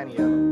and yellow.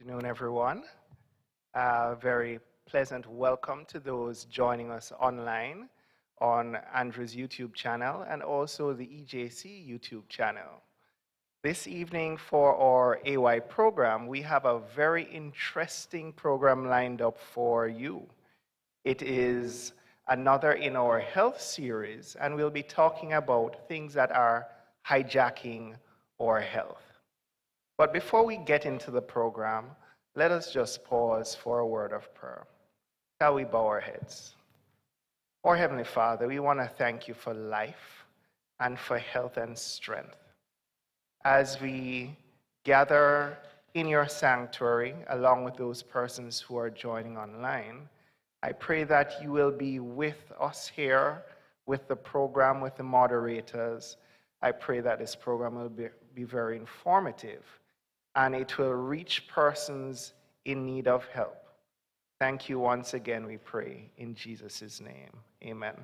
Good afternoon, everyone. Very pleasant welcome to those joining us online on Andrew's YouTube channel and also the EJC YouTube channel. This evening for our AY program, we have a very interesting program lined up for you. It is another in our health series, and we'll be talking about things that are hijacking our health. But before we get into the program, let us just pause for a word of prayer. Shall we bow our heads? Our Heavenly Father, we want to thank you for life and for health and strength. As we gather in your sanctuary, along with those persons who are joining online, I pray that you will be with us here, with the program, with the moderators. I pray that this program will be very informative, and it will reach persons in need of help. Thank you once again, we pray, in Jesus' name. Amen.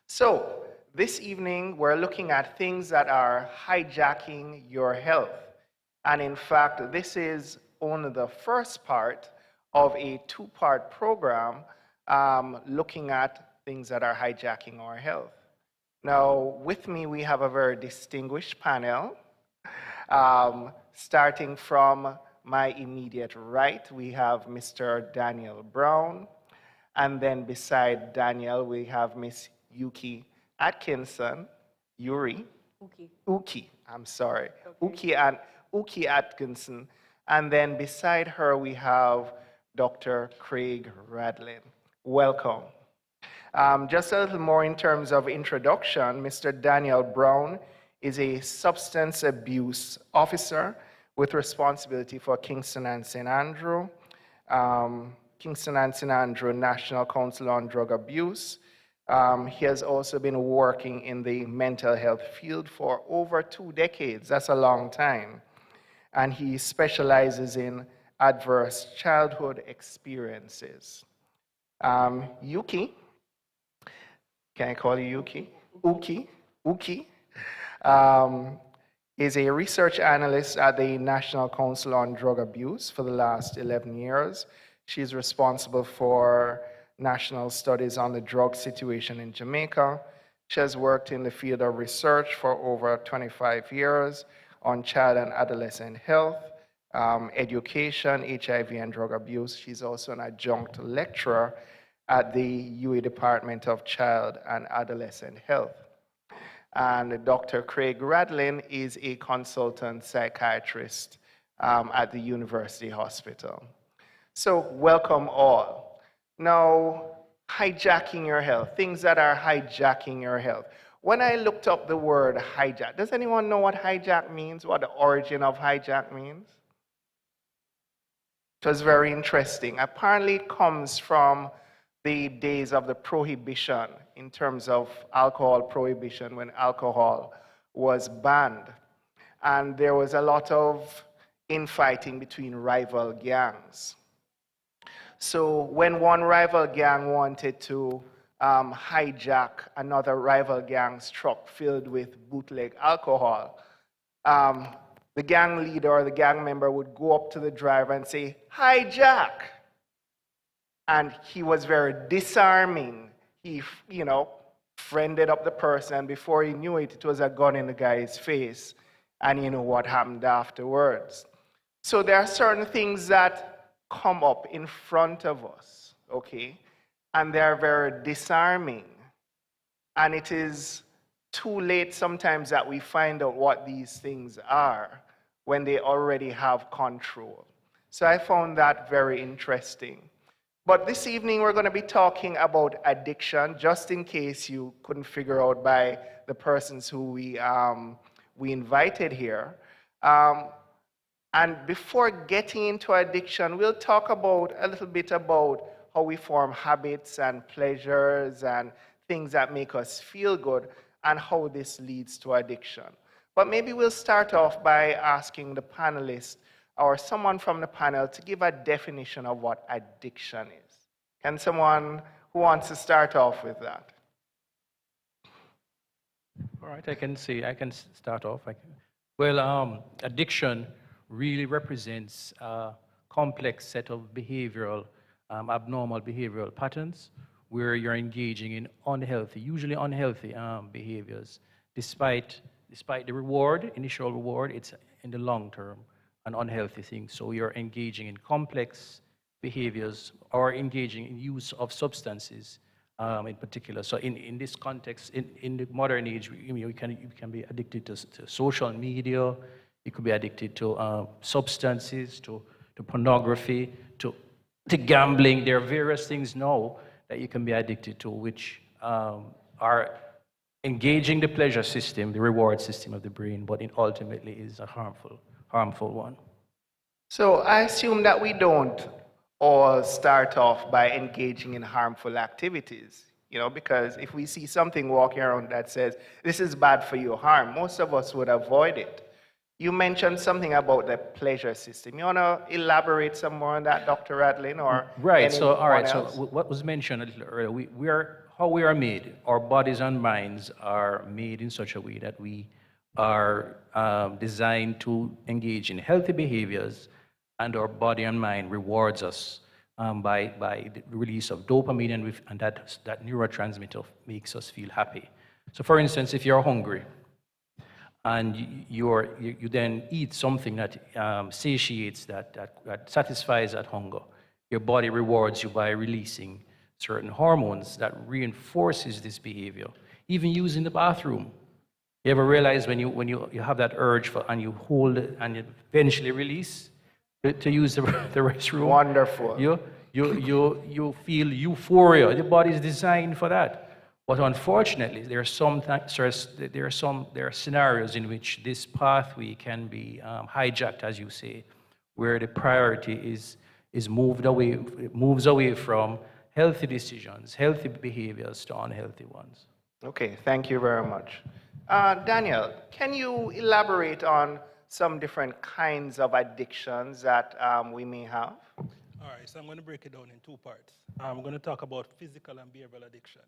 So, This evening, we're looking at things that are hijacking your health. And in fact, this is only the first part of a two-part program looking at things that are hijacking our health. Now, with me, we have a very distinguished panel. Starting from my immediate right, we have Mr. Daniel Brown. And then beside Daniel, we have Miss Yuki Atkinson, Uki, I'm sorry, okay. Uki Atkinson. And then beside her, we have Dr. Craig Radlin. Welcome. Just a little more in terms of introduction, Mr. Daniel Brown is a substance abuse officer with responsibility for Kingston and St. Andrew, Kingston and St. Andrew National Council on Drug Abuse. He has also been working in the mental health field for over 2 decades. That's a long time. And he specializes in adverse childhood experiences. Yuki, can I call you Yuki? Uki, is a research analyst at the National Council on Drug Abuse for the last 11 years. She's responsible for national studies on the drug situation in Jamaica. She has worked in the field of research for over 25 years on child and adolescent health, education, HIV and drug abuse. She's also an adjunct lecturer at the UA Department of Child and Adolescent Health. And Dr. Craig Radlin is a consultant psychiatrist at the University Hospital. So welcome all. Now, hijacking your health, things that are hijacking your health. When I looked up the word hijack, does anyone know what hijack means, what the origin of hijack means? It was very interesting. Apparently it comes from the days of the prohibition in terms of alcohol prohibition, when alcohol was banned. And there was a lot of infighting between rival gangs. So when one rival gang wanted to hijack another rival gang's truck filled with bootleg alcohol, the gang leader or the gang member would go up to the driver and say, "Hijack." And he was very disarming. He, friended up the person. Before he knew it, it was a gun in the guy's face. And you know what happened afterwards. So there are certain things that come up in front of us, okay? And they're very disarming. And it is too late sometimes that we find out what these things are when they already have control. So I found that very interesting. But this evening we're going to be talking about addiction, just in case you couldn't figure out by the persons who we invited here. And before getting into addiction, we'll talk about a little bit about how we form habits and pleasures and things that make us feel good and how this leads to addiction. But maybe we'll start off by asking the panelists or someone from the panel to give a definition of what addiction is. Can someone who wants to start off with that? All right, I can start off. Well, addiction really represents a complex set of abnormal behavioral patterns where you're engaging in usually unhealthy behaviors. Despite the initial reward, it's in the long term an unhealthy thing. So you're engaging in complex behaviors or engaging in use of substances in particular. So in this context, in the modern age, you can be addicted to social media. You could be addicted to substances, to pornography, to gambling. There are various things now that you can be addicted to, which are engaging the pleasure system, the reward system of the brain, but it ultimately is a harmful one. So I assume that we don't all start off by engaging in harmful activities, because if we see something walking around that says, this is bad for your harm, most of us would avoid it. You mentioned something about the pleasure system. You want to elaborate some more on that, Dr. Radlin, or right? So, all right. Else? So, what was mentioned a little earlier, we are how we are made. Our bodies and minds are made in such a way that we are designed to engage in healthy behaviors, and our body and mind rewards us by the release of dopamine, and that neurotransmitter makes us feel happy. So for instance, if you're hungry, and you then eat something that satiates, that satisfies that hunger, your body rewards you by releasing certain hormones that reinforces this behavior. Even using the bathroom. You ever realize when you have that urge and you hold it and you eventually release to use the restroom? Wonderful. You feel euphoria. The body is designed for that. But unfortunately, there are scenarios in which this pathway can be hijacked, as you say, where the priority is moves away from healthy decisions, healthy behaviors to unhealthy ones. Okay, thank you very much. Daniel, can you elaborate on some different kinds of addictions that we may have? All right, so I'm going to break it down in two parts. I'm going to talk about physical and behavioral addiction.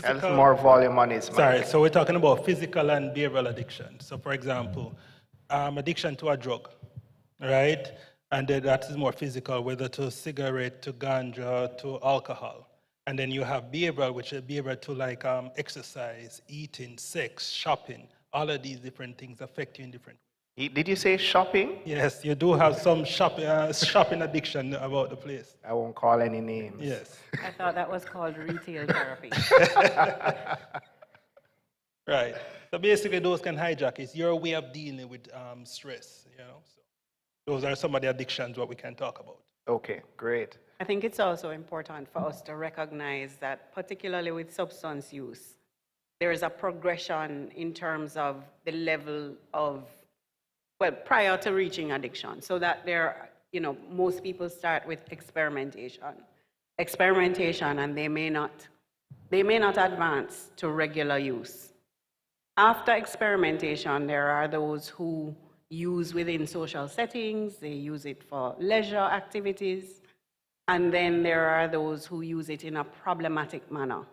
And more volume on his mic. Sorry, so we're talking about physical and behavioral addiction. So for example, addiction to a drug, right? And then that is more physical, whether to cigarette, to ganja, to alcohol. And then you have behavioral, which is behavioral to like exercise, eating, sex, shopping. All of these different things affect you in different ways. Did you say shopping? Yes, you do have some shopping addiction about the place. I won't call any names. Yes. I thought that was called retail therapy. Right. So basically, those can hijack. It's your way of dealing with stress. You know. So those are some of the addictions what we can talk about. Okay, great. I think it's also important for us to recognize that, particularly with substance use, there is a progression in terms of the level of, well, prior to reaching addiction, so that most people start with experimentation, and they may not advance to regular use. After experimentation, there are those who use within social settings, they use it for leisure activities, and then there are those who use it in a problematic manner,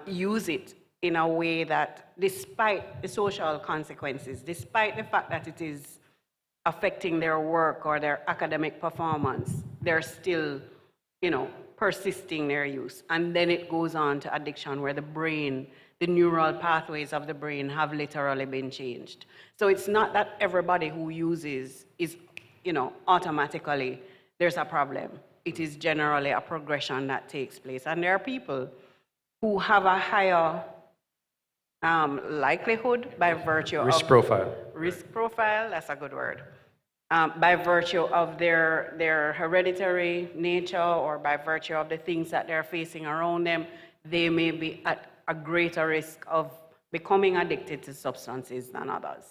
use it in a way that, despite the social consequences, despite the fact that it is affecting their work or their academic performance, they're still, persisting their use. And then it goes on to addiction, where the brain, the neural pathways of the brain have literally been changed. So it's not that everybody who uses is, automatically there's a problem. It is generally a progression that takes place. And there are people who have a higher likelihood by virtue Risk of profile. Risk profile, that's a good word. By virtue of their hereditary nature, or by virtue of the things that they're facing around them, they may be at a greater risk of becoming addicted to substances than others.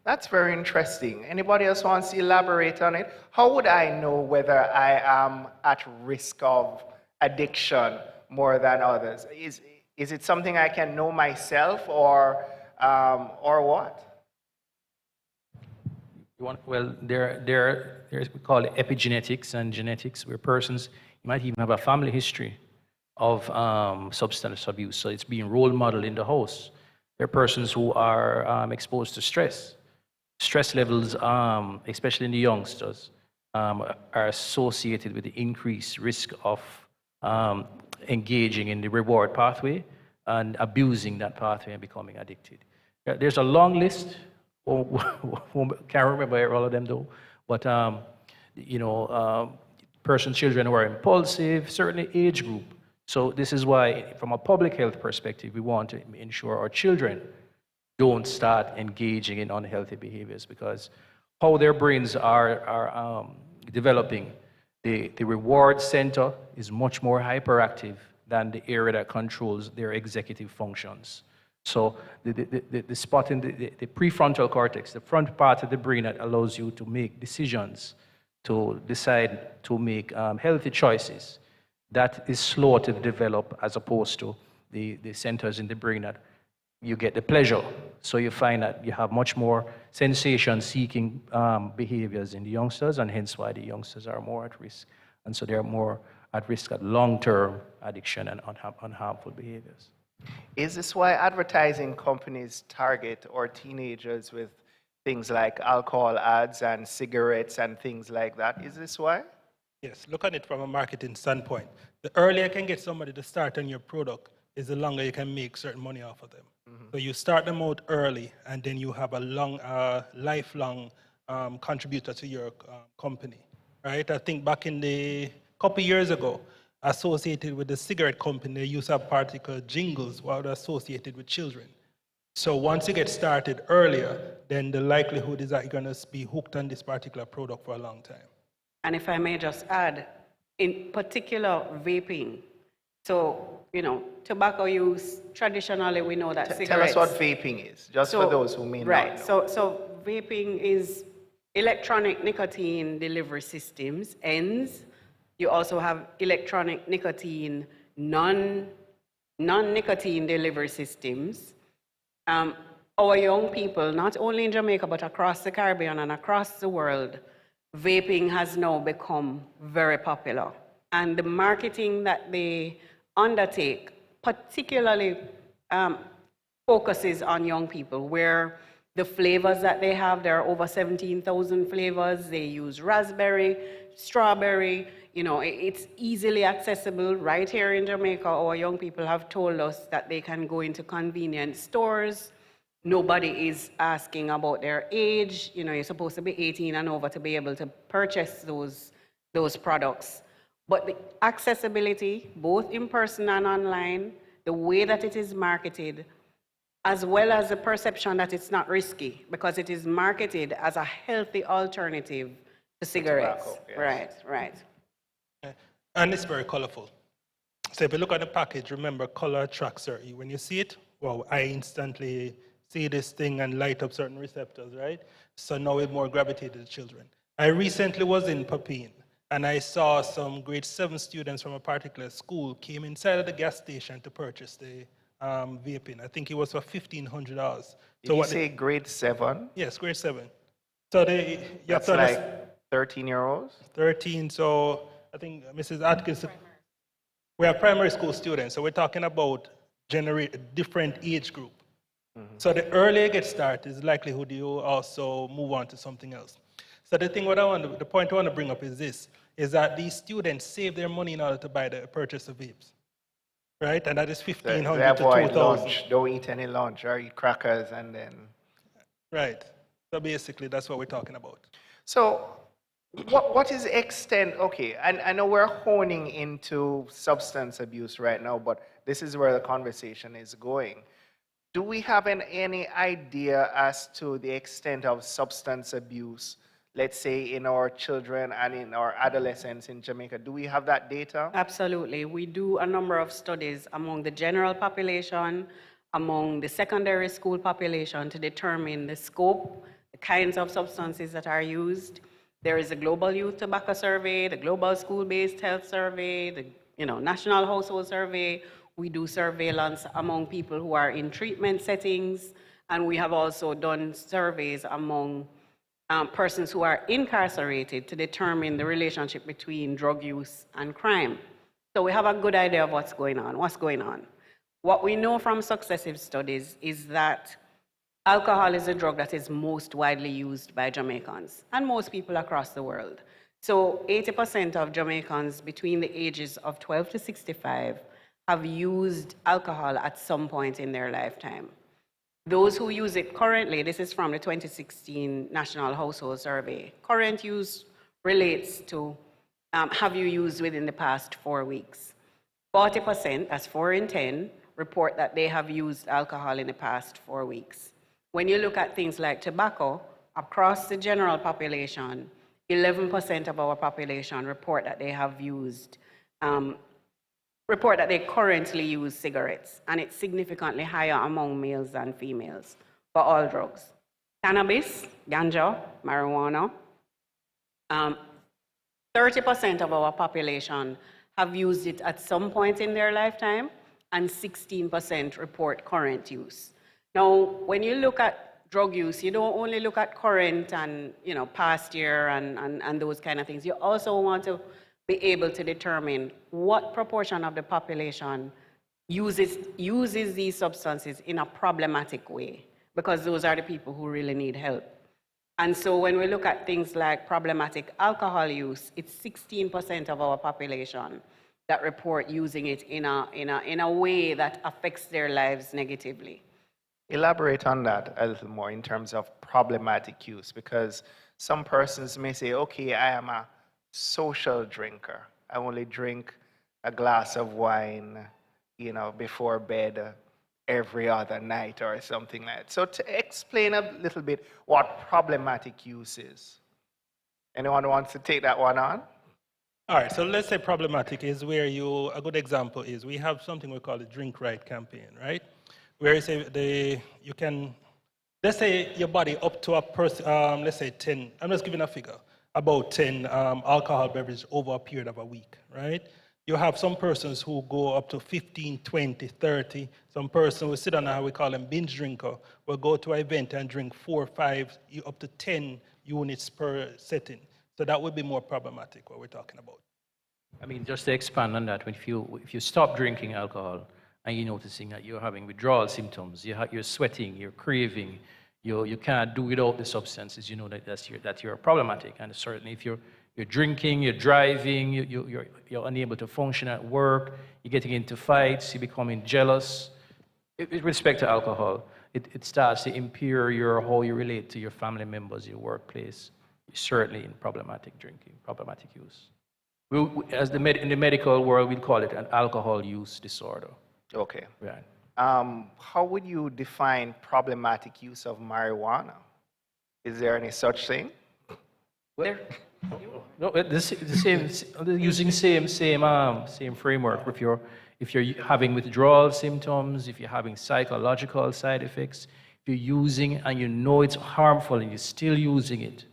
That's very interesting. Anybody else wants to elaborate on it? How would I know whether I am at risk of addiction more than others? Is it something I can know myself, or what? Well, there's we call it epigenetics and genetics, where persons, you might even have a family history of substance abuse, so it's being role modeled in the house. There are persons who are exposed to stress. Stress levels, especially in the youngsters, are associated with the increased risk of engaging in the reward pathway and abusing that pathway and becoming addicted. There's a long list. Can't remember all of them though, but children who are impulsive, certainly age group. So this is why, from a public health perspective, we want to ensure our children don't start engaging in unhealthy behaviors, because how their brains are developing, the reward center is much more hyperactive than the area that controls their executive functions. So the spot in the prefrontal cortex, the front part of the brain that allows you to make decisions, to decide to make healthy choices, that is slow to develop, as opposed to the centers in the brain that you get the pleasure. So you find that you have much more sensation-seeking behaviors in the youngsters, and hence why the youngsters are more at risk. And so they're more at risk of long-term addiction and unharmful behaviors. Is this why advertising companies target our teenagers with things like alcohol ads and cigarettes and things like that? Is this why? Yes, look at it from a marketing standpoint. The earlier you can get somebody to start on your product is the longer you can make certain money off of them. So you start them out early, and then you have a lifelong contributor to your company, right? I think back in the couple years ago, associated with the cigarette company, they used to have particular jingles while they're associated with children. So once you get started earlier, then the likelihood is that you're going to be hooked on this particular product for a long time. And if I may just add, in particular vaping. So, you know, tobacco use, traditionally we know that cigarettes... Tell us what vaping is, just for those who may not know. So vaping is electronic nicotine delivery systems, ENDS. You also have electronic nicotine, non-nicotine delivery systems. Our young people, not only in Jamaica, but across the Caribbean and across the world, vaping has now become very popular. And the marketing that they undertake particularly focuses on young people, where the flavors that they have, there are over 17,000 flavors. They use raspberry, strawberry. You know, it's easily accessible right here in Jamaica. Our young people have told us that they can go into convenience stores. Nobody is asking about their age. You know, you're supposed to be 18 and over to be able to purchase those products. But the accessibility, both in person and online, the way that it is marketed, as well as the perception that it's not risky, because it is marketed as a healthy alternative to cigarettes. Tobacco, yes. Right. And it's very colorful. So if you look at the package, remember, color attracts you. When you see it, well, I instantly see this thing and light up certain receptors, right? So now it more gravitated to children. I recently was in Papine, and I saw some grade 7 students from a particular school came inside of the gas station to purchase the vaping. I think it was for $1,500. Did you say grade 7? Yes, grade 7. So that's like 13-year-olds? 13, so I think Mrs. Atkins, we are primary school students, so we're talking about different age group. So the earlier you get started, is likelihood you also move on to something else. So the point I want to bring up is this, is that these students save their money in order to purchase of vapes, right? And that is $1,500 to $2,000. Don't eat any lunch, or eat crackers and then... Right. So basically, that's what we're talking about. So what is the extent, okay, and I know we're honing into substance abuse right now, but this is where the conversation is going. Do we have any idea as to the extent of substance abuse, let's say in our children and in our adolescents in Jamaica? Do we have that data? Absolutely. We do a number of studies among the general population, among the secondary school population to determine the scope, the kinds of substances that are used. There is a Global Youth Tobacco Survey, the Global School-Based Health Survey, the National Household Survey. We do surveillance among people who are in treatment settings, and we have also done surveys among persons who are incarcerated to determine the relationship between drug use and crime. So we have a good idea of what's going on. What we know from successive studies is that alcohol is a drug that is most widely used by Jamaicans and most people across the world. So 80% of Jamaicans between the ages of 12 to 65 have used alcohol at some point in their lifetime. Those who use it currently, this is from the 2016 National Household Survey, current use relates to have you used within the past 4 weeks. 40%, that's 4 in 10, report that they have used alcohol in the past 4 weeks. When you look at things like tobacco, across the general population, 11% of our population report that they have used report that they currently use cigarettes, and it's significantly higher among males than females for all drugs. Cannabis, ganja, marijuana, 30% of our population have used it at some point in their lifetime, and 16% report current use. Now, when you look at drug use, you don't only look at current and past year and those kind of things. You also want to be able to determine what proportion of the population uses these substances in a problematic way, because those are the people who really need help. And so when we look at things like problematic alcohol use, it's 16% of our population that report using it in a way that affects their lives negatively. Elaborate on that a little more in terms of problematic use, because some persons may say, okay, I am a social drinker. I only drink a glass of wine, before bed every other night or something like that. So to explain a little bit what problematic use is. Anyone wants to take that one on? All right, so let's say problematic is where a good example is, we have something we call the Drink Right campaign, right? Where you say let's say your body up to a person, let's say 10, I'm just giving a figure, about 10 alcohol beverages over a period of a week, right? You have some persons who go up to 15, 20, 30. Some person will sit on how we call them binge drinker, will go to an event and drink 4, 5, up to 10 units per setting. So that would be more problematic, what we're talking about. I mean, just to expand on that, if you stop drinking alcohol and you're noticing that you're having withdrawal symptoms, you're sweating, you're craving, you can't do without the substances, you know that you're problematic. And certainly if you're drinking, you're driving, you're unable to function at work, you're getting into fights, you're becoming jealous. With respect to alcohol, it starts to impair how you relate to your family members, your workplace. You're certainly in problematic drinking, problematic use. In the medical world, we'd call it an alcohol use disorder. Okay. Right. How would you define problematic use of marijuana? Is there any such thing? No, the same, using same framework. If you're having withdrawal symptoms, if you're having psychological side effects, if you're using and you know it's harmful and you're still using it,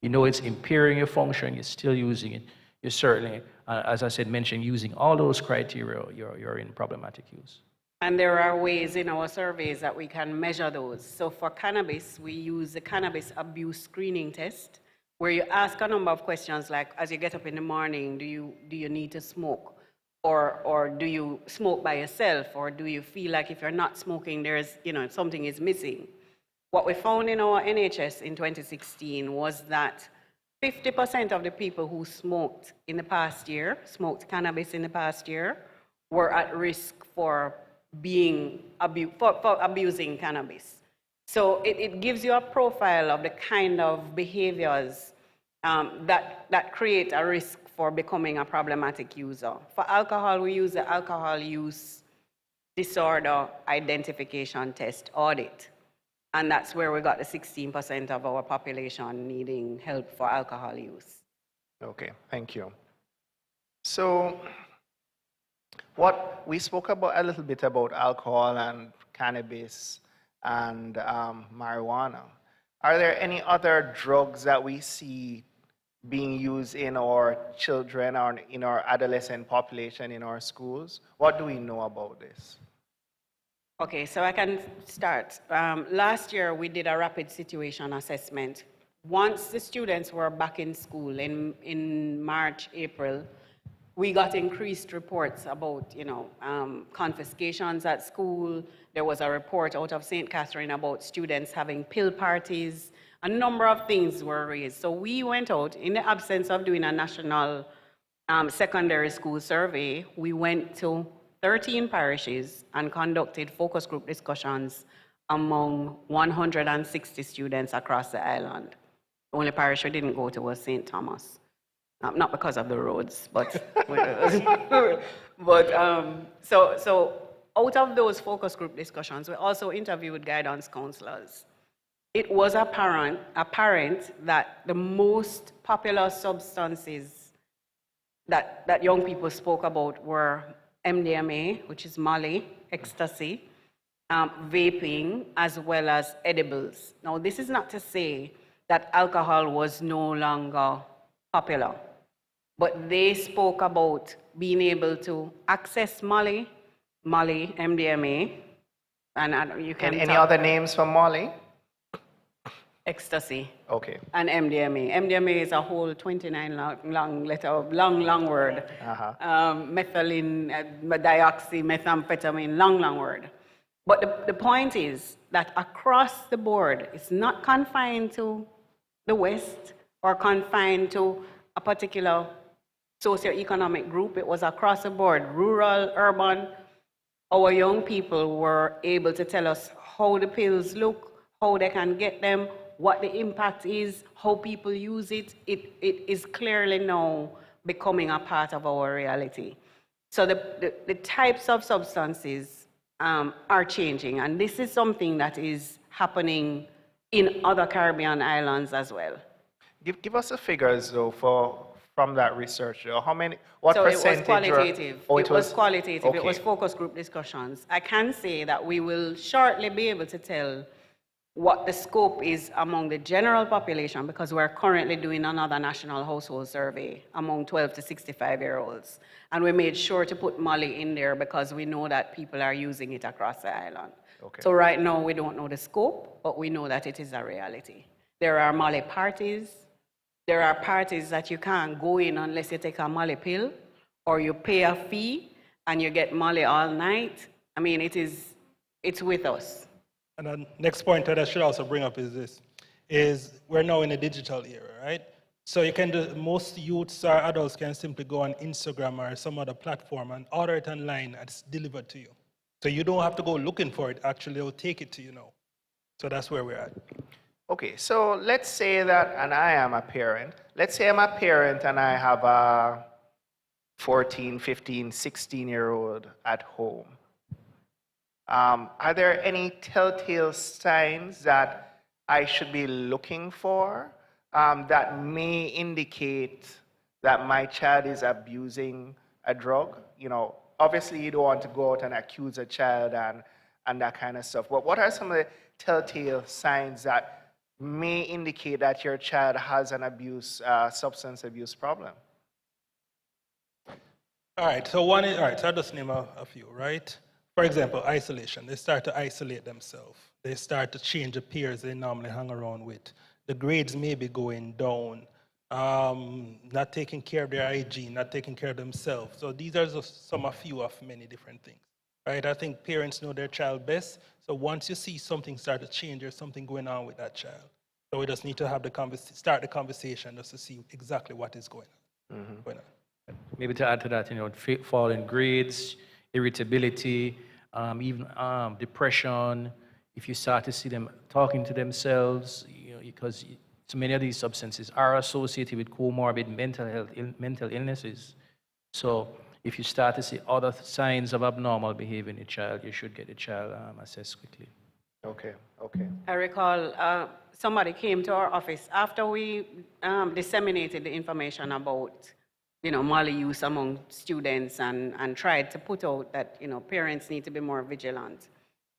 you know it's impairing your function, you're still using it, you're certainly, as I said, mentioning using all those criteria, you're in problematic use. And there are ways in our surveys that we can measure those. So for cannabis, we use the cannabis abuse screening test, where you ask a number of questions like, as you get up in the morning, do you need to smoke? Or do you smoke by yourself? Or do you feel like if you're not smoking, there's, something is missing? What we found in our NHS in 2016 was that 50% of the people who smoked in the past year, smoked cannabis in the past year, were at risk for abusing cannabis. So it gives you a profile of the kind of behaviors that create a risk for becoming a problematic user. For alcohol, we use the alcohol use disorder identification test audit. And that's where we got the 16% of our population needing help for alcohol use. Okay, thank you. So we spoke about a little bit about alcohol and cannabis and marijuana. Are there any other drugs that we see being used in our children or in our adolescent population in our schools? What do we know about this? Okay, so I can start. Last year, we did a rapid situation assessment. Once the students were back in school in March, April, we got increased reports about, confiscations at school. There was a report out of St. Catherine about students having pill parties. A number of things were raised. So we went out, in the absence of doing a national secondary school survey, we went to 13 parishes and conducted focus group discussions among 160 students across the island. The only parish we didn't go to was St. Thomas. Not because of the roads, but so out of those focus group discussions, we also interviewed guidance counselors. It was apparent that the most popular substances that young people spoke about were MDMA, which is Molly, ecstasy, vaping, as well as edibles. Now, this is not to say that alcohol was no longer popular, but they spoke about being able to access Molly, MDMA, and you can. And any other names for Molly? Ecstasy. Okay. And MDMA. MDMA is a whole 29 long word. Methylene, methamphetamine, long word. But the point is that across the board, it's not confined to the West or confined to a particular socioeconomic group. It was across the board, rural, urban. Our young people were able to tell us how the pills look, how they can get them, what the impact is, how people use it. It is clearly now becoming a part of our reality. So the types of substances are changing, and this is something that is happening in other Caribbean islands as well. Give us the figures though from that research. How many? What so percentage? It was qualitative. It was qualitative. Okay. It was focus group discussions. I can say that we will shortly be able to tell what the scope is among the general population, because we're currently doing another national household survey among 12 to 65-year-olds. And we made sure to put Molly in there because we know that people are using it across the island. Okay. So right now we don't know the scope, but we know that it is a reality. There are Molly parties. There are parties that you can't go in unless you take a Molly pill, or you pay a fee and you get Molly all night. I mean, it's with us. And the next point that I should also bring up is this, is we're now in a digital era, right? So you can do, most youths or adults can simply go on Instagram or some other platform and order it online and it's delivered to you. So you don't have to go looking for it, actually they'll take it to you now. So that's where we're at. Okay, so let's say that, and I am a parent. Let's say I'm a parent and I have a 14, 15, 16-year-old at home. Are there any telltale signs that I should be looking for that may indicate that my child is abusing a drug? You know, obviously you don't want to go out and accuse a child and that kind of stuff, but what are some of the telltale signs that may indicate that your child has an substance abuse problem? All right, so so I'll just name a few, right? For example, isolation. They start to isolate themselves. They start to change the peers they normally hang around with. The grades may be going down, not taking care of their hygiene, not taking care of themselves. So these are just a few of many different things, right? I think parents know their child best. So once you see something start to change, there's something going on with that child. So we just need to have start the conversation just to see exactly what is going on. Maybe to add to that, fall in grades, irritability, even depression. If you start to see them talking to themselves, because so many of these substances are associated with comorbid mental illnesses. So if you start to see other signs of abnormal behavior in a child, you should get the child assessed quickly. Okay. I recall somebody came to our office after we disseminated the information about Molly use among students and tried to put out that, parents need to be more vigilant.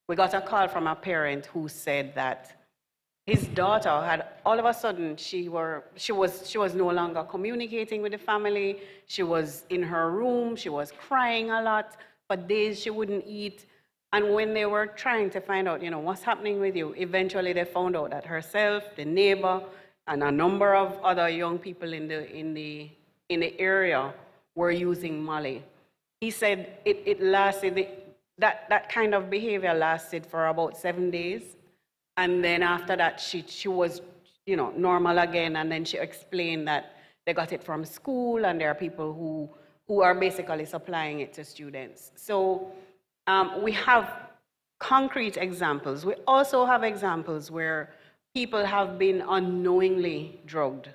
We got a call from a parent who said that his daughter had, all of a sudden, she was no longer communicating with the family. She was in her room. She was crying a lot. For days, she wouldn't eat. And when they were trying to find out, what's happening with you, eventually they found out that herself, the neighbor, and a number of other young people in the area were using Molly. He said it lasted, that kind of behavior lasted for about 7 days. And then after that, she was, normal again. And then she explained that they got it from school and there are people who are basically supplying it to students. So we have concrete examples. We also have examples where people have been unknowingly drugged,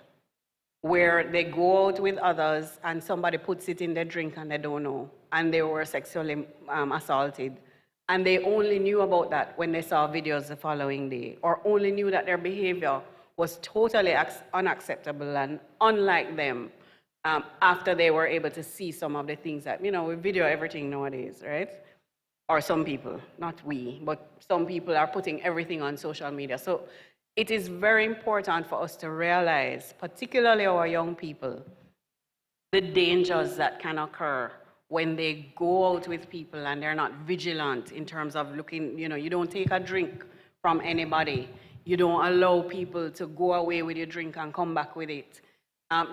where they go out with others and somebody puts it in their drink and they don't know, and they were sexually assaulted. And they only knew about that when they saw videos the following day, or only knew that their behavior was totally unacceptable and unlike them after they were able to see some of the things that, we video everything nowadays, right? Or some people, not we, but some people are putting everything on social media. So it is very important for us to realize, particularly our young people, the dangers that can occur when they go out with people and they're not vigilant in terms of looking, you don't take a drink from anybody. You don't allow people to go away with your drink and come back with it.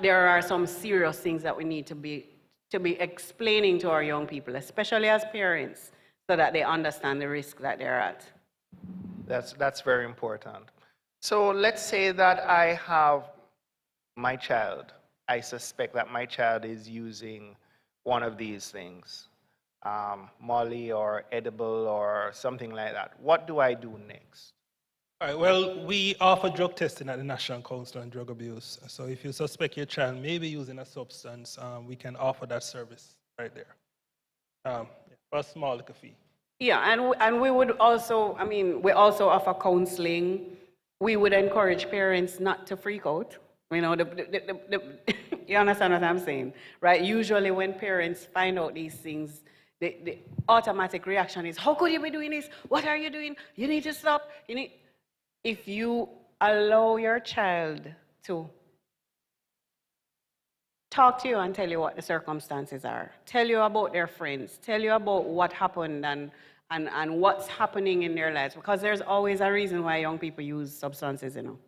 There are some serious things that we need to be explaining to our young people, especially as parents, so that they understand the risk that they're at. That's very important. So let's say that I have my child. I suspect that my child is using one of these things, Molly or edible or something like that. What do I do next? All right, well, we offer drug testing at the National Council on Drug Abuse. So if you suspect your child may be using a substance, we can offer that service right there for a small little fee. Yeah, and we would also, I mean, we also offer counseling. We would encourage parents not to freak out. You know, you understand what I'm saying, right? Usually when parents find out these things, the automatic reaction is, how could you be doing this? What are you doing? You need to stop. If you allow your child to talk to you and tell you what the circumstances are, tell you about their friends, tell you about what happened and what's happening in their lives, because there's always a reason why young people use substances, you know.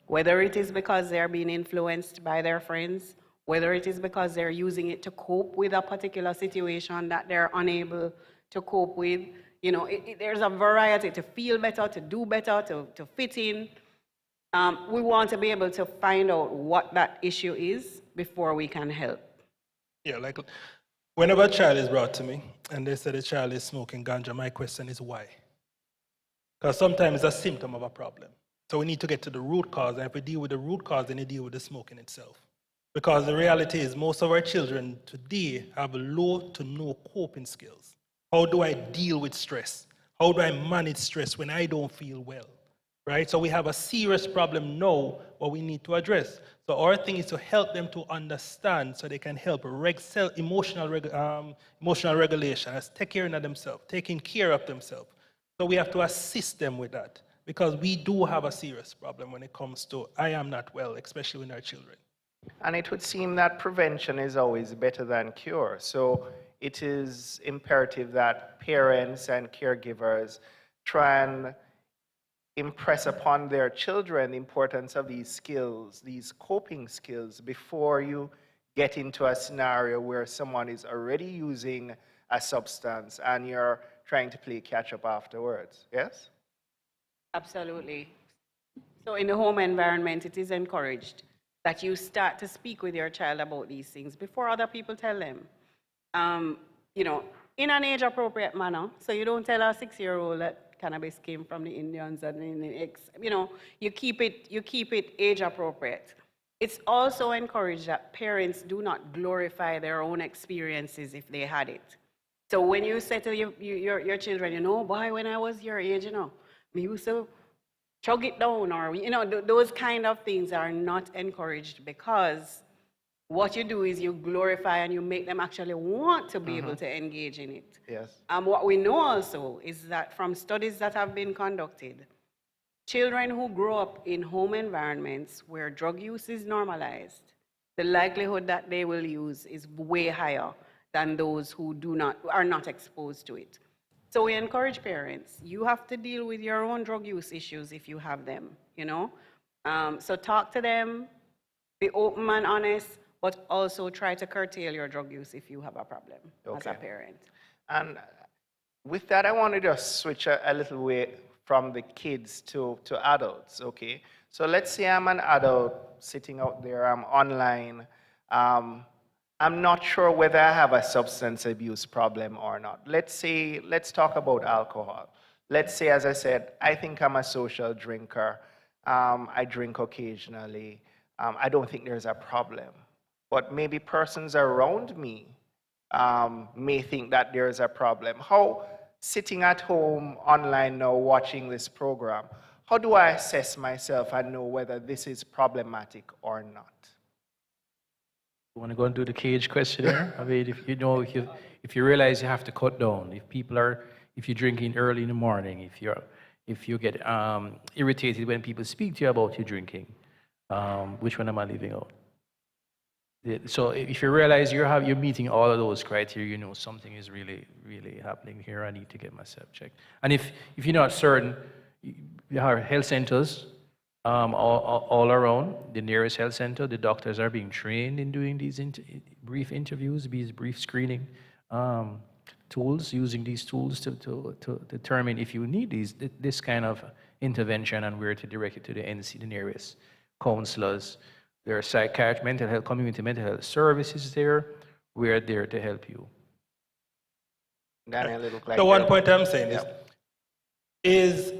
Whether it is because they're being influenced by their friends, whether it is because they're using it to cope with a particular situation that they're unable to cope with. You know, there's a variety to feel better, to do better, to fit in. We want to be able to find out what that issue is before we can help. Yeah, like whenever a child is brought to me and they say the child is smoking ganja, my question is why? Because sometimes it's a symptom of a problem. So we need to get to the root cause, and if we deal with the root cause, then we deal with the smoking itself. Because the reality is most of our children today have low to no coping skills. How do I deal with stress? How do I manage stress when I don't feel well? Right? So we have a serious problem now, what we need to address. So our thing is to help them to understand so they can help emotional regulation, as taking care of themselves, taking care of themselves. So we have to assist them with that, because we do have a serious problem when it comes to I am not well, especially in our children. And it would seem that prevention is always better than cure. So it is imperative that parents and caregivers try and impress upon their children the importance of these skills, these coping skills, before you get into a scenario where someone is already using a substance and you're trying to play catch up afterwards. Yes? Absolutely. So in the home environment, it is encouraged that you start to speak with your child about these things before other people tell them. You know, in an age-appropriate manner. So you don't tell a 6-year-old that cannabis came from the Indians and you know, you keep it age-appropriate. It's also encouraged that parents do not glorify their own experiences if they had it. So when you say to your children, you know, boy, when I was your age, you know, we used to chug it down, or, you know, those kind of things are not encouraged, because what you do is you glorify and you make them actually want to be able to engage in it. Yes. What we know also is that from studies that have been conducted, children who grow up in home environments where drug use is normalized, the likelihood that they will use is way higher than those who are not exposed to it. So we encourage parents, you have to deal with your own drug use issues if you have them, you know? So talk to them, be open and honest, but also try to curtail your drug use if you have a problem as a parent. And with that, I wanted to switch a little way from the kids to adults, okay? So let's say I'm an adult sitting out there, I'm online, I'm not sure whether I have a substance abuse problem or not. Let's talk about alcohol. Let's say, as I said, I think I'm a social drinker. I drink occasionally. I don't think there's a problem. But maybe persons around me may think that there's a problem. How, sitting at home online now watching this program, how do I assess myself and know whether this is problematic or not? You want to go and do the cage questionnaire? I mean, if you realize you have to cut down, if you're drinking early in the morning, if you get irritated when people speak to you about your drinking, which one am I leaving out? So if you realize you're meeting all of those criteria, you know something is really, really happening here. I need to get myself checked. And if you're not certain, we have health centers all around the nearest health center. The doctors are being trained in doing these brief interviews, these brief screening tools, using these tools to determine if you need this kind of intervention and where to direct it to the NC, the nearest counselors. There are psychiatric, mental health, community mental health services there. We're there to help you. Daniel, it look like so one point I'm saying is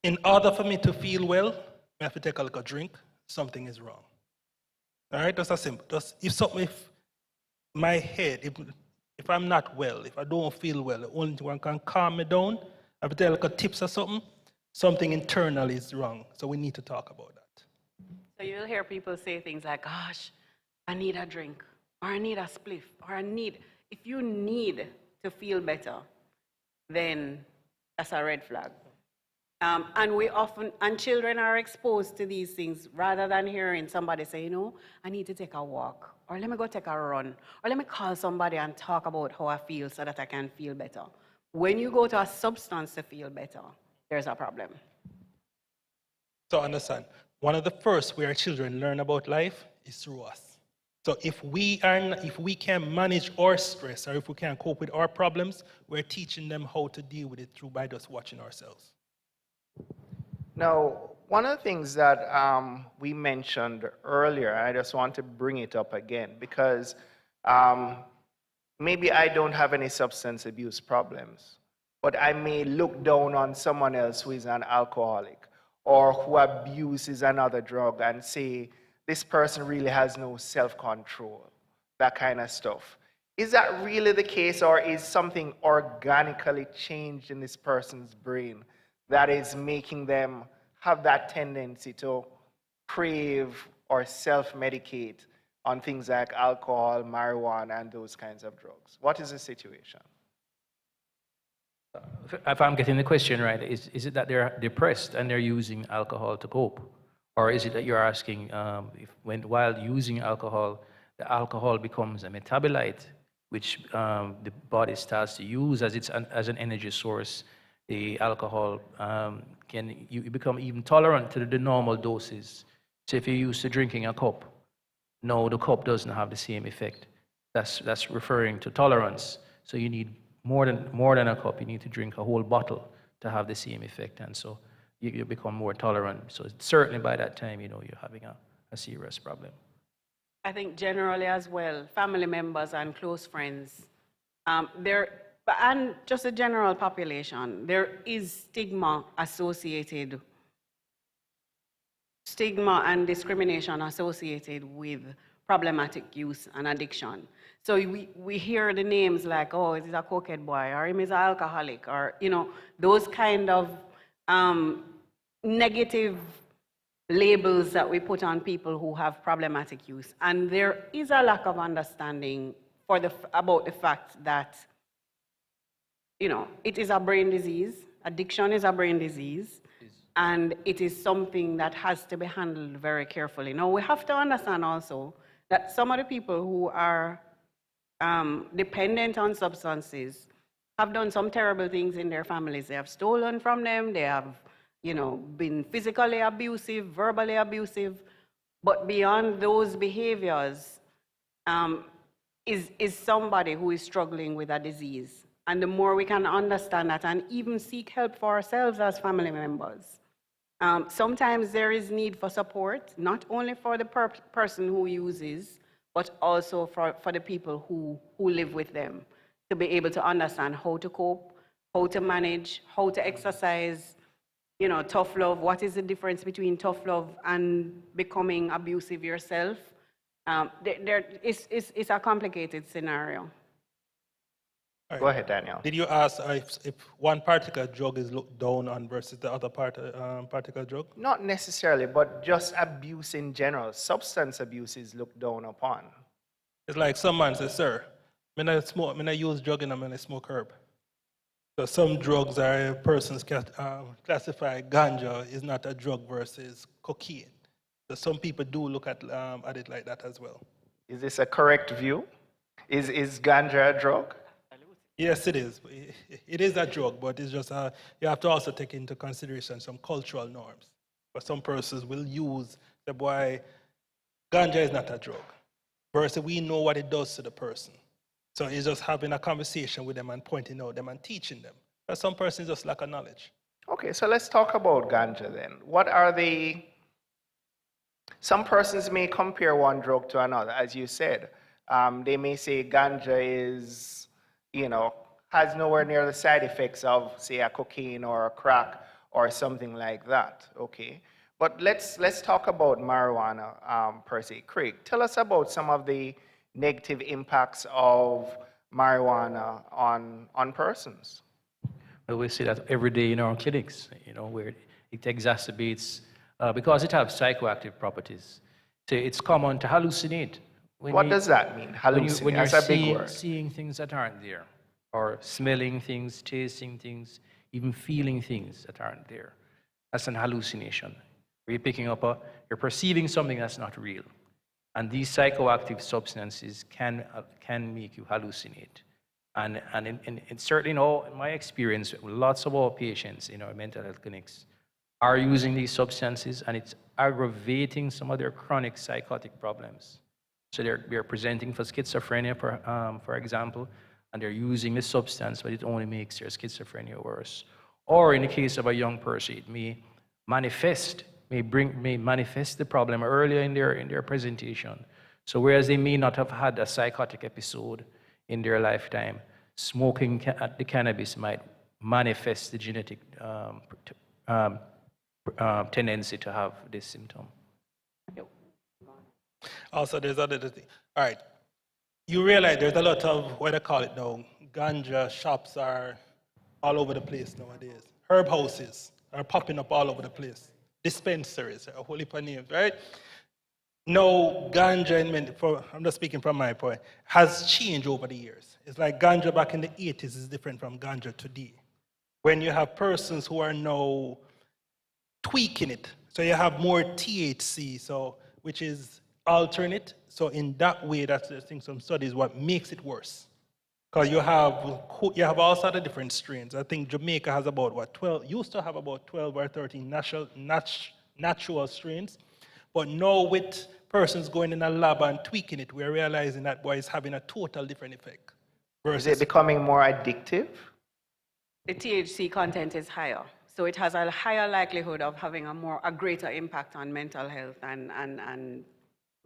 in order for me to feel well, I have to take a look at drink, something is wrong. All right, that's a simple. If my head, if I'm not well, if I don't feel well, the only thing one can calm me down, I have to take a look at tips or something internally is wrong. So we need to talk about that. So you'll hear people say things like, gosh, I need a drink, or I need a spliff, or if you need to feel better, then that's a red flag. And children are exposed to these things rather than hearing somebody say, I need to take a walk, or let me go take a run, or let me call somebody and talk about how I feel so that I can feel better. When you go to a substance to feel better, there's a problem. So understand, one of the first where children learn about life is through us. So if we can manage our stress, or if we can cope with our problems, we're teaching them how to deal with it by just watching ourselves. Now, one of the things that we mentioned earlier, I just want to bring it up again, because maybe I don't have any substance abuse problems, but I may look down on someone else who is an alcoholic or who abuses another drug and say, this person really has no self-control, that kind of stuff. Is that really the case, or is something organically changed in this person's brain that is making them have that tendency to crave or self-medicate on things like alcohol, marijuana, and those kinds of drugs? What is the situation? If I'm getting the question right, is it that they're depressed and they're using alcohol to cope? Or is it that you're asking while using alcohol, the alcohol becomes a metabolite, which the body starts to use as an energy source? The alcohol you become even tolerant to the normal doses. So if you're used to drinking a cup, no, the cup doesn't have the same effect. That's referring to tolerance. So you need more than a cup. You need to drink a whole bottle to have the same effect, and so you become more tolerant. So certainly by that time, you're having a serious problem. I think generally as well, family members and close friends, and just a general population, there is stigma and discrimination associated with problematic use and addiction. So we hear the names like, oh, is it a cokehead boy, or him is an alcoholic, or, those kind of negative labels that we put on people who have problematic use. And there is a lack of understanding about the fact that, it is a brain disease. Addiction is a brain disease. And it is something that has to be handled very carefully. Now, we have to understand also that some of the people who are dependent on substances have done some terrible things in their families. They have stolen from them. They have, been physically abusive, verbally abusive. But beyond those behaviors is somebody who is struggling with a disease. And the more we can understand that and even seek help for ourselves as family members. Sometimes there is need for support, not only for the person who uses, but also for the people who live with them, to be able to understand how to cope, how to manage, how to exercise, tough love. What is the difference between tough love and becoming abusive yourself? It's a complicated scenario. Right. Go ahead, Daniel. Did you ask if one particular drug is looked down on versus the other particular drug? Not necessarily, but just abuse in general. Substance abuse is looked down upon. It's like someone says, sir, when I smoke, when I use drug and I smoke herb. So some drugs are persons classify ganja is not a drug versus cocaine. So some people do look at it like that as well. Is this a correct view? Is ganja a drug? Yes, it is. It is a drug, but it's just you have to also take into consideration some cultural norms. But some persons will use the boy, ganja is not a drug. Versus we know what it does to the person. So it's just having a conversation with them and pointing out them and teaching them. But some persons just lack of knowledge. Okay, so let's talk about ganja then. What are the, some persons may compare one drug to another, as you said. They may say ganja is, has nowhere near the side effects of, say, a cocaine or a crack or something like that, okay? But let's talk about marijuana per se. Craig, tell us about some of the negative impacts of marijuana on persons. Well, we see that every day in our clinics, where it exacerbates, because it has psychoactive properties. So it's common to hallucinate. What does that mean, hallucinate? When you're That's a big word. seeing things that aren't there, or smelling things, tasting things, even feeling things that aren't there. That's an hallucination. Where you're picking up you're perceiving something that's not real. And these psychoactive substances can make you hallucinate. And certainly in my experience, lots of our patients in our mental health clinics are using these substances, and it's aggravating some of their chronic psychotic problems. So they're presenting for schizophrenia, for example, and they're using the substance, but it only makes their schizophrenia worse. Or in the case of a young person, it may manifest the problem earlier in their presentation. So whereas they may not have had a psychotic episode in their lifetime, smoking the cannabis might manifest the genetic tendency to have this symptom. Also, there's other thing. All right, you realize there's a lot of, what I call it now, ganja shops are all over the place nowadays. Herb houses are popping up all over the place. Dispensaries, a whole heap of names, right? No, ganja, I'm just speaking from my point, has changed over the years. It's like ganja back in the 80s is different from ganja today. When you have persons who are now tweaking it, so you have more THC, which is alternate. So in that way, that's I think some studies what makes it worse. Because you have all sorts of different strains. I think Jamaica has about 12, used to have about 12 or 13 natural strains. But now with persons going in a lab and tweaking it, we're realizing that boy is having a total different effect. Is it becoming more addictive? The THC content is higher. So it has a higher likelihood of having a greater impact on mental health and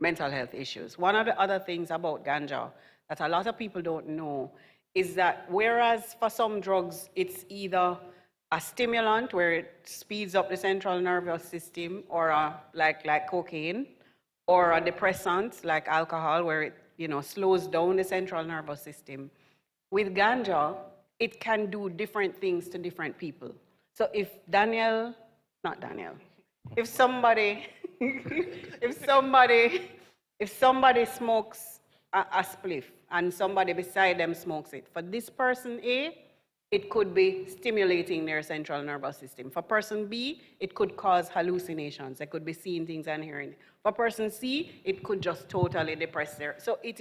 mental health issues. One of the other things about ganja that a lot of people don't know is that whereas for some drugs, it's either a stimulant where it speeds up the central nervous system, or like cocaine, or a depressant like alcohol where it slows down the central nervous system. With ganja, it can do different things to different people. So if somebody smokes a spliff and somebody beside them smokes it, for this person A, it could be stimulating their central nervous system. For person B, it could cause hallucinations. They could be seeing things and hearing. For person C, it could just totally depress their. So it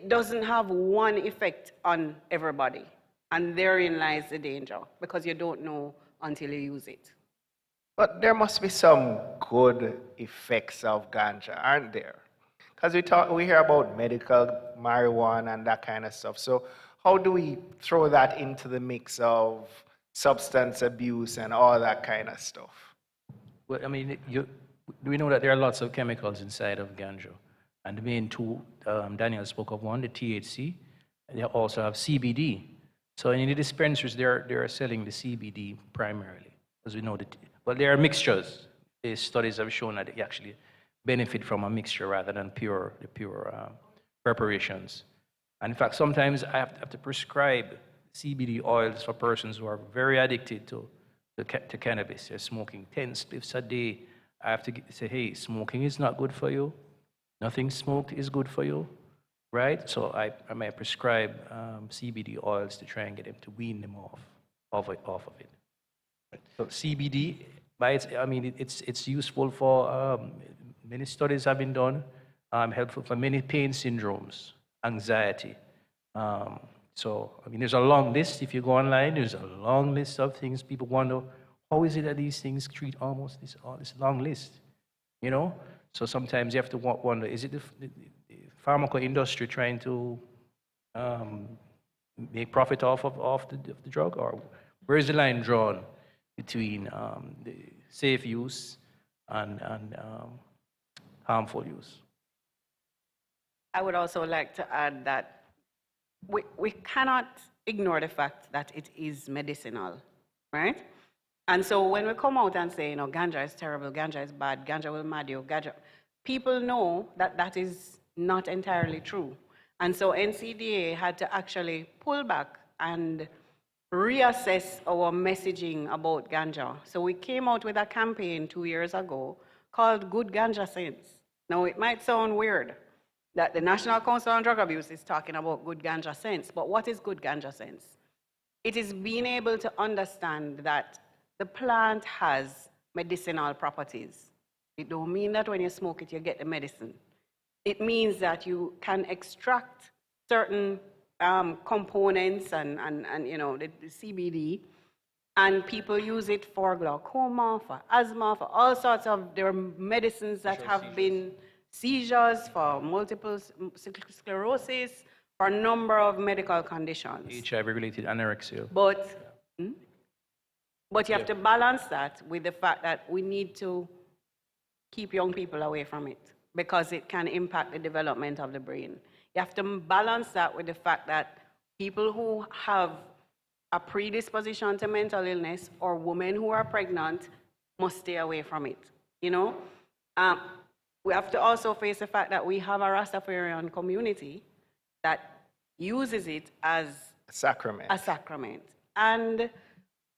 doesn't have one effect on everybody. And therein lies the danger, because you don't know until you use it. But there must be some good effects of ganja, aren't there? Because we hear about medical marijuana and that kind of stuff. So how do we throw that into the mix of substance abuse and all that kind of stuff? Well, I mean, we know that there are lots of chemicals inside of ganja. And the main two, Daniel spoke of one, the THC. And they also have CBD. So in the dispensaries, they're selling the CBD primarily, as we know that. But there are mixtures. The studies have shown that they actually benefit from a mixture rather than the pure preparations. And in fact, sometimes I have to prescribe CBD oils for persons who are very addicted to cannabis. They're smoking 10 spliffs a day. I have to say, hey, smoking is not good for you. Nothing smoked is good for you. Right? So I might prescribe CBD oils to try and get them to wean them off of it. So CBD, it's useful for, many studies have been done, helpful for many pain syndromes, anxiety, So, I mean, there's a long list. If you go online, there's a long list of things. People wonder, how is it that these things treat almost this long list? You know? So sometimes you have to wonder, is it the pharmaceutical industry trying to make profit off of the drug? Or where is the line drawn between the safe use and harmful use? I would also like to add that we cannot ignore the fact that it is medicinal, right? And so when we come out and say, you know, ganja is terrible, ganja is bad, ganja will mad you, ganja, people know that that is not entirely true. And so NCDA had to actually pull back and reassess our messaging about ganja. So we came out with a campaign 2 years ago called Good Ganja Sense. Now it might sound weird that the National Council on Drug Abuse is talking about good ganja sense, but what is good ganja sense? It is being able to understand that the plant has medicinal properties. It don't mean that when you smoke it, you get the medicine. It means that you can extract certain components and you know, the CBD, and people use it for glaucoma, for asthma, for all sorts of, there are medicines that have been seizures, for multiple sclerosis, for a number of medical conditions. HIV-related anorexia. But you have to balance that with the fact that we need to keep young people away from it because it can impact the development of the brain. You have to balance that with the fact that people who have a predisposition to mental illness or women who are pregnant must stay away from it, you know? We have to also face the fact that we have a Rastafarian community that uses it as A sacrament. a sacrament. And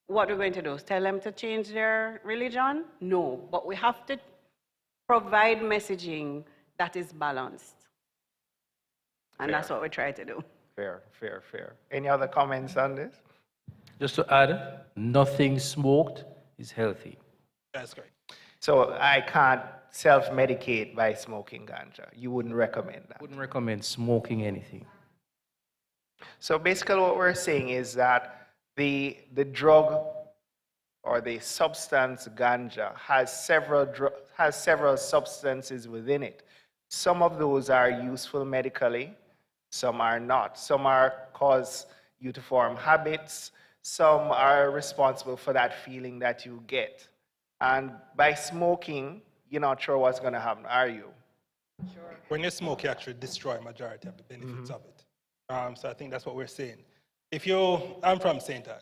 what we're going to do is tell them to change their religion? No, but we have to provide messaging that is balanced. And Fair. that's what we try to do. Fair, fair, fair. Any other comments on this? Just to add, nothing smoked is healthy. That's great. So I can't self-medicate by smoking ganja. You wouldn't recommend that? Wouldn't recommend smoking anything. So basically what we're saying is that the drug or the substance ganja has several substances within it. Some of those are useful medically, some are not. Some are cause you to form habits, some are responsible for that feeling that you get. And by smoking, you're not sure what's going to happen, are you? Sure. When you smoke, you actually destroy majority of the benefits of it. So I think that's what we're saying. I'm from St. Ann.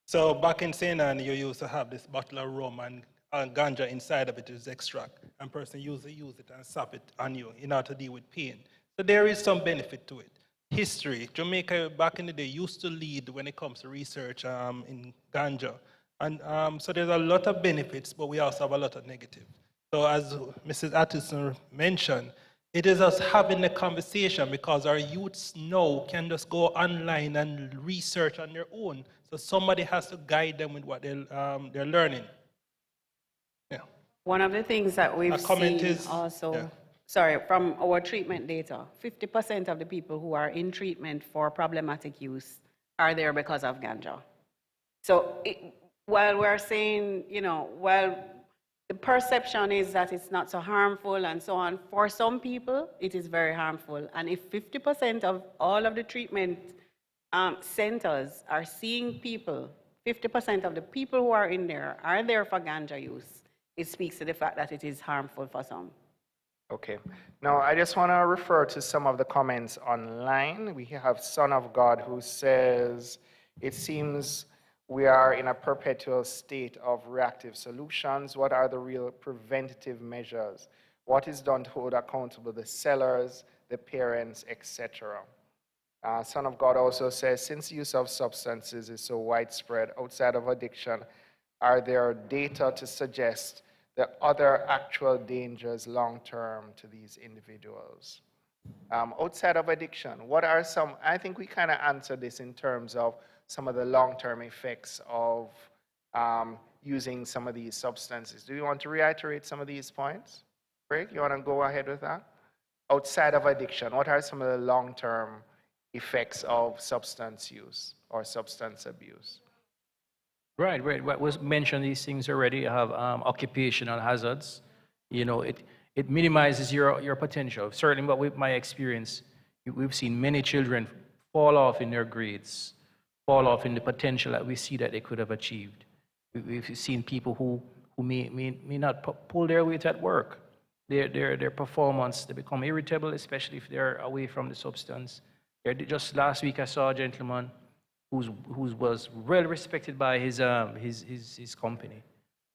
So back in St. Ann, you used to have this bottle of rum and ganja inside of it is extract. And person used to use it and sap it on you in order to deal with pain. So there is some benefit to it. History, Jamaica back in the day used to lead when it comes to research in ganja. And so there's a lot of benefits, but we also have a lot of negative. So as Mrs. Atkinson mentioned, it is us having a conversation because our youths now can just go online and research on their own. So somebody has to guide them with what they're learning. Yeah. One of the things that we've seen is, also, yeah. sorry, from our treatment data, 50% of the people who are in treatment for problematic use are there because of ganja. So while we're saying, you know, well, the perception is that it's not so harmful and so on, for some people, it is very harmful. And if 50% of all of the treatment centers are seeing people, 50% of the people who are in there are there for ganja use, it speaks to the fact that it is harmful for some. Okay. Now, I just want to refer to some of the comments online. We have Son of God who says, it seems we are in a perpetual state of reactive solutions. What are the real preventative measures? What is done to hold accountable the sellers, the parents, etc.? Son of God also says, since use of substances is so widespread outside of addiction, are there data to suggest the other actual dangers long-term to these individuals? Outside of addiction, what are some, I think we kind of answered this in terms of some of the long-term effects of using some of these substances. Do you want to reiterate some of these points? Craig, you want to go ahead with that? Outside of addiction, what are some of the long-term effects of substance use or substance abuse. Right, right. What was mentioned, these things already. You have occupational hazards. You know, it minimizes your potential. Certainly, but with my experience, we've seen many children fall off in their grades, fall off in the potential that we see that they could have achieved. We've seen people who may not pull their weight at work. Their performance, they become irritable, especially if they're away from the substance. Just last week, I saw a gentleman who was well respected by his company.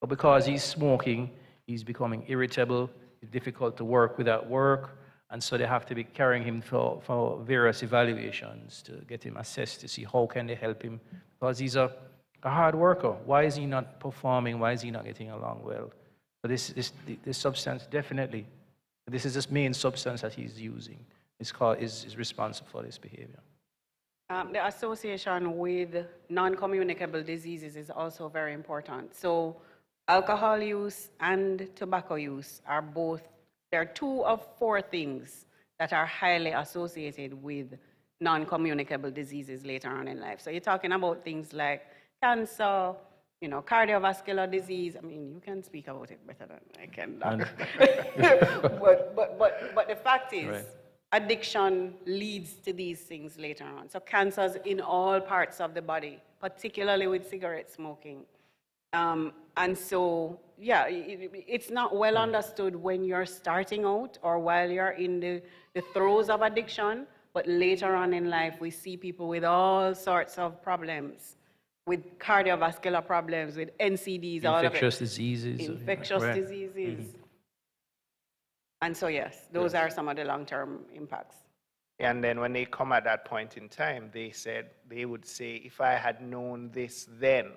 But because he's smoking, he's becoming irritable, it's difficult to work without work, and so they have to be carrying him for various evaluations to get him assessed to see how can they help him, because he's a hard worker. Why is he not performing? Why is he not getting along well? So this substance, definitely, this is the main substance that he's using. Is responsible for this behavior. The association with non-communicable diseases is also very important. So alcohol use and tobacco use are they're 2 of 4 things that are highly associated with non-communicable diseases later on in life. So you're talking about things like cancer, you know, cardiovascular disease. I mean, you can speak about it better than I can. but the fact is, right, addiction leads to these things later on. So cancers in all parts of the body, particularly with cigarette smoking. And so, yeah, it's not well understood when you're starting out or while you're in the throes of addiction, but later on in life, we see people with all sorts of problems, with cardiovascular problems, with NCDs, all of it. Infectious diseases. Infectious diseases. Mm-hmm. And so, yes, those are some of the long-term impacts. And then when they come at that point in time, they would say, if I had known this then.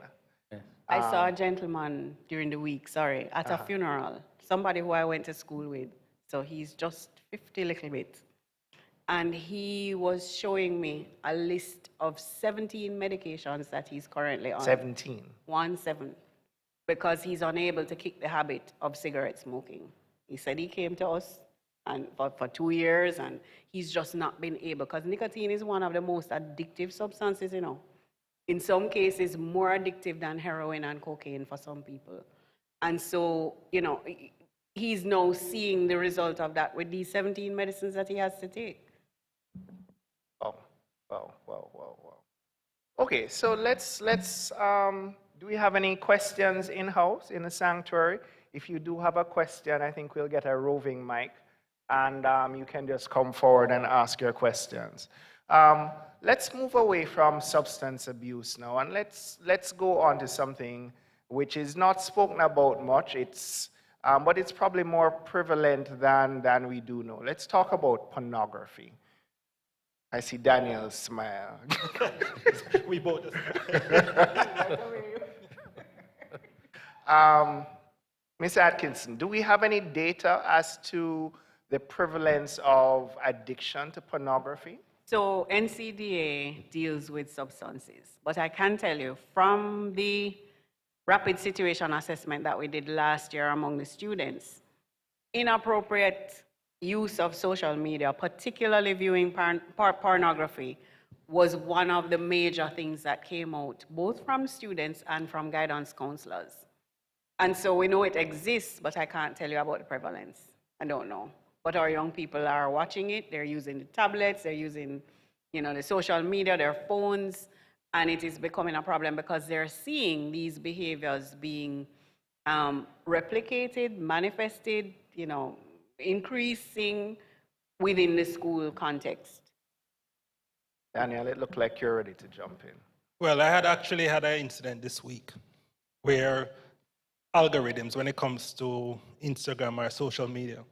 I saw a gentleman during the week, at a funeral, somebody who I went to school with. So he's just 50 little bit. And he was showing me a list of 17 medications that he's currently on. 17? 17. Because he's unable to kick the habit of cigarette smoking. He said he came to us and for 2 years, and he's just not been able, because nicotine is one of the most addictive substances, you know. In some cases, more addictive than heroin and cocaine for some people. And so, you know, he's now seeing the result of that with these 17 medicines that he has to take. Wow. Okay, so let's do we have any questions in-house, in the sanctuary? If you do have a question, I think we'll get a roving mic, and you can just come forward and ask your questions. Let's move away from substance abuse now, and let's go on to something which is not spoken about much. But it's probably more prevalent than we do know. Let's talk about pornography. I see Daniel smile. We both. Ms. Atkinson, do we have any data as to the prevalence of addiction to pornography? So S.D.A. deals with substances, but I can tell you from the rapid situation assessment that we did last year among the students, inappropriate use of social media, particularly viewing pornography, was one of the major things that came out, both from students and from guidance counselors. And so we know it exists, but I can't tell you about the prevalence. I don't know. But our young people are watching it. They're using the tablets. They're using, you know, the social media, their phones. And it is becoming a problem because they're seeing these behaviors being replicated, manifested, you know, increasing within the school context. Daniel, it looked like you're ready to jump in. Well, I had actually had an incident this week where algorithms, when it comes to Instagram or social media,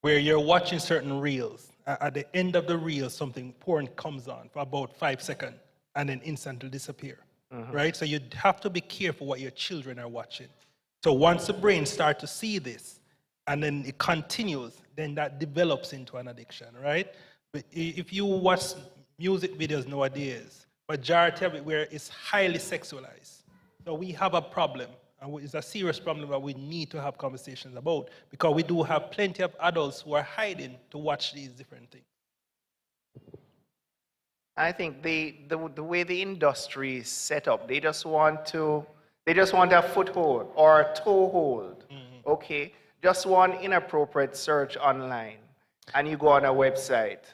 where you're watching certain reels, at the end of the reel, something porn comes on for about 5 seconds and then instantly disappear, right? So you have to be careful what your children are watching. So once the brain starts to see this, and then it continues, then that develops into an addiction, right? But if you watch music videos nowadays, majority of it where it's highly sexualized. So we have a problem, and it's a serious problem that we need to have conversations about, because we do have plenty of adults who are hiding to watch these different things. I think the way the industry is set up, they just want a foothold or a toehold. Okay, just one inappropriate search online, and you go on a website,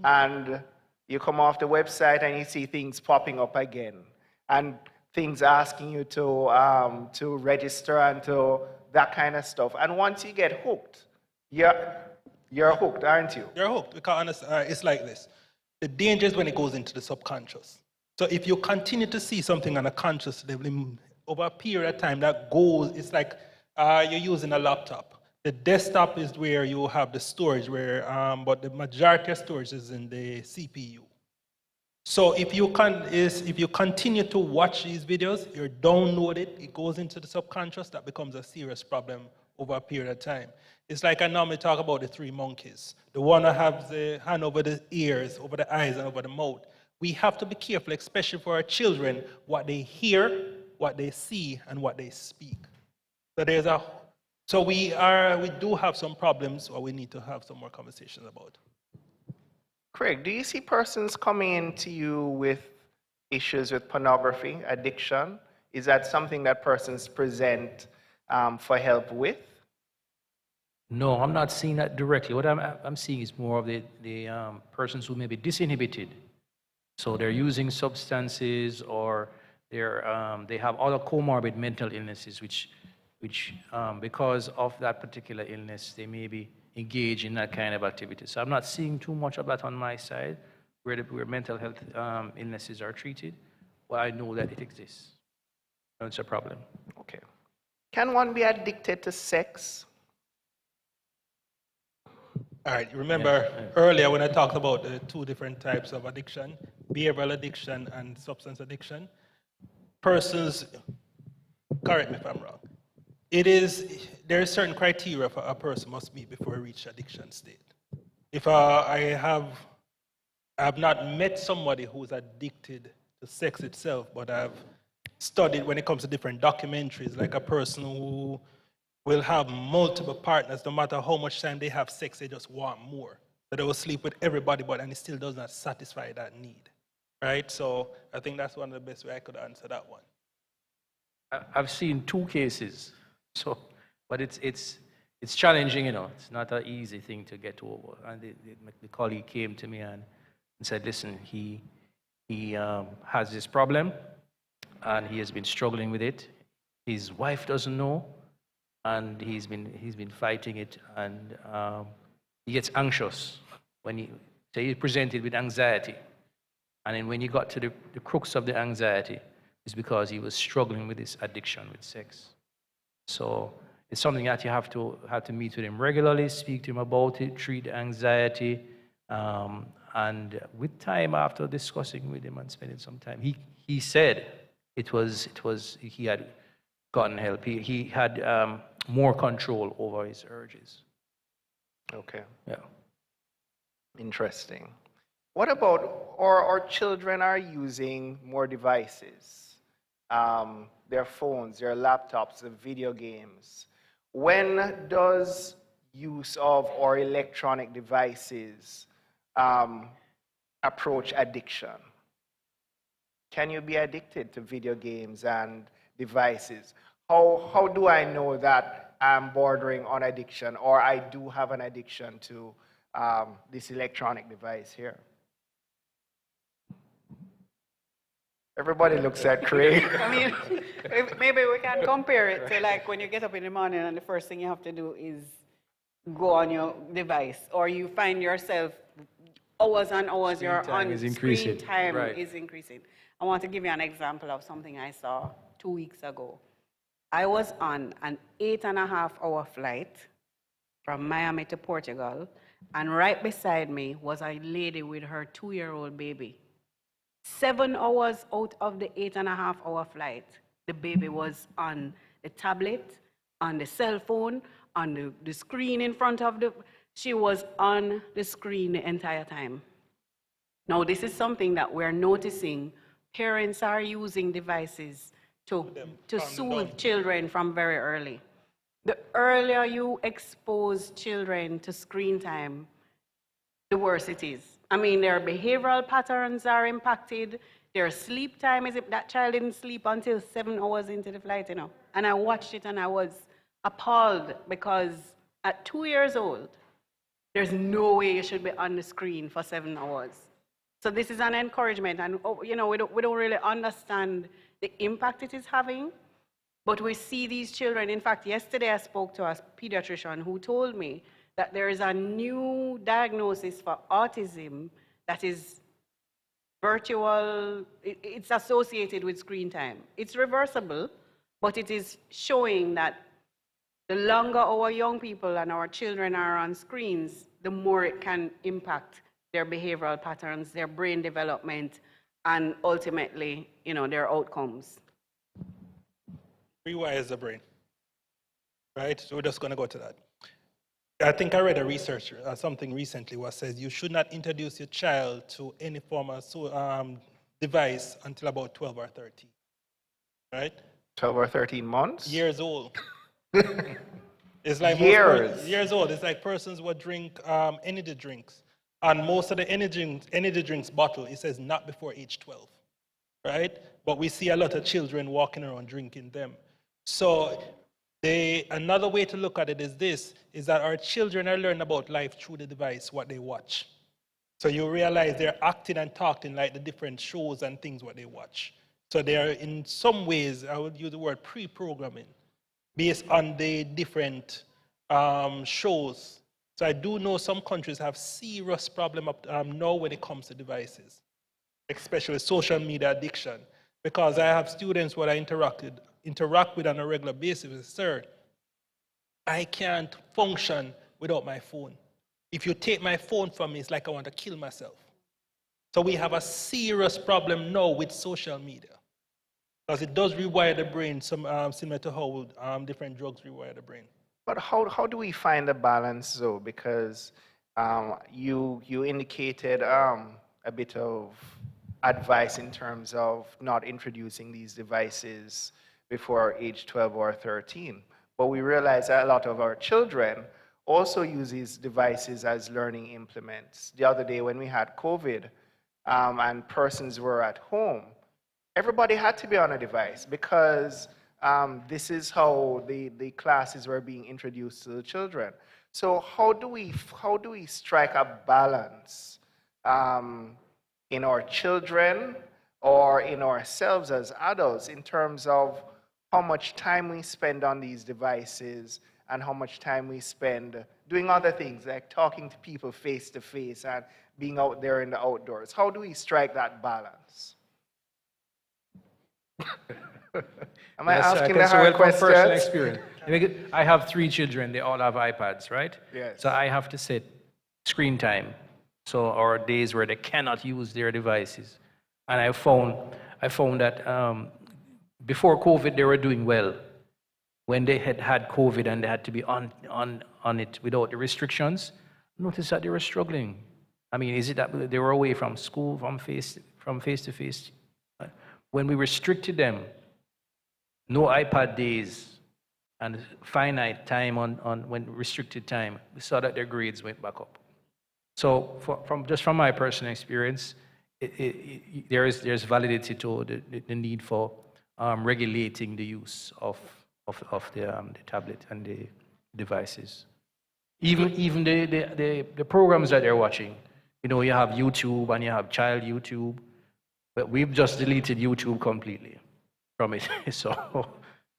and you come off the website and you see things popping up again, and things asking you to register and to that kind of stuff. And once you get hooked, you're hooked, aren't you? You're hooked. Because it's like this. The danger is when it goes into the subconscious. So if you continue to see something on a conscious level over a period of time, that goes, it's like you're using a laptop. The desktop is where you have the storage, but the majority of storage is in the CPU. So if you continue to watch these videos, you download it, it goes into the subconscious, that becomes a serious problem over a period of time. It's like I normally talk about the three monkeys. The one that has the hand over the ears, over the eyes, and over the mouth. We have to be careful, especially for our children, what they hear, what they see, and what they speak. So we do have some problems, or we need to have some more conversations about. Craig, do you see persons coming into you with issues with pornography, addiction? Is that something that persons present for help with? No, I'm not seeing that directly. What I'm seeing is more of the persons who may be disinhibited. So they're using substances, or they have other comorbid mental illnesses, which because of that particular illness, they may be engaged in that kind of activity. So I'm not seeing too much of that on my side, where mental health illnesses are treated. But I know that it exists. So it's a problem. Okay. Can one be addicted to sex? All right, remember earlier when I talked about the two different types of addiction, behavioral addiction and substance addiction, persons, correct me if I'm wrong, there is certain criteria for a person must meet before reach addiction state. If I have not met somebody who's addicted to sex itself, but I've studied when it comes to different documentaries, like a person who will have multiple partners, no matter how much time they have sex, they just want more. So they will sleep with everybody, and it still does not satisfy that need, right? So I think that's one of the best ways I could answer that one. I've seen two cases, but it's challenging, It's not an easy thing to get over. And the colleague came to me and said, "Listen, he has this problem, and he has been struggling with it. His wife doesn't know. And he's been fighting it, and he gets anxious when he's presented with anxiety, and then when he got to the crux of the anxiety, it's because he was struggling with this addiction with sex. So it's something that you have to meet with him regularly, speak to him about it, treat the anxiety, and with time, after discussing with him and spending some time, he said he had gotten help. He had more control over his urges. Okay. Yeah. Interesting. What about our children are using more devices, their phones, their laptops, the video games. When does use of our electronic devices approach addiction? Can you be addicted to video games and devices? How do I know that I'm bordering on addiction, or I do have an addiction to this electronic device here? Everybody looks at Craig. I mean, maybe we can compare it to like when you get up in the morning and the first thing you have to do is go on your device, or you find yourself hours and hours Screen time is increasing. I want to give you an example of something I saw 2 weeks ago. I was on an 8.5-hour flight from Miami to Portugal, and right beside me was a lady with her 2-year-old baby. 7 hours out of the 8.5-hour flight, the baby was on the tablet, on the cell phone, on the screen in front of she was on the screen the entire time. Now, this is something that we're noticing. Parents are using devices to soothe children from very early. The earlier you expose children to screen time, the worse it is. I mean, their behavioral patterns are impacted. Their sleep time is, if that child didn't sleep until 7 hours into the flight, you know. And I watched it and I was appalled because at 2 years old, there's no way you should be on the screen for 7 hours. So this is an encouragement, and you know, we don't really understand the impact it is having, but we see these children. In fact, yesterday I spoke to a pediatrician who told me that there is a new diagnosis for autism that is virtual, it's associated with screen time. It's reversible, but it is showing that the longer our young people and our children are on screens, the more it can impact their behavioral patterns, their brain development, and ultimately, you know, their outcomes. Rewires the brain, right? So we're just going to go to that. I think I read a research, something recently, what says you should not introduce your child to any form of device until about 12 or 13, right? 12 or 13 months? Years old. It's like years old. It's like persons who drink energy drinks. And most of the energy drinks bottle, it says not before age 12, right? But we see a lot of children walking around drinking them. So another way to look at it is this, is that our children are learning about life through the device, what they watch. So you realize they're acting and talking like the different shows and things what they watch. So they are in some ways, I would use the word pre-programming, based on the different shows. So I do know some countries have serious problem now when it comes to devices, especially social media addiction. Because I have students who I interact with on a regular basis. Sir, I can't function without my phone. If you take my phone from me, it's like I want to kill myself. So we have a serious problem now with social media, because it does rewire the brain, similar to how different drugs rewire the brain. But how do we find a balance, though? Because you indicated a bit of advice in terms of not introducing these devices before age 12 or 13. But we realize that a lot of our children also use these devices as learning implements. The other day when we had COVID and persons were at home, everybody had to be on a device because this is how the classes were being introduced to the children. So how do we strike a balance in our children or in ourselves as adults in terms of how much time we spend on these devices and how much time we spend doing other things like talking to people face to face and being out there in the outdoors? How do we strike that balance? Am I asking the hard questions? From personal experience. I have 3 children. They all have iPads, right? Yes. So I have to set screen time. So or days where they cannot use their devices. And I found that before COVID, they were doing well. When they had COVID and they had to be on it without the restrictions, I noticed that they were struggling. I mean, is it that they were away from school, from face to face? When we restricted them, no iPad days, and finite time on when restricted time, we saw that their grades went back up. So from my personal experience, there's validity to the need for regulating the use of the tablet and the devices. Even the programs that they're watching, you know, you have YouTube and you have child YouTube, but we've just deleted YouTube completely from it.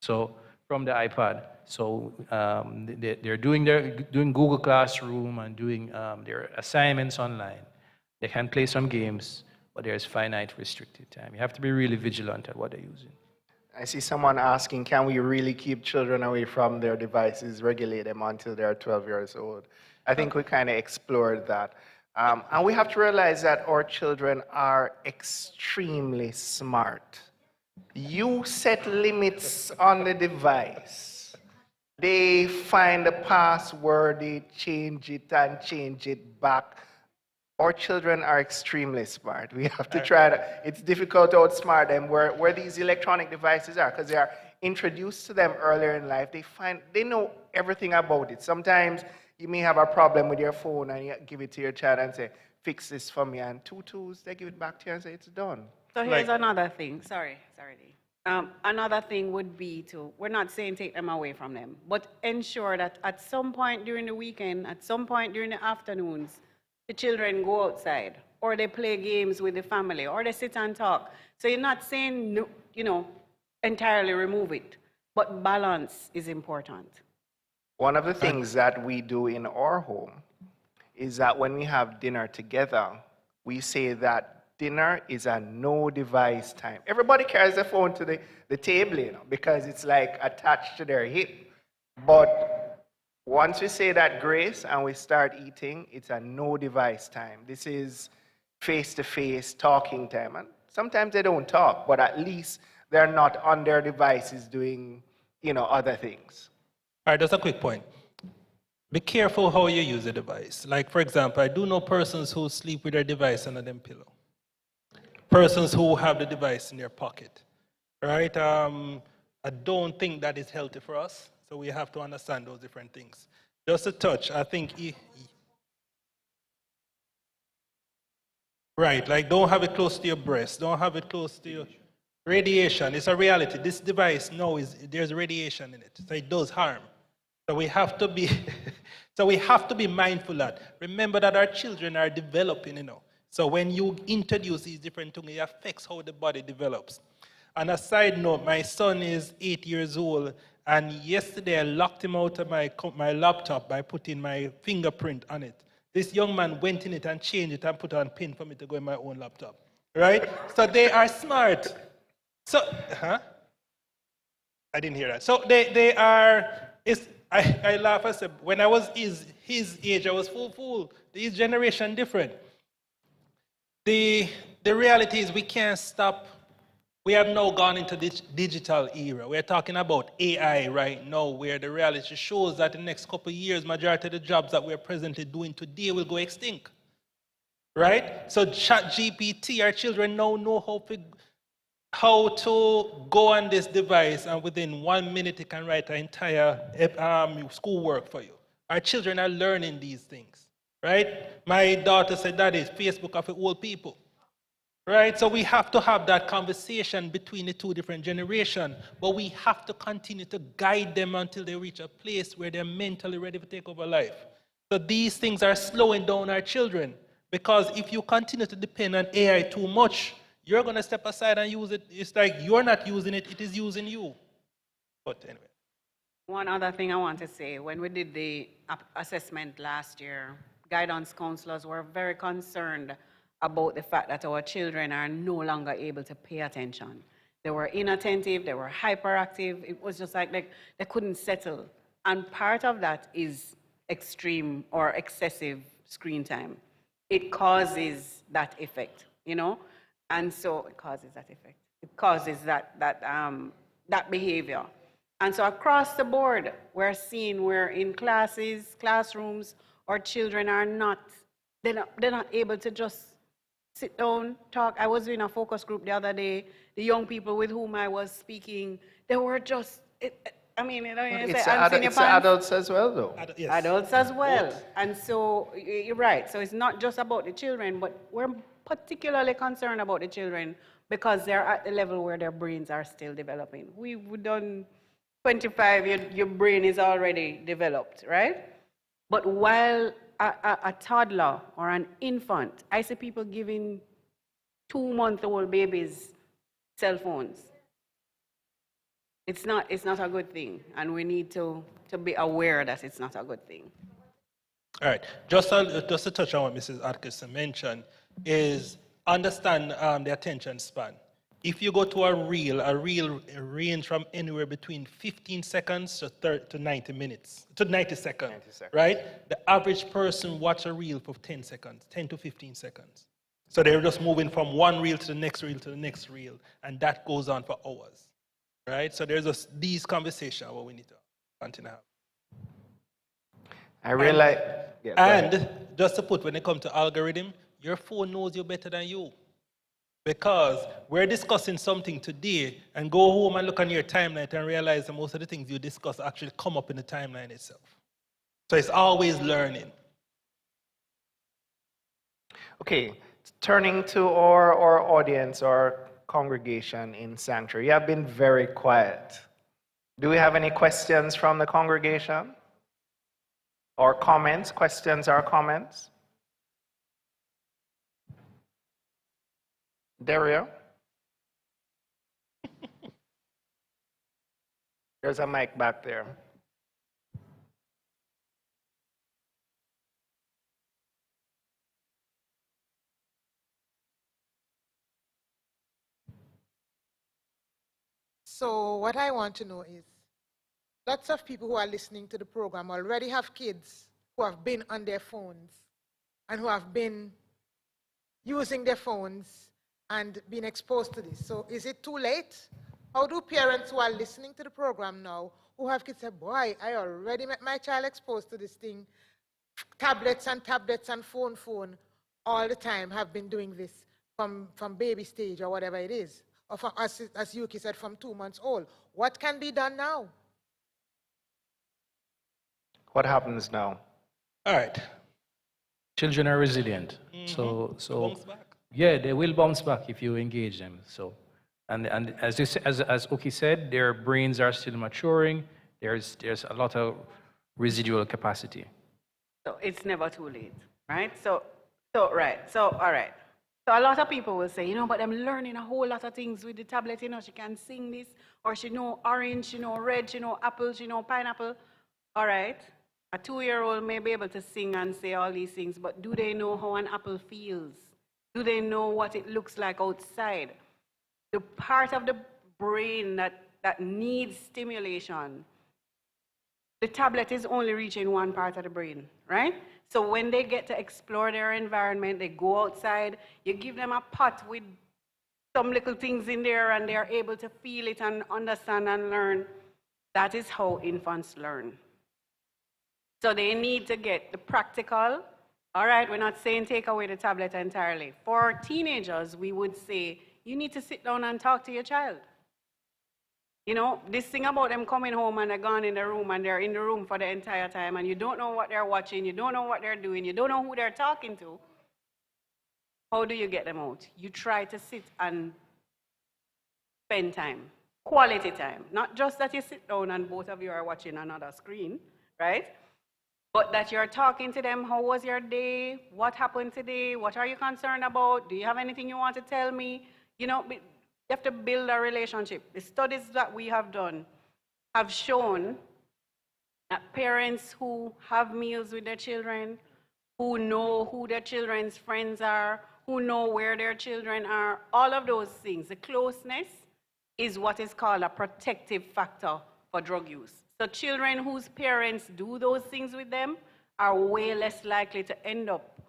so from the iPad. So they're doing Google Classroom and doing their assignments online. They can play some games, but there's finite restricted time. You have to be really vigilant at what they're using. I see someone asking, can we really keep children away from their devices, regulate them until they're 12 years old? I think we kind of explored that. And we have to realize that our children are extremely smart. You set limits on the device. They find the password, they change it and change it back. Our children are extremely smart. We have to try to, it's difficult to outsmart them where these electronic devices are, because they are introduced to them earlier in life. They know everything about it. Sometimes you may have a problem with your phone and you give it to your child and say, fix this for me, and 2 tools, they give it back to you and say it's done. So here's another thing. Sorry, Dee. Another thing would be we're not saying take them away from them, but ensure that at some point during the weekend, at some point during the afternoons, the children go outside, or they play games with the family, or they sit and talk. So you're not saying, no, you know, entirely remove it, but balance is important. One of the things that we do in our home is that when we have dinner together, we say that dinner is a no device time. Everybody carries their phone to the table, you know, because it's like attached to their hip. But once we say that grace and we start eating, it's a no device time. This is face-to-face talking time. And sometimes they don't talk, but at least they're not on their devices doing, you know, other things. All right, just a quick point. Be careful how you use the device. Like, for example, I do know persons who sleep with their device under their pillow. Persons who have the device in their pocket, right? I don't think that is healthy for us, so we have to understand those different things. Just a touch, I think, right, like don't have it close to your breast, don't have it close to your radiation. It's a reality. This device now there's radiation in it, so it does harm. So we have to be, mindful that. Remember that our children are developing, you know. So when you introduce these different things, it affects how the body develops. On a side note, my son is 8 years old, and yesterday I locked him out of my laptop by putting my fingerprint on it. This young man went in it and changed it and put on a pin for me to go in my own laptop, right? So they are smart. So, I didn't hear that. So they are, I laugh, I said, when I was his age, I was fool. This generation different. The reality is we can't stop. We have now gone into this digital era. We're talking about AI right now, where the reality shows that in the next couple of years, majority of the jobs that we're presently doing today will go extinct. Right? So ChatGPT, our children now know how to go on this device, and within 1 minute it can write an entire schoolwork for you. Our children are learning these things. Right? My daughter said, Daddy, Facebook of the old people. Right? So we have to have that conversation between the two different generations, but we have to continue to guide them until they reach a place where they're mentally ready to take over life. So these things are slowing down our children, because if you continue to depend on AI too much, you're going to step aside and use it. It's like you're not using it, it is using you. But anyway. One other thing I want to say, when we did the assessment last year, guidance counselors were very concerned about the fact that our children are no longer able to pay attention. They were inattentive, they were hyperactive. It was just like they couldn't settle. And part of that is extreme or excessive screen time. It causes that effect, you know? And so it causes that effect. It causes that behavior. And so across the board, we're seeing where in classrooms, our children are they're not able to just sit down, talk. I was in a focus group the other day. The young people with whom I was speaking, they were just, it's adults as well, though. Yes. Adults as well. Yes. And so, you're right. So it's not just about the children, but we're particularly concerned about the children because they're at the level where their brains are still developing. We've done 25, your brain is already developed, right? But while a toddler or an infant, I see people giving 2-month-old babies cell phones. It's not a good thing, and we need to be aware that it's not a good thing. All right, just to touch on what Mrs. Atkinson mentioned, is understand the attention span. If you go to a reel range from anywhere between 15 seconds to 90 minutes, to 90 seconds, right? The average person watch a reel for 10 seconds, 10 to 15 seconds. So they're just moving from one reel to the next reel to the next reel, and that goes on for hours, right? So there's just these conversations what we need to continue to have. I realize, and just to put, when it comes to algorithm, your phone knows you better than you. Because we're discussing something today and go home and look on your timeline and realize that most of the things you discuss actually come up in the timeline itself. So it's always learning. Okay, turning to our audience, our congregation in Sanctuary. You have been very quiet. Do we have any questions from the congregation? Or comments, questions or comments? Dario? There's a mic back there. So what I want to know is, lots of people who are listening to the program already have kids who have been on their phones and who have been using their phones and been exposed to this. So is it too late? How do parents who are listening to the program now, who have kids say, boy, I already met my child exposed to this thing, tablets and phone all the time, have been doing this from baby stage or whatever it is, or from, as Yuki said, from 2 months old. What can be done now? What happens now? All right. Children are resilient. So Bounce back. yeah, they will bounce back if you engage them. So, and as Oki said, their brains are still maturing. There's a lot of residual capacity. So it's never too late, right? All right. So a lot of people will say, but I'm learning a whole lot of things with the tablet. She can sing this, or she know orange, she know red, she know apple, she know pineapple. All right. A 2-year-old may be able to sing and say all these things, but do they know how an apple feels? Do they know what it looks like outside? The part of the brain that needs stimulation, the tablet is only reaching one part of the brain, right? So when they get to explore their environment, they go outside, you give them a pot with some little things in there and they're able to feel it and understand and learn. That is how infants learn. So they need to get the practical. All right, we're not saying take away the tablet entirely. For teenagers, we would say you need to sit down and talk to your child. This thing about them coming home and they're gone in the room and they're in the room for the entire time and you don't know what they're watching, you don't know what they're doing, you don't know who they're talking to. How do you get them out? You try to sit and spend time, quality time. Not just that you sit down and both of you are watching another screen, right? But that you're talking to them, how was your day? What happened today? What are you concerned about? Do you have anything you want to tell me? You have to build a relationship. The studies that we have done have shown that parents who have meals with their children, who know who their children's friends are, who know where their children are, all of those things, the closeness is what is called a protective factor for drug use. So children whose parents do those things with them are way less likely to end up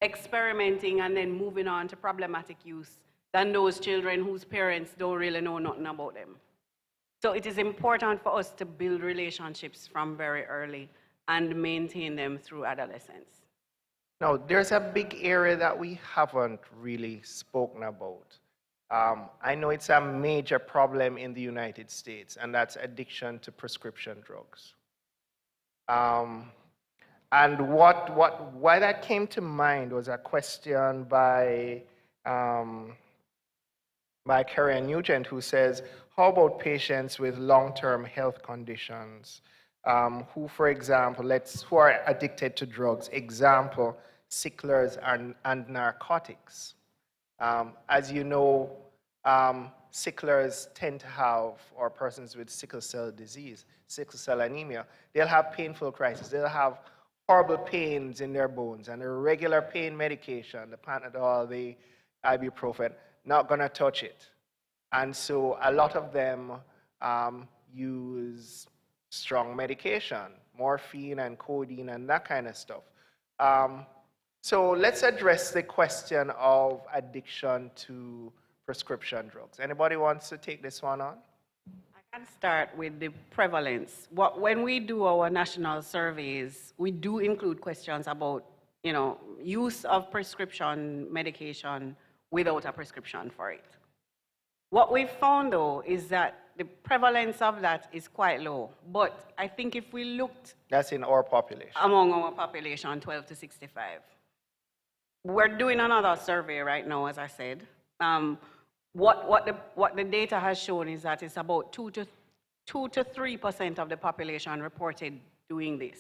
experimenting and then moving on to problematic use than those children whose parents don't really know nothing about them. So it is important for us to build relationships from very early and maintain them through adolescence. Now, there's a big area that we haven't really spoken about. I know it's a major problem in the United States, and that's addiction to prescription drugs. And why that came to mind was a question by Karen Nugent, who says, how about patients with long-term health conditions who, for example, who are addicted to drugs, example, sicklers and narcotics. As you know, sicklers tend to have, or persons with sickle cell disease, sickle cell anemia, they'll have painful crises. They'll have horrible pains in their bones, and the regular pain medication, the Panadol, the ibuprofen, not gonna touch it. And so a lot of them use strong medication, morphine and codeine and that kind of stuff. So let's address the question of addiction to prescription drugs. Anybody wants to take this one on? I can start with the prevalence. When we do our national surveys, we do include questions about, use of prescription medication without a prescription for it. What we found, though, is that the prevalence of that is quite low. But I think if we looked... That's in our population. Among our population, 12 to 65. we're doing another survey right now, as I said. What the data has shown is that it's about 2 to 3% of the population reported doing this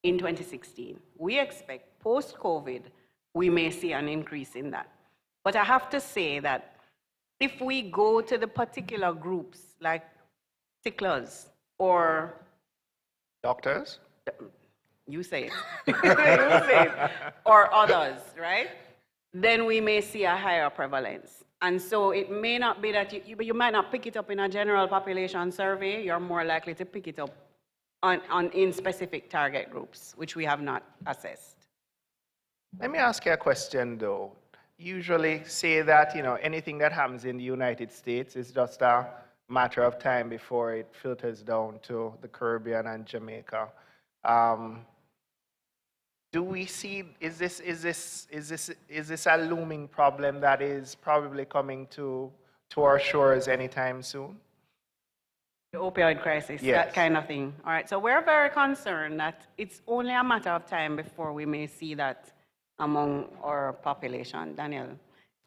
in 2016. We expect post-COVID, we may see an increase in that. But I have to say that if we go to the particular groups like ticklers or Doctors? you say it, you say it, or others, right? Then we may see a higher prevalence. And so it may not be that you might not pick it up in a general population survey, you're more likely to pick it up in specific target groups, which we have not assessed. Let me ask you a question though. Usually say that, anything that happens in the United States is just a matter of time before it filters down to the Caribbean and Jamaica. Do we see, is this a looming problem that is probably coming to our shores anytime soon? The opioid crisis, yes. That kind of thing. All right, so we're very concerned that it's only a matter of time before we may see that among our population. Daniel,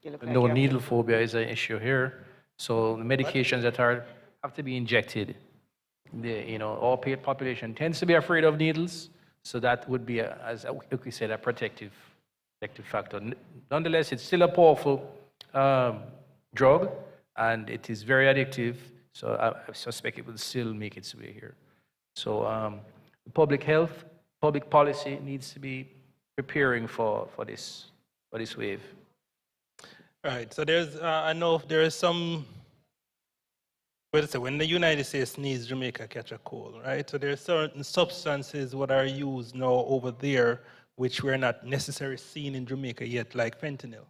you look like no, needle phobia is an issue here. So the medications that have to be injected, all population tends to be afraid of needles. So that would be, as we said, a protective factor. Nonetheless, it's still a powerful drug, and it is very addictive. So I suspect it will still make its way here. So public health, public policy needs to be preparing for this wave. Right. So there's, I know there is some. When the United States needs Jamaica catch a cold, right? So there are certain substances that are used now over there, which we're not necessarily seeing in Jamaica yet, like fentanyl.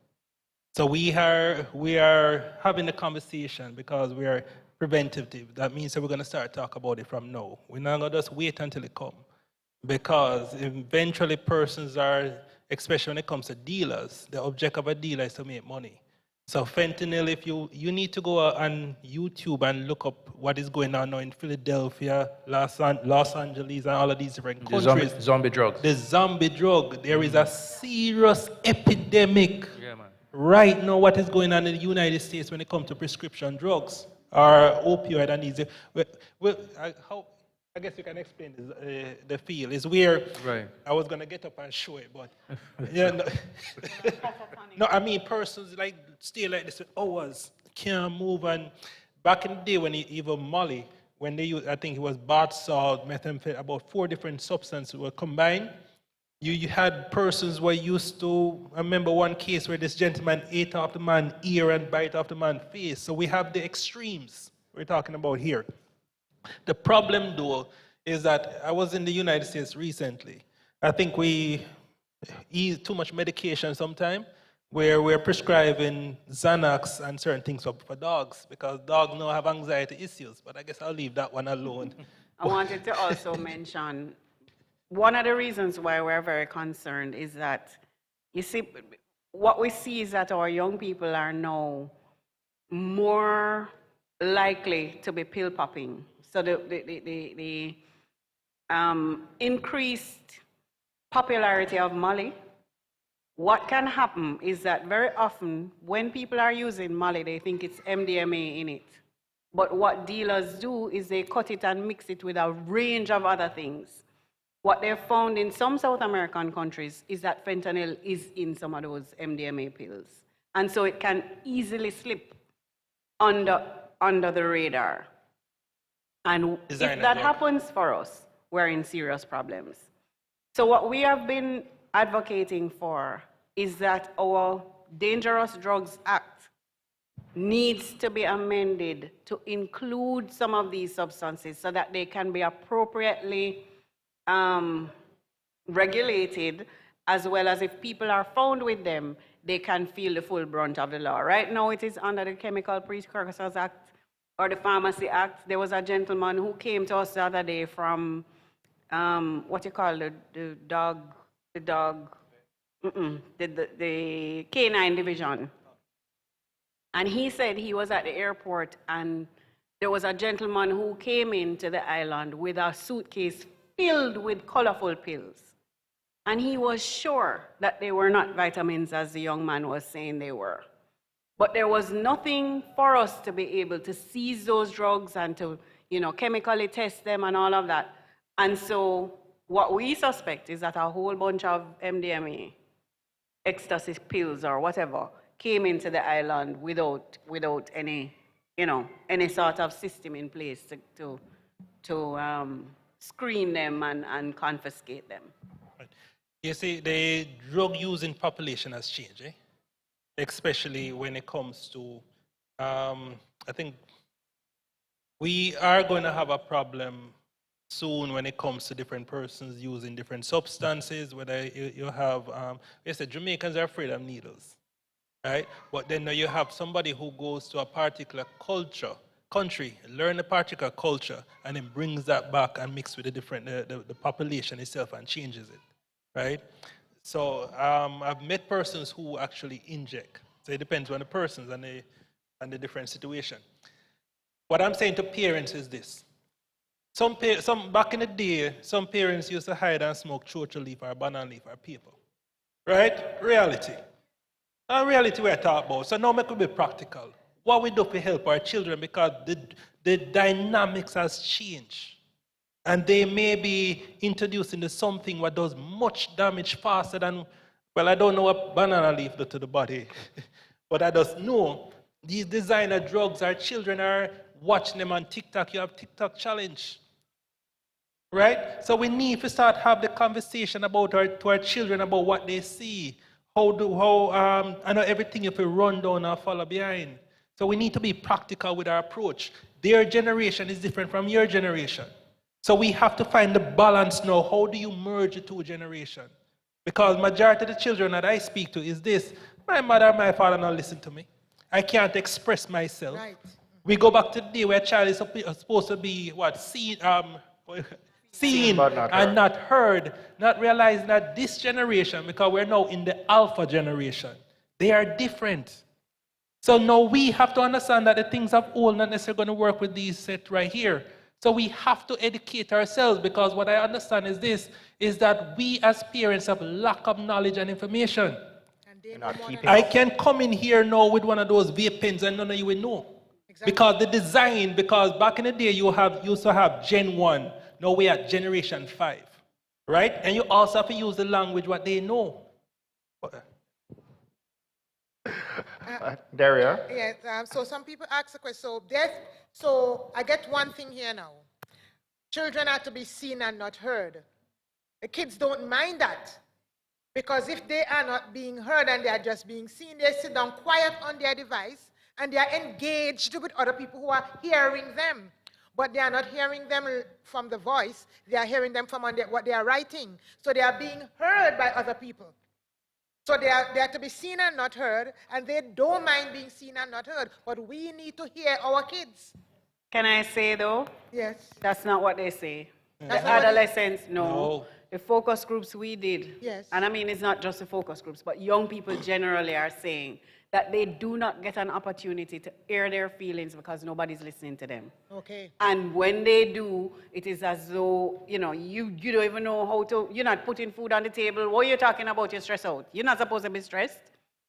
So we are having a conversation because we are preventative. That means that we're going to start talk about it from now. We're not going to just wait until it comes, because eventually persons are, especially when it comes to dealers, the object of a dealer is to make money. So fentanyl, if you need to go on YouTube and look up what is going on now in Philadelphia, Los Angeles, and all of these different countries. Zombie drugs. The zombie drug. There is a serious epidemic right now. What is going on in the United States when it comes to prescription drugs or opioid and these? I guess you can explain the feel. Is where I was going to get up and show it, but no, I mean persons like stay like this for hours, can't move. And back in the day when even Molly, when they used, I think it was bath salt, methamphetamine, about 4 different substances were combined. You had persons were used to, I remember one case where this gentleman ate off the man's ear and bite off the man's face. So we have the extremes we're talking about here. The problem, though, is that I was in the United States recently. I think we eat too much medication sometimes, where we're prescribing Xanax and certain things for dogs, because dogs now have anxiety issues. But I guess I'll leave that one alone. I wanted to also mention, one of the reasons why we're very concerned is that, you see, what we see is that our young people are now more likely to be pill popping. So the increased popularity of Molly, what can happen is that very often when people are using Molly, they think it's MDMA in it. But what dealers do is they cut it and mix it with a range of other things. What they've found in some South American countries is that fentanyl is in some of those MDMA pills. And so it can easily slip under the radar. And if that happens for us, we're in serious problems. So what we have been advocating for is that our Dangerous Drugs Act needs to be amended to include some of these substances so that they can be appropriately regulated, as well as if people are found with them, they can feel the full brunt of the law. Right now it is under the Chemical Precursors Act or the Pharmacy Act. There was a gentleman who came to us the other day from, what you call the canine division. And he said he was at the airport and there was a gentleman who came into the island with a suitcase filled with colorful pills. And he was sure that they were not vitamins as the young man was saying they were. But there was nothing for us to be able to seize those drugs and to, chemically test them and all of that. And so what we suspect is that a whole bunch of MDMA, ecstasy pills or whatever, came into the island without any, any sort of system in place to screen them and confiscate them. You see, the drug using population has changed, especially when it comes to, I think we are going to have a problem soon when it comes to different persons using different substances, whether you have, Jamaicans are afraid of needles, right? But then you have somebody who goes to a particular country, learn a particular culture, and then brings that back and mix with the population itself and changes it. Right? So I've met persons who actually inject. So it depends on the persons and the different situation. What I'm saying to parents is this. Some back in the day, some parents used to hide and smoke chocha leaf or banana leaf or paper. Right? Reality. And reality we're talking about. So now make it be practical. What we do to help our children, because the dynamics has changed. And they may be introducing to something that does much damage faster than, well, I don't know what banana leaf does to the body, but I just know these designer drugs, our children are watching them on TikTok. You have TikTok challenge, right? So we need to start have the conversation to our children about what they see. I know everything if we run down or follow behind. So we need to be practical with our approach. Their generation is different from your generation. So we have to find the balance now. How do you merge the two generations? Because majority of the children that I speak to is this: my mother and my father don't listen to me. I can't express myself. Right. We go back to the day where a child is supposed to be seen and not heard, not realizing that this generation, because we're now in the alpha generation, they are different. So now we have to understand that the things of old not necessarily going to work with these set right here. So we have to educate ourselves, because what I understand is this, is that we as parents have lack of knowledge and information. I can come in here now with one of those vape pens and none of you will know. Exactly. Because the design, because back in the day you used to have Gen 1, now we're at Generation 5, right? And you also have to use the language what they know. Daria? Yes, so some people ask the question, so I get one thing here now. Children are to be seen and not heard. The kids don't mind that, because if they are not being heard and they are just being seen, they sit down quiet on their device and they are engaged with other people who are hearing them. But they are not hearing them from the voice, they are hearing them from what they are writing. So they are being heard by other people. So they are to be seen and not heard, and they don't mind being seen and not heard, but we need to hear our kids. Can I say though? Yes. That's not what they say. The adolescents, no. The focus groups we did, yes. And I mean it's not just the focus groups, but young people generally are saying that they do not get an opportunity to air their feelings because nobody's listening to them. Okay. And when they do, it is as though, you don't even know how to, you're not putting food on the table. What are you talking about? You're stressed out. You're not supposed to be stressed.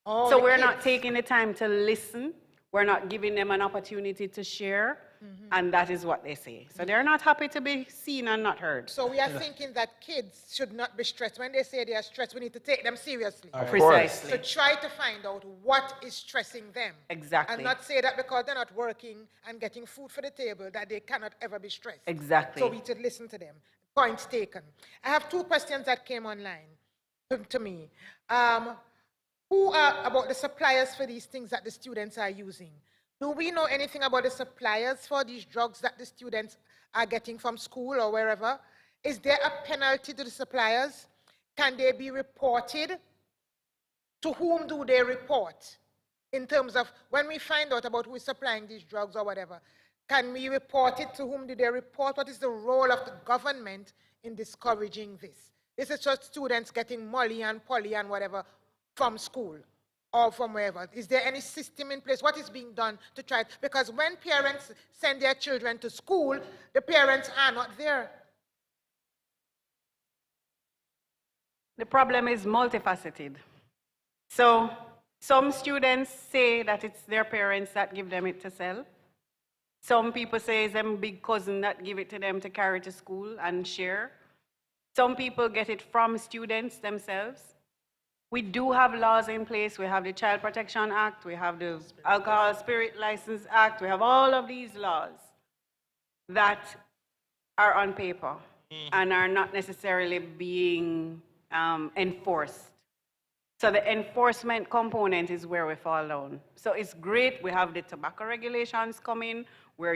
Oh, so we're not taking the time to listen. We're not giving them an opportunity to share. Mm-hmm. And that is what they say. So they're not happy to be seen and not heard. So we are thinking that kids should not be stressed. When they say they are stressed, we need to take them seriously. Precisely. So try to find out what is stressing them. Exactly. And not say that because they're not working and getting food for the table that they cannot ever be stressed. Exactly. So we should listen to them. Points taken. I have two questions that came online to me. Who are about the suppliers for these things that the students are using? Do we know anything about the suppliers for these drugs that the students are getting from school or wherever? Is there a penalty to the suppliers? Can they be reported? To whom do they report? In terms of when we find out about who is supplying these drugs or whatever, can we report it? To whom do they report? What is the role of the government in discouraging this? This is just students getting molly and poly and whatever from school or from wherever. Is there any system in place? What is being done to try it? Because when parents send their children to school, the parents are not there. The problem is multifaceted. So some students say that it's their parents that give them it to sell. Some people say it's them big cousin that give it to them to carry to school and share. Some people get it from students themselves. We do have laws in place. We have the Child Protection Act, we have the Alcohol Spirit License Act, we have all of these laws that are on paper and are not necessarily being enforced. So the enforcement component is where we fall down. So it's great, we have the tobacco regulations coming, where,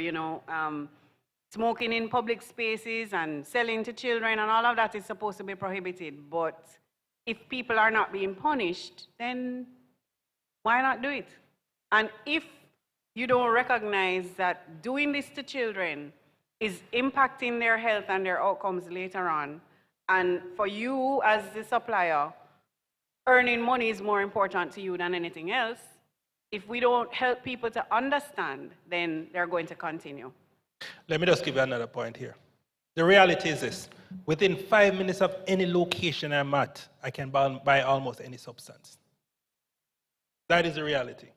smoking in public spaces and selling to children and all of that is supposed to be prohibited. But if people are not being punished, then why not do it? And if you don't recognize that doing this to children is impacting their health and their outcomes later on, and for you as the supplier, earning money is more important to you than anything else, if we don't help people to understand, then they're going to continue. Let me just give you another point here. The reality is this: within 5 minutes of any location I'm at, I can buy almost any substance. That is the reality.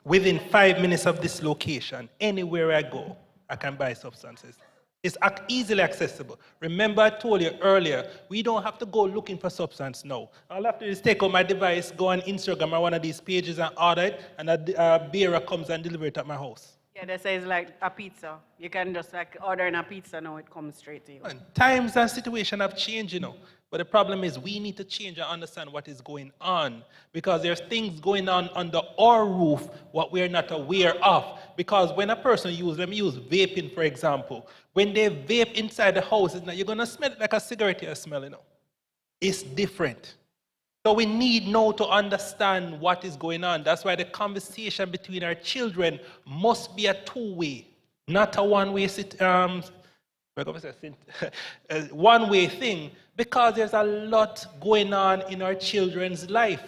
Within 5 minutes of this location, anywhere I go, I can buy substances. It's easily accessible. Remember I told you earlier, we don't have to go looking for substance now. All I have to do is take out my device, go on Instagram or one of these pages and order it, and a bearer comes and delivers it at my house. Yeah, they say it's like a pizza. You can just like order a pizza now, it comes straight to you. And times and situations have changed, But the problem is we need to change and understand what is going on, because there's things going on under our roof what we're not aware of. Because when a person let me use vaping, for example. When they vape inside the house, you're going to smell it like a cigarette you're smelling. It's different. So we need now to understand what is going on. That's why the conversation between our children must be a two-way, not a one-way one-way thing, because there's a lot going on in our children's life.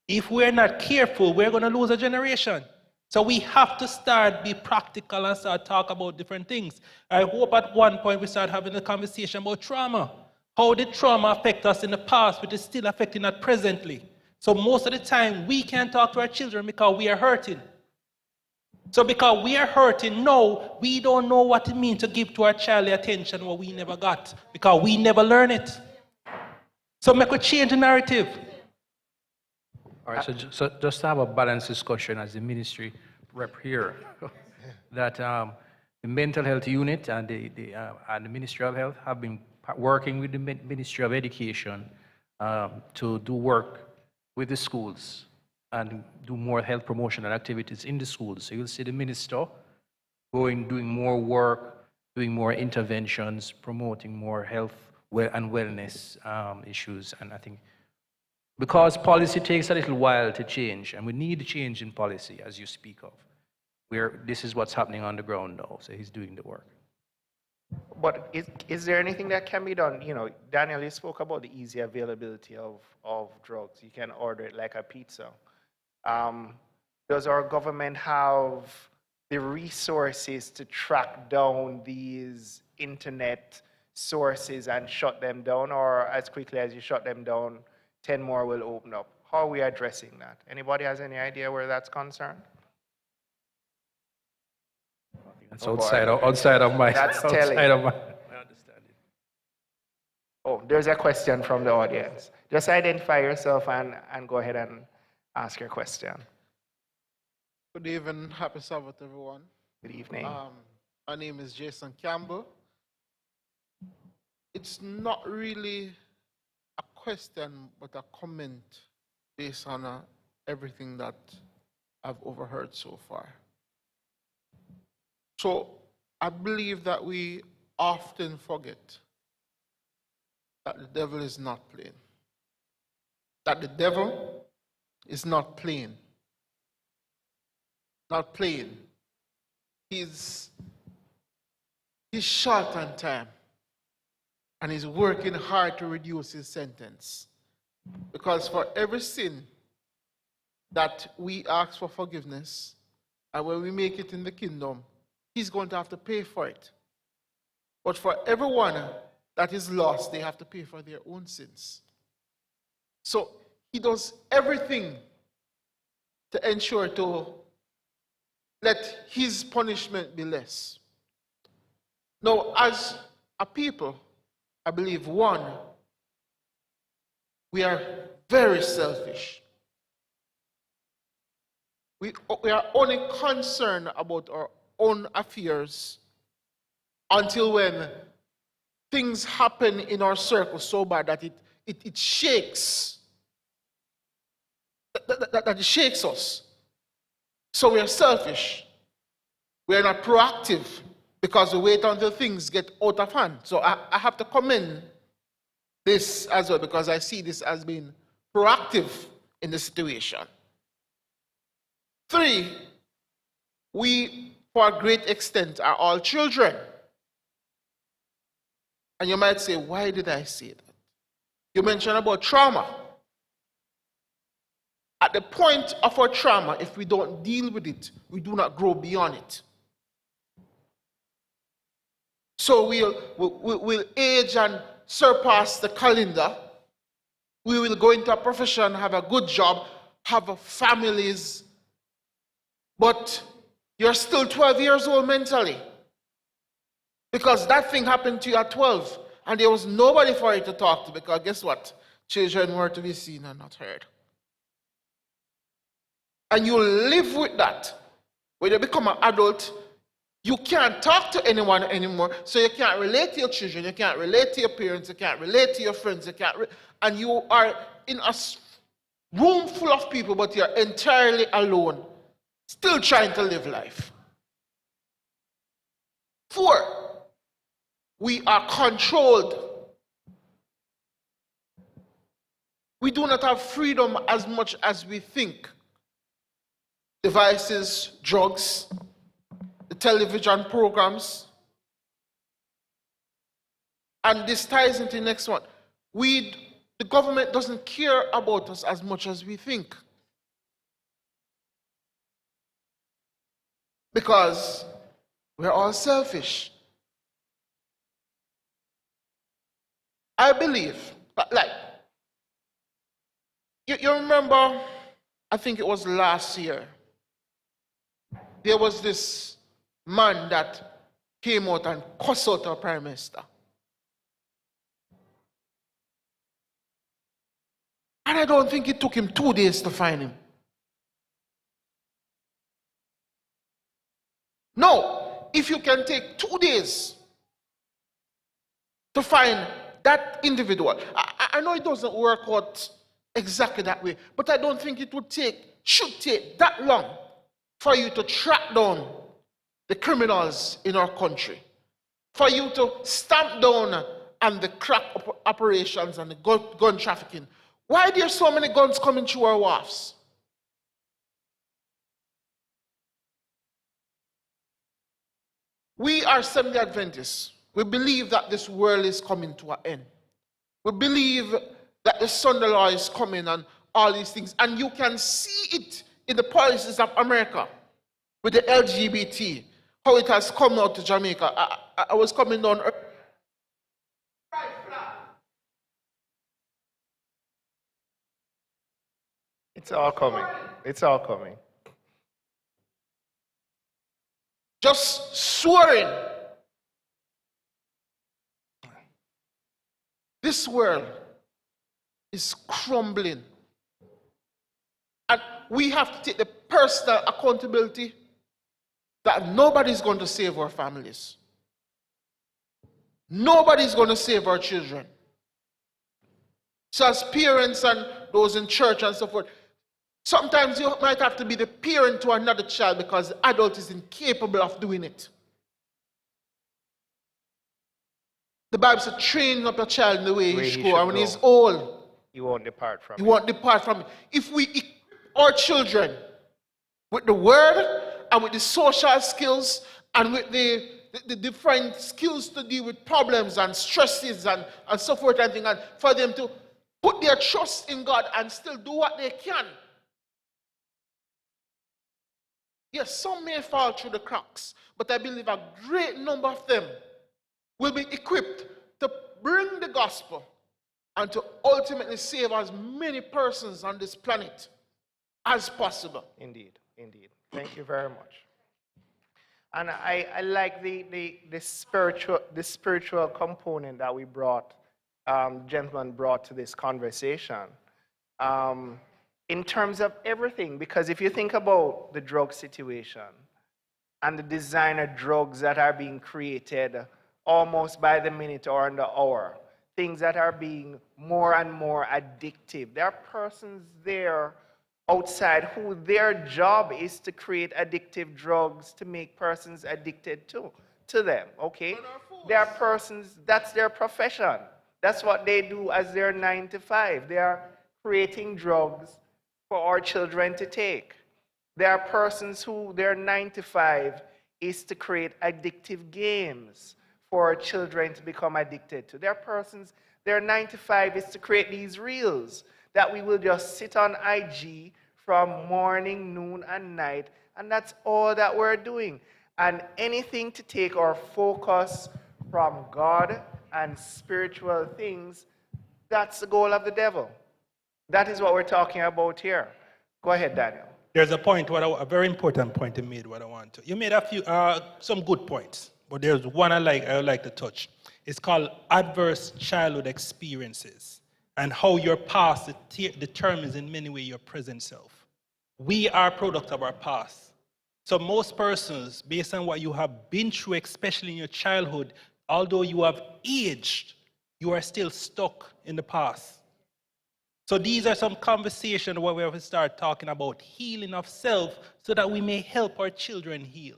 If we're not careful, we're going to lose a generation. So we have to be practical and start talk about different things. I hope at one point we start having a conversation about trauma. How did trauma affect us in the past, which is still affecting us presently? So most of the time, we can't talk to our children because we are hurting. So because we are hurting now, we don't know what it means to give to our child the attention what we never got, because we never learn it. So make a change the narrative. All right, so just to have a balanced discussion as the ministry rep here, that the mental health unit and the Ministry of Health have been working with the Ministry of Education to do work with the schools and do more health promotional activities in the schools. So you'll see the minister doing more work, doing more interventions, promoting more health and wellness issues. And I think because policy takes a little while to change, and we need a change in policy, as you speak of, this is what's happening on the ground now. So he's doing the work. But is there anything that can be done? Daniel, you spoke about the easy availability of drugs. You can order it like a pizza. Does our government have the resources to track down these internet sources and shut them down? Or as quickly as you shut them down, 10 more will open up? How are we addressing that? Anybody has any idea where that's concerned? It's outside of my understanding. Oh, there's a question from the audience. Just identify yourself and go ahead and ask your question. Good evening, happy Sabbath, everyone. Good evening. My name is Jason Campbell. It's not really a question, but a comment based on everything that I've overheard so far. So I believe that we often forget that the devil is not playing. That the devil is not playing. Not playing. He's short on time, and he's working hard to reduce his sentence. Because for every sin that we ask for forgiveness, and when we make it in the kingdom, he's going to have to pay for it. But for everyone that is lost, they have to pay for their own sins. So he does everything to ensure to let his punishment be less. Now, as a people, I believe, one, we are very selfish. We are only concerned about our own affairs until when things happen in our circle so bad that it shakes, that it shakes us. So we are selfish. We are not proactive because we wait until things get out of hand. So I have to commend this as well because I see this as being proactive in the situation. 3, we, for a great extent, are all children. And you might say, why did I say that? You mentioned about trauma. At the point of our trauma, if we don't deal with it, we do not grow beyond it. So we'll age and surpass the calendar. We will go into a profession, have a good job, have families, but you're still 12 years old mentally. Because that thing happened to you at 12, and there was nobody for you to talk to, because guess what? Children were to be seen and not heard. And you live with that. When you become an adult, you can't talk to anyone anymore, so you can't relate to your children, you can't relate to your parents, you can't relate to your friends, and you are in a room full of people, but you're entirely alone, still trying to live life. 4, we are controlled. We do not have freedom as much as we think. Devices, drugs, the television programs. And this ties into the next one. The government doesn't care about us as much as we think. Because we're all selfish. I believe, like, you remember, I think it was last year, there was this man that came out and cussed out our Prime Minister. And I don't think it took him 2 days to find him. No, if you can take 2 days to find that individual, I know it doesn't work out exactly that way, but I don't think it should take that long for you to track down the criminals in our country, for you to stamp down on the crack operations and the gun trafficking. Why are there so many guns coming through our wharfs? We are Seventh-day Adventists. We believe that this world is coming to an end. We believe that the Son of the Lord is coming and all these things. And you can see it in the policies of America with the LGBT, how it has come out to Jamaica. I was coming down earlier. It's all coming. It's all coming. Just swearing. This world is crumbling. And we have to take the personal accountability that nobody's going to save our families. Nobody's going to save our children. So as parents and those in church and so forth, sometimes you might have to be the parent to another child because the adult is incapable of doing it. The Bible says, train up a child in the way he should go, and when he's old, he won't depart from it. He won't depart from it. If we equip our children with the word and with the social skills and with the different skills to deal with problems and stresses and so forth and things, and for them to put their trust in God and still do what they can. Yes, some may fall through the cracks, but I believe a great number of them will be equipped to bring the gospel and to ultimately save as many persons on this planet as possible. Indeed, indeed. Thank you very much. And I like the spiritual component that we brought, gentleman brought to this conversation. In terms of everything, because if you think about the drug situation and the designer drugs that are being created almost by the minute or on the hour, things that are being more and more addictive. There are persons there outside who their job is to create addictive drugs to make persons addicted to them, okay? There are persons, that's their profession. That's what they do as their 9 to 5. They are creating drugs for our children to take. There are persons who their 9 to 5 is to create addictive games for our children to become addicted to. There are persons, their 9 to 5 is to create these reels that we will just sit on IG from morning, noon, and night, and that's all that we're doing. And anything to take our focus from God and spiritual things, that's the goal of the devil. That is what we're talking about here. Go ahead, Daniel. There's a point, a very important point you made. You made a few, some good points, but there's one I would like to touch. It's called adverse childhood experiences and how your past determines in many ways your present self. We are a product of our past. So most persons, based on what you have been through, especially in your childhood, although you have aged, you are still stuck in the past. So these are some conversations where we have to start talking about healing of self so that we may help our children heal,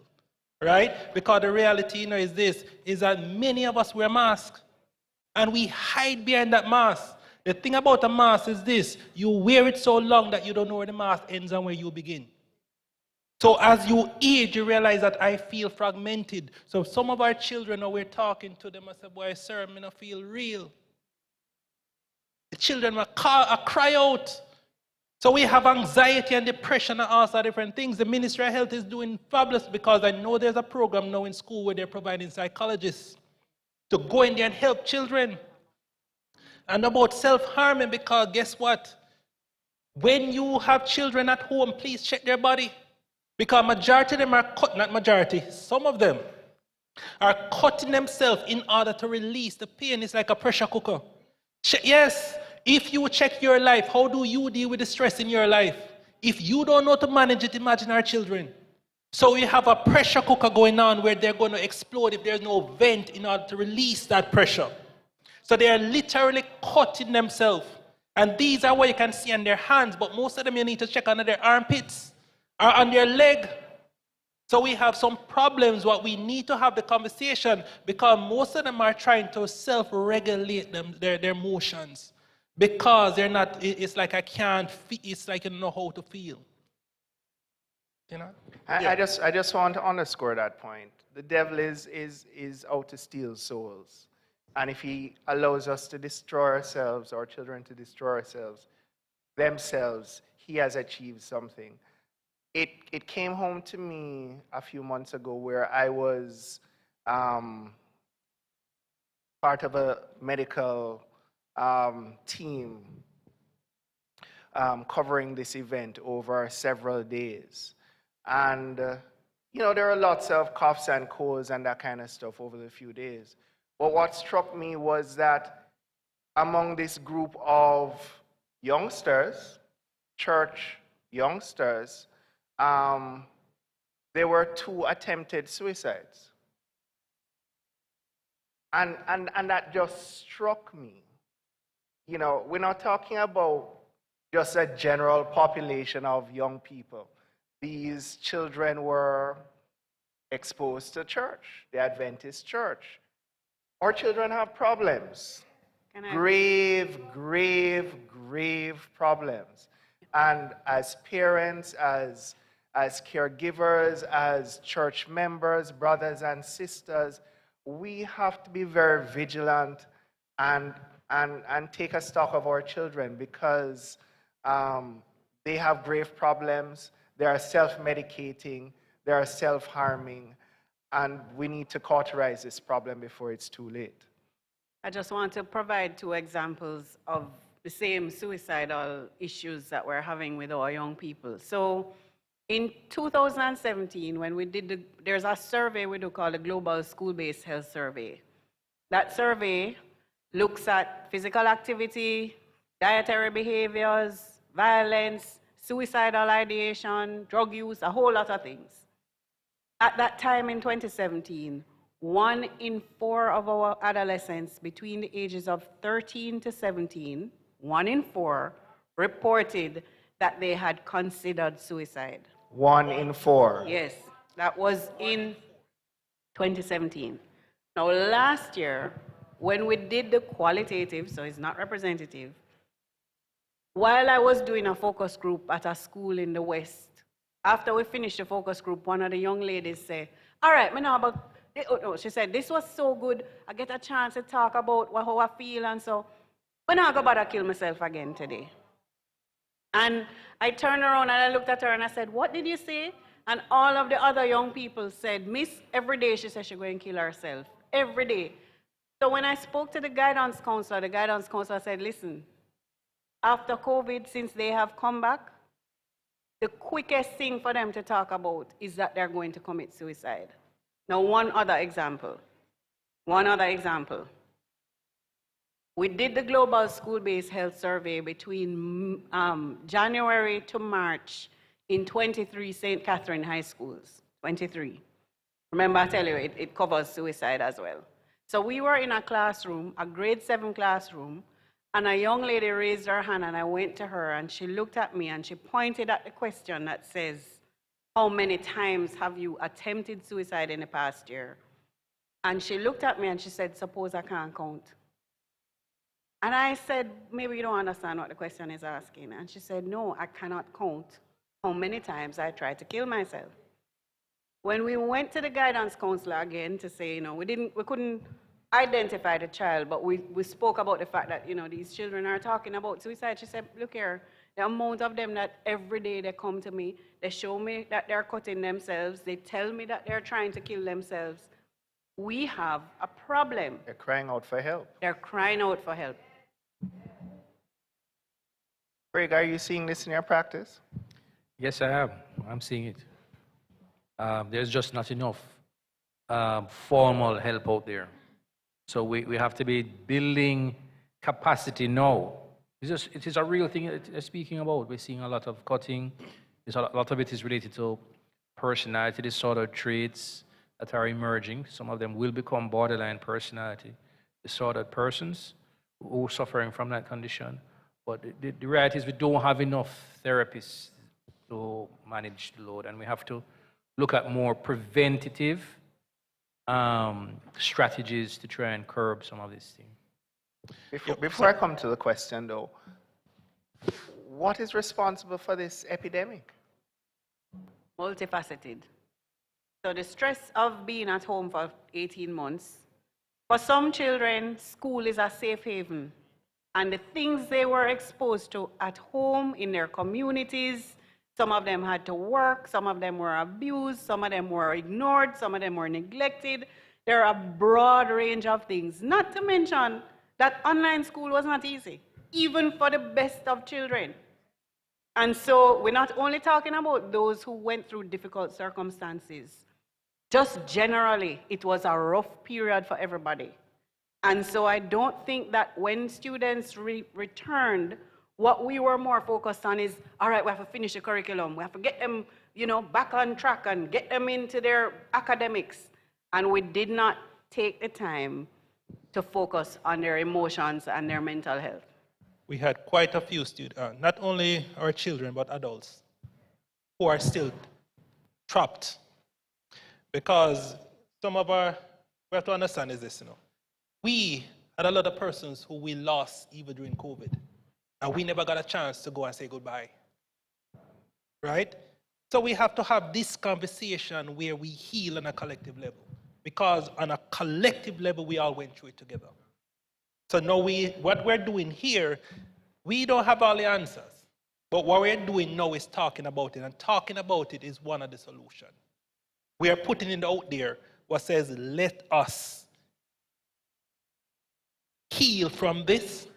right? Because the reality, is this, is that many of us wear masks and we hide behind that mask. The thing about a mask is this, you wear it so long that you don't know where the mask ends and where you begin. So as you age, you realize that I feel fragmented. So some of our children, when we're talking to them, I say, boy, sir, I don't feel real. The children will cry out. So we have anxiety and depression and all sorts of different things. The Ministry of Health is doing fabulous because I know there's a program now in school where they're providing psychologists to go in there and help children. And about self-harming, because guess what? When you have children at home, please check their body. Because majority of them are not majority, some of them are cutting themselves in order to release the pain. It's like a pressure cooker. Yes, if you check your life, how do you deal with the stress in your life? If you don't know how to manage it, imagine our children. So we have a pressure cooker going on where they're going to explode if there's no vent in order to release that pressure. So they are literally cutting themselves. And these are what you can see on their hands, but most of them you need to check under their armpits or on their leg. So we have some problems. What we need to have the conversation because most of them are trying to self-regulate their emotions because they're not, it's like I can't feel, it's like I don't know how to feel. You know? I just want to underscore that point. The devil is out to steal souls. And if he allows us to destroy ourselves, our children to destroy themselves, he has achieved something. It came home to me a few months ago where I was part of a medical team covering this event over several days. And, there are lots of coughs and colds and that kind of stuff over the few days. But what struck me was that among this group of youngsters, church youngsters, there were 2 attempted suicides. And that just struck me. We're not talking about just a general population of young people. These children were exposed to church, the Adventist church. Our children have problems. Grave problems. And as parents, as caregivers, as church members, brothers and sisters, we have to be very vigilant and take a stock of our children because they have grave problems, they are self-medicating, they are self-harming, and we need to cauterize this problem before it's too late. I just want to provide two examples of the same suicidal issues that we're having with our young people. So in 2017, when we did there's a survey we do called the Global School-Based Health Survey. That survey looks at physical activity, dietary behaviors, violence, suicidal ideation, drug use, a whole lot of things. At that time in 2017, 1 in 4 of our adolescents between the ages of 13 to 17, 1 in 4, reported that they had considered suicide. 1 in 4. Yes, that was in 2017. Now, last year, when we did the qualitative, so it's not representative, while I was doing a focus group at a school in the West, after we finished the focus group, one of the young ladies said, all right, me know about, she said, this was so good, I get a chance to talk about how I feel, and so, I'm not going to kill myself again today. And I turned around and I looked at her and I said, what did you say? And all of the other young people said, Miss, every day she said she's going to kill herself. Every day. So when I spoke to the guidance counselor said, listen, after COVID, since they have come back, the quickest thing for them to talk about is that they're going to commit suicide. Now, one other example. We did the Global School-Based Health Survey between January to March in 23 St. Catherine high schools, 23. Remember, I tell you, it covers suicide as well. So we were in a classroom, a grade 7 classroom, and a young lady raised her hand, and I went to her, and she looked at me, and she pointed at the question that says, how many times have you attempted suicide in the past year? And she looked at me, and she said, suppose I can't count. And I said, maybe you don't understand what the question is asking. And she said, no, I cannot count how many times I tried to kill myself. When we went to the guidance counselor again to say, we couldn't identify the child, but we spoke about the fact that, these children are talking about suicide. She said, look here, the amount of them that every day they come to me, they show me that they're cutting themselves, they tell me that they're trying to kill themselves. We have a problem. They're crying out for help. They're crying out for help. Craig, are you seeing this in your practice? Yes, I am. I'm seeing it. There's just not enough formal help out there. So we have to be building capacity now. It is a real thing speaking about. We're seeing a lot of cutting. A lot of it is related to personality disorder traits that are emerging. Some of them will become borderline personality disordered persons who are suffering from that condition. But the reality is we don't have enough therapists to manage the load, and we have to look at more preventative strategies to try and curb some of these things. Before I come to the question, though, what is responsible for this epidemic? Multifaceted. So the stress of being at home for 18 months, for some children, school is a safe haven. And the things they were exposed to at home, in their communities, some of them had to work, some of them were abused, some of them were ignored, some of them were neglected. There are a broad range of things, not to mention that online school was not easy, even for the best of children. And so we're not only talking about those who went through difficult circumstances. Just generally, it was a rough period for everybody. And so I don't think that when students returned, what we were more focused on is, all right, we have to finish the curriculum. We have to get them, back on track and get them into their academics. And we did not take the time to focus on their emotions and their mental health. We had quite a few students, not only our children, but adults, who are still trapped. Because we have to understand is this, we had a lot of persons who we lost even during COVID, and we never got a chance to go and say goodbye, right? So we have to have this conversation where we heal on a collective level, because on a collective level, we all went through it together. So now what we're doing here, we don't have all the answers, but what we're doing now is talking about it, and talking about it is one of the solutions. We are putting it out there what says, let us heal from this?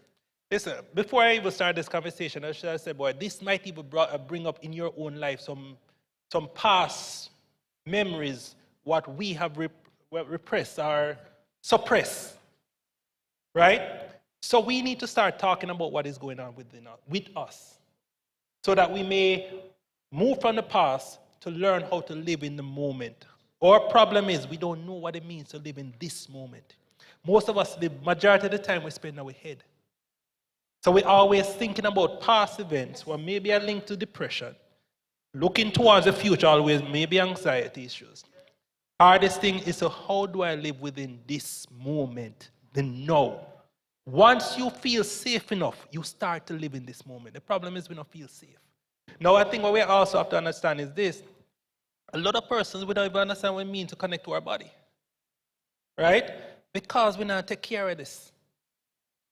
Listen, before I even start this conversation, I should have said, boy, this might even bring up in your own life some past memories, what we have repressed or suppressed, right? So we need to start talking about what is going on with us so that we may move from the past to learn how to live in the moment. Our problem is we don't know what it means to live in this moment. Most of us, the majority of the time, we spend our head. So we're always thinking about past events or maybe a link to depression. Looking towards the future, always maybe anxiety issues. Hardest thing is, so how do I live within this moment, the now? Once you feel safe enough, you start to live in this moment. The problem is we don't feel safe. Now, I think what we also have to understand is this. A lot of persons, we don't even understand what it means to connect to our body. Right? Because we not take care of this.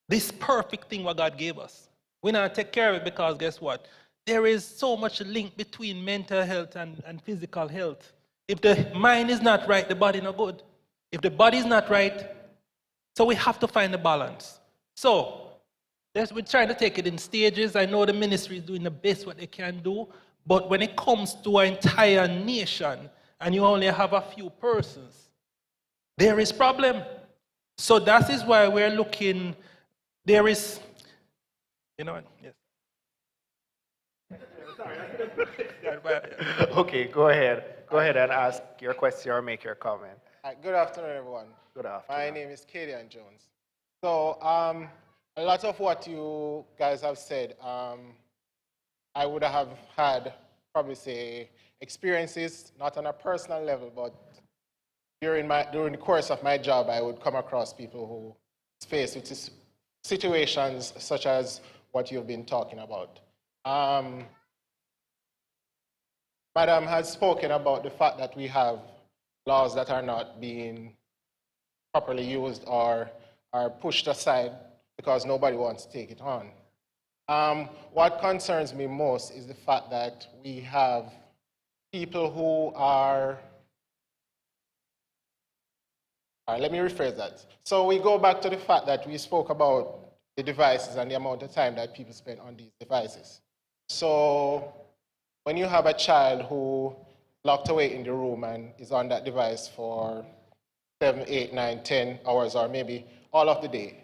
This perfect thing what God gave us. We not take care of it because guess what? There is so much link between mental health and physical health. If the mind is not right, the body not good. If the body is not right, so we have to find the balance. So, we're trying to take it in stages. I know the ministry is doing the best what they can do, but when it comes to an entire nation and you only have a few persons, there is problem. So that is why we're looking, there is, you know what, yes. Okay, go ahead. Go ahead and ask your question or make your comment. Hi, good afternoon, everyone. Good afternoon. My name is Kadian Jones. So, a lot of what you guys have said, I would have had probably say experiences, not on a personal level, but during the course of my job, I would come across people who face with situations such as what you've been talking about. Madam has spoken about the fact that we have laws that are not being properly used or are pushed aside because nobody wants to take it on. What concerns me most is the fact that we have people who are, let me rephrase that. So we go back to the fact that we spoke about the devices and the amount of time that people spend on these devices. So when you have a child who locked away in the room and is on that device for 7, 8, 9, 10 hours or maybe all of the day,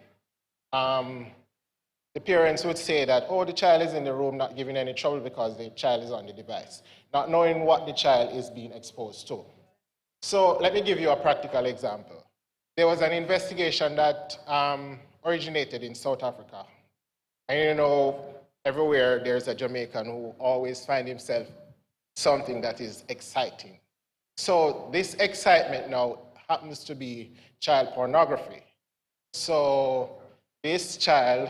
the parents would say that, oh, the child is in the room not giving any trouble because the child is on the device, not knowing what the child is being exposed to. So let me give you a practical example. There was an investigation that originated in South Africa. And you know, everywhere there's a Jamaican who always finds himself something that is exciting. So this excitement now happens to be child pornography. So this child,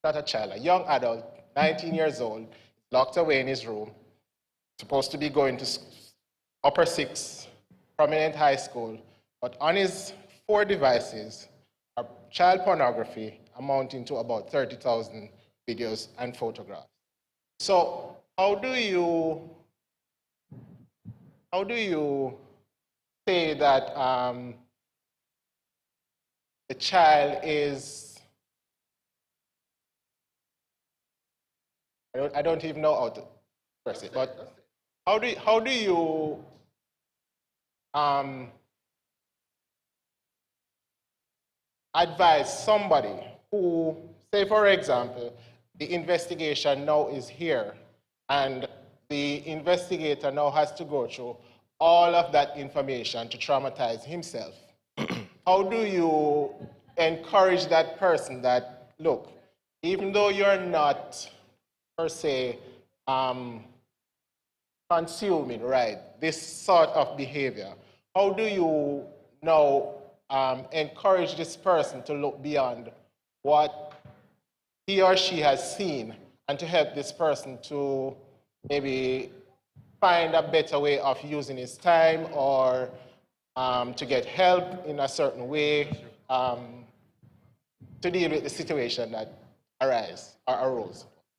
not a child, a young adult, 19 years old, locked away in his room, supposed to be going to upper 6, prominent high school, but on his 4 devices are child pornography amounting to about 30,000 videos and photographs. So how do you say that the child is, I don't even know how to express it, but how do you advise somebody who, say for example, the investigation now is here and the investigator now has to go through all of that information to traumatize himself? How do you encourage that person that, look, even though you're not per se consuming, right, this sort of behavior, how do you now encourage this person to look beyond what he or she has seen and to help this person to maybe find a better way of using his time or to get help in a certain way to deal with the situation that arose?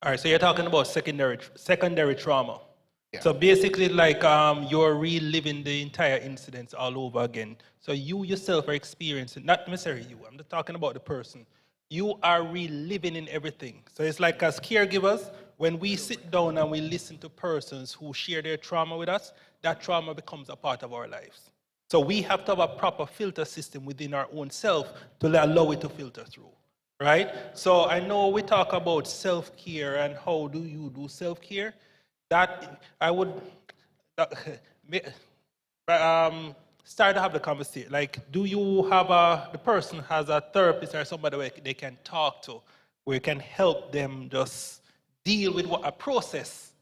All right, so you're talking about secondary trauma. Yeah. So basically, like you're reliving the entire incidents all over again. So you yourself are experiencing, not necessarily you, I'm just talking about the person. You are reliving in everything. So it's like as caregivers, when we sit down and we listen to persons who share their trauma with us, that trauma becomes a part of our lives. So we have to have a proper filter system within our own self to allow it to filter through, right? So I know we talk about self-care and how do you do self-care. That I would start to have the conversation. Like, do you have the person has a therapist or somebody where they can talk to, where you can help them just deal with a process,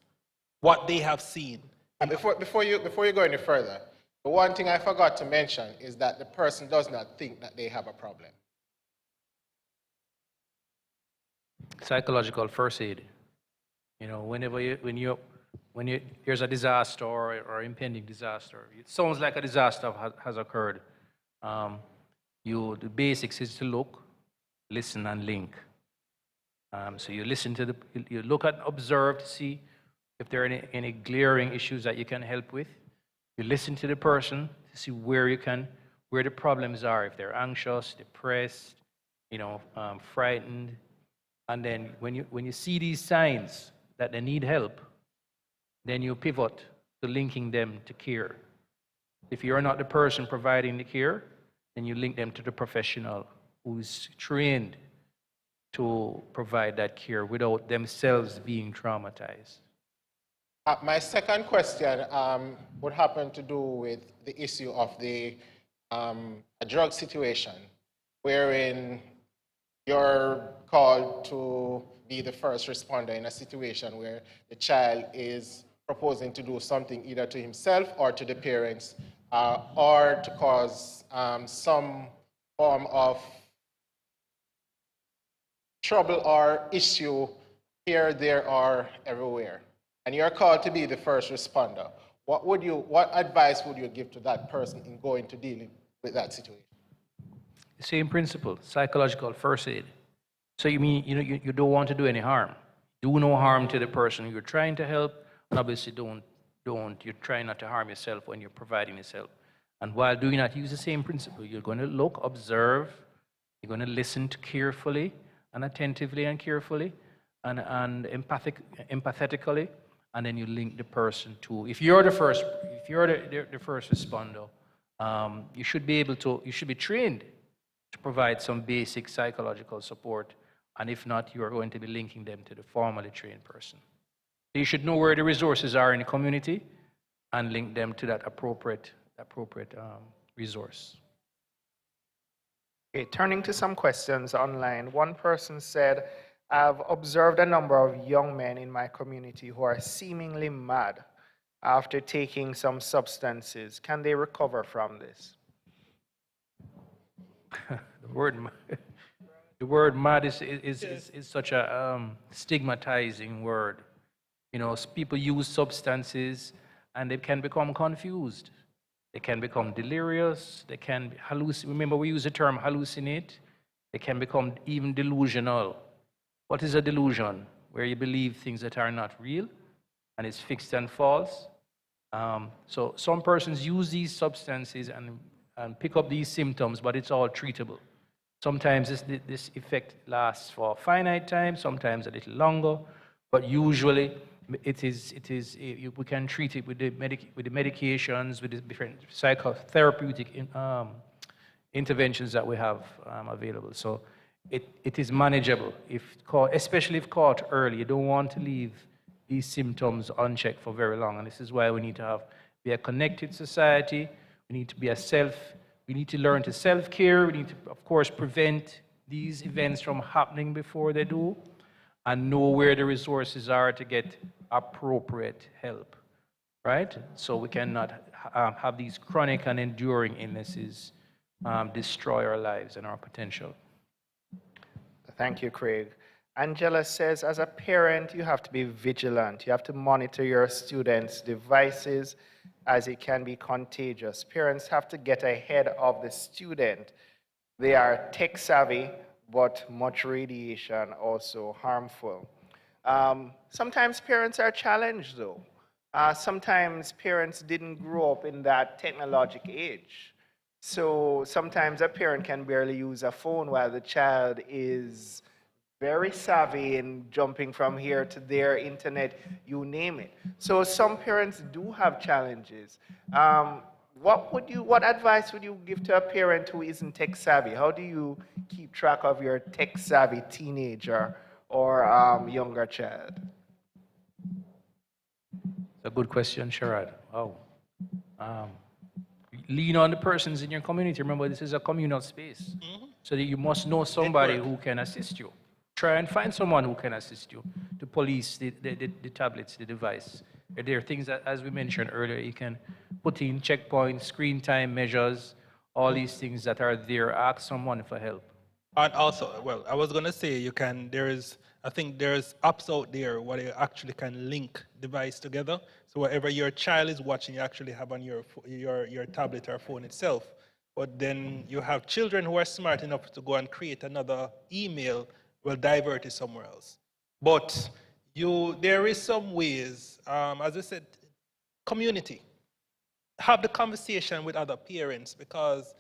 what they have seen. And before you go any further, the one thing I forgot to mention is that the person does not think that they have a problem. Psychological first aid. You know, when here's a disaster or impending disaster, it sounds like a disaster has occurred. The basics is to look, listen, and link. So you listen to you look and observe to see if there are any glaring issues that you can help with. You listen to the person to see where the problems are, if they're anxious, depressed, frightened. And then when you see these signs that they need help, then you pivot to linking them to care. If you're not the person providing the care, then you link them to the professional who's trained to provide that care without themselves being traumatized. My second question would happen to do with the issue of a drug situation wherein you're called to be the first responder in a situation where the child is proposing to do something either to himself or to the parents or to cause some form of trouble or issue here, there, or everywhere. And you're called to be the first responder. What advice would you give to that person in going to dealing with that situation? Same principle, psychological first aid. So you mean you don't want to do any harm. Do no harm to the person you're trying to help, and obviously you're trying not to harm yourself when you're providing this help. And while doing that, use the same principle. You're going to look, observe, you're going to listen carefully and attentively and carefully and empathetically, and then you link the person to, if you're the first responder, you should be trained to provide some basic psychological support, and if not, you are going to be linking them to the formally trained person. So you should know where the resources are in the community and link them to that appropriate resource. Okay, turning to some questions online, one person said, I've observed a number of young men in my community who are seemingly mad after taking some substances. Can they recover from this? The word mad is such a stigmatizing word. People use substances and they can become confused. They can become delirious. They can hallucinate. Remember, we use the term hallucinate. They can become even delusional. What is a delusion? Where you believe things that are not real and it's fixed and false. So some persons use these substances and pick up these symptoms, but it's all treatable. Sometimes this effect lasts for a finite time, sometimes a little longer, but usually we can treat it with the medications, with the different psychotherapeutic interventions that we have available. So it is manageable, especially if caught early. You don't want to leave these symptoms unchecked for very long, and this is why we need to be a connected society. We need to we need to learn to self-care. We need to, of course, prevent these events from happening before they do, and know where the resources are to get appropriate help, right? So we cannot have these chronic and enduring illnesses destroy our lives and our potential. Thank you, Craig. Angela says, as a parent, you have to be vigilant. You have to monitor your students' devices as it can be contagious. Parents have to get ahead of the student. They are tech savvy, but much radiation also harmful. Sometimes parents are challenged, though. sometimes parents didn't grow up in that technological age. So sometimes a parent can barely use a phone while the child is very savvy in jumping from here to there, internet, you name it. So some parents do have challenges. What advice would you give to a parent who isn't tech savvy? How do you keep track of your tech savvy teenager or younger child? It's a good question, Sherrod. Oh. Lean on the persons in your community. Remember, this is a communal space. So that you must know somebody who can assist you. Try and find someone who can assist you to police the tablets, the device. There are things that, as we mentioned earlier, you can put in checkpoints, screen time measures, all these things that are there. Ask someone for help. And also, well, I was going to say I think there's apps out there where you actually can link device together. So whatever your child is watching, you actually have on your tablet or phone itself. But then you have children who are smart enough to go and create another email, will divert it somewhere else. But there is some ways, as I said, community. Have the conversation with other parents because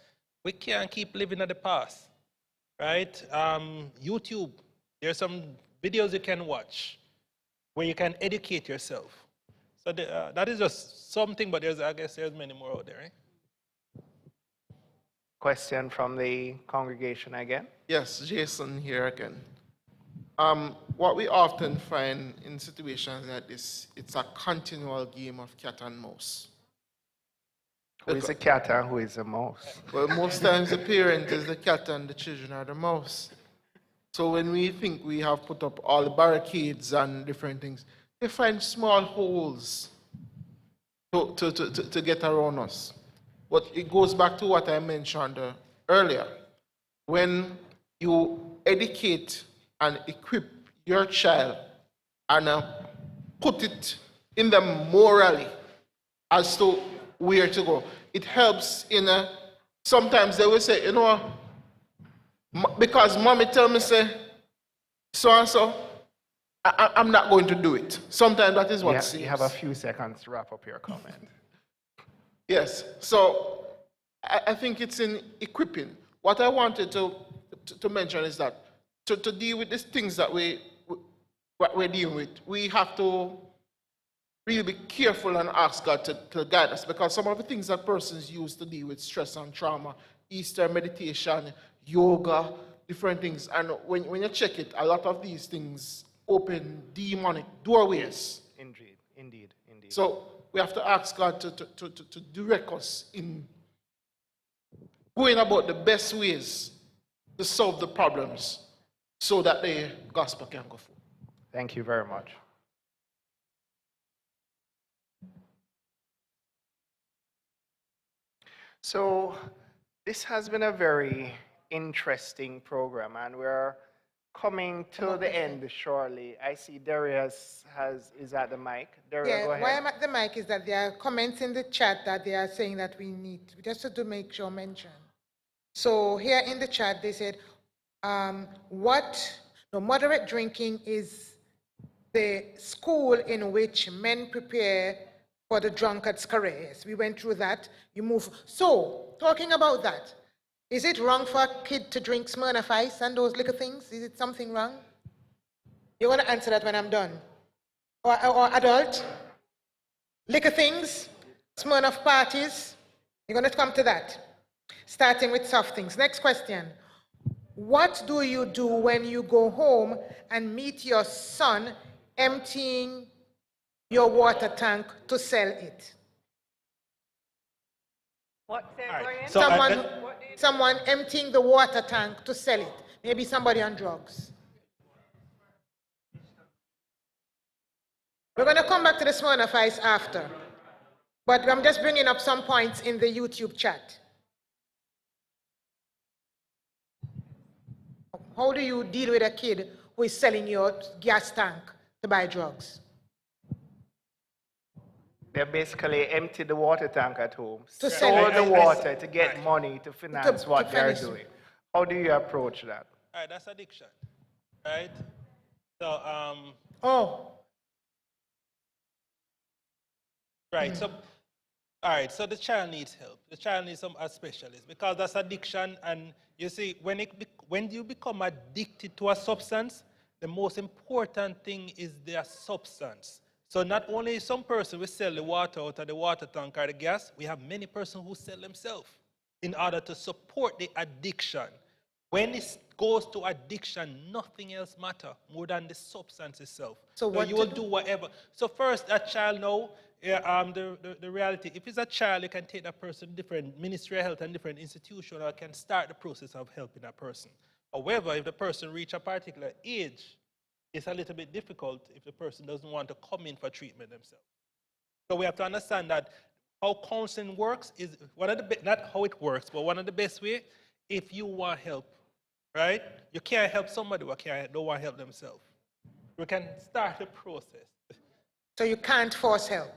we can't keep living in the past, right? YouTube, there's some videos you can watch where you can educate yourself. So that is just something, but I guess there's many more out there, right? Question from the congregation again. Yes, Jason here again. What we often find in situations like this, it's a continual game of cat and mouse. Who is a cat and who is a mouse? Well, most times the parent is the cat and the children are the mouse. So when we think we have put up all the barricades and different things, they find small holes to get around us. But it goes back to what I mentioned earlier. When you educate and equip your child and put it in them morally as to where to go, it helps in sometimes they will say, you know, because mommy tell me say so and so, I'm not going to do it. Sometimes that is what you have a few seconds to wrap up your comment. Yes, so I think it's in equipping. What I wanted to mention is that to deal with these things that we're dealing with, we have to really be careful and ask God to guide us, because some of the things that persons use to deal with stress and trauma, Easter meditation, yoga, different things, and when you check it, a lot of these things open demonic doorways. Indeed. So we have to ask God to direct us in going about the best ways to solve the problems so that the gospel can go forward. Thank you very much. So this has been a very interesting program, and we're coming to the end shortly. I see Darius is at the mic. Darius, go ahead. Why I'm at the mic is that there are comments in the chat that they are saying that we need, just to make sure mention. So here in the chat, they said, moderate drinking is the school in which men prepare for the drunkard's career. Yes, we went through that. You move. So, talking about that, is it wrong for a kid to drink Smirnoff Ice and those little things? Is it something wrong? You want to answer that when I'm done? Or adult? Liquor things? Smirnoff parties? You're going to come to that. Starting with soft things. Next question. What do you do when you go home and meet your son emptying your water tank to sell it? What? Right. So Someone emptying the water tank to sell it. Maybe somebody on drugs. We're going to come back to the Smirnoff Ice after. But I'm just bringing up some points in the YouTube chat. How do you deal with a kid who is selling your gas tank to buy drugs? They basically empty the water tank at home, To store sell the water to get money to finance what they're finish. doing. How do you approach that? All right, that's addiction, right? So, Oh, Right. So, all right. So the child needs help. The child needs a specialist because that's addiction. And you see, when you become addicted to a substance, the most important thing is their substance. So not only some person will sell the water out of the water tank or the gas, we have many persons who sell themselves in order to support the addiction. When it goes to addiction, nothing else matters more than the substance itself. So what you to will do whatever. So first, that child know the reality. If it's a child, you can take that person to different Ministry of Health and different institutions, or can start the process of helping that person. However, if the person reach a particular age, it's a little bit difficult if the person doesn't want to come in for treatment themselves. So we have to understand that how counseling works is one of the not how it works, but one of the best way. If you want help, right? You can't help somebody who don't want help themselves. We can start the process. So you can't force help.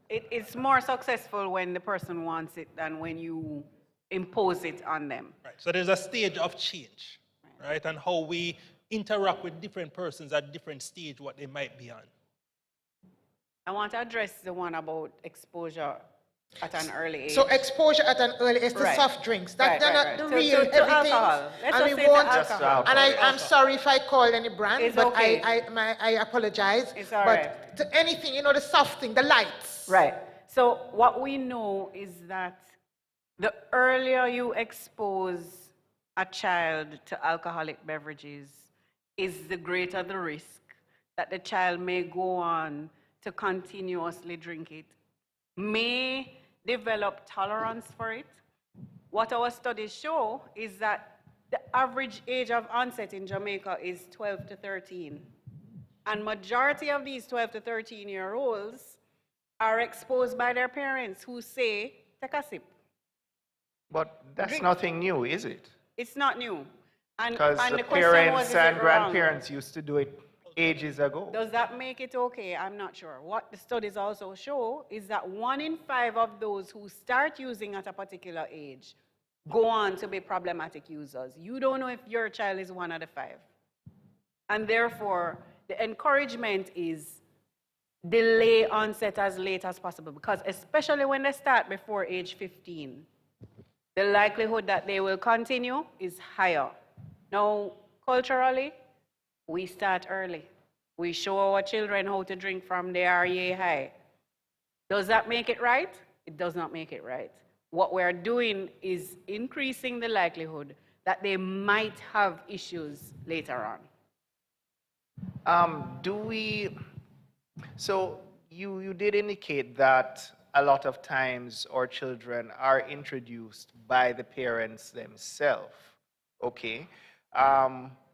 It's more successful when the person wants it than when you impose it on them. Right. So there's a stage of change, right? And how we interact with different persons at different stage, what they might be on. I want to address the one about exposure at an early age. So exposure at an early age to Right. soft drinks. That Right, they're right, not right. the real To everything. alcohol. Let's And just we say to won't. alcohol. And I'm sorry if I called any brand, It's but okay. I apologize. It's all but right. to anything, the soft thing, the lights. Right. So what we know is that the earlier you expose a child to alcoholic beverages is the greater the risk that the child may go on to continuously drink it, may develop tolerance for it. What our studies show is that the average age of onset in Jamaica is 12 to 13. And majority of these 12 to 13-year-olds are exposed by their parents who say, take a sip. But that's Drink. nothing new, is it? It's not new. And Because the the question was, parents is and it wrong? grandparents used to do it ages ago. Does that make it okay? I'm not sure. What the studies also show is that 1 in 5 of those who start using at a particular age go on to be problematic users. You don't know if your child is one of the 5. And therefore, the encouragement is delay onset as late as possible, because especially when they start before age 15, the likelihood that they will continue is higher. Now, culturally, we start early. We show our children how to drink from they are yay high. Does that make it right? It does not make it right. What we're doing is increasing the likelihood that they might have issues later on. So you did indicate that a lot of times our children are introduced by the parents themselves. Okay.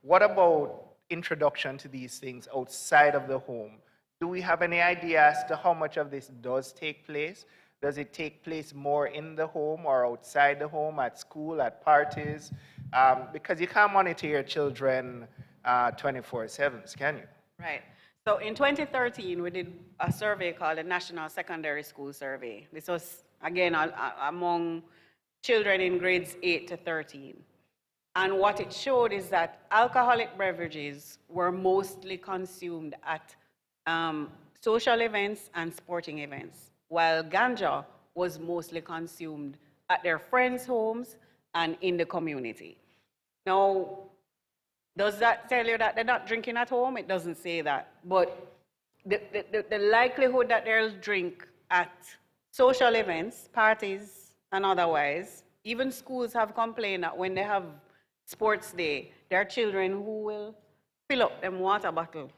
What about introduction to these things outside of the home? Do we have any idea as to how much of this does take place? Does it take place more in the home or outside the home, at school, at parties? Because you can't monitor your children 24/7, can you? Right. So in 2013, we did a survey called the National Secondary School Survey. This was, again, among children in grades 8 to 13. And what it showed is that alcoholic beverages were mostly consumed at social events and sporting events, while ganja was mostly consumed at their friends' homes and in the community. Now, does that tell you that they're not drinking at home? It doesn't say that. But the likelihood that they'll drink at social events, parties, and otherwise, even schools have complained that when they have sports day, there are children who will fill up them water bottle.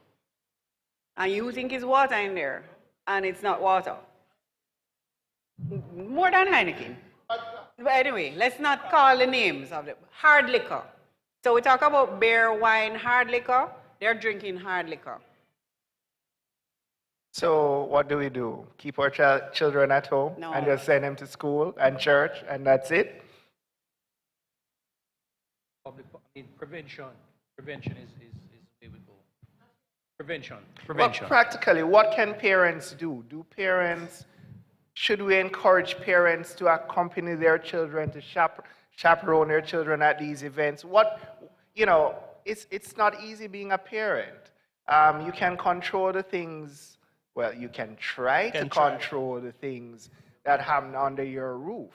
And you think it's water in there, and it's not water. More than Heineken. But anyway, let's not call the names of them. Hard liquor. So we talk about beer, wine, hard liquor. They're drinking hard liquor. So what do? Keep our children at home No. and just send them to school and church and that's it? Prevention is the way we go. Prevention. Well, practically, what can parents do? Should we encourage parents to accompany their children, to chaperone their children at these events? It's not easy being a parent. You can control the things Well, you can try to control the things that happen under your roof.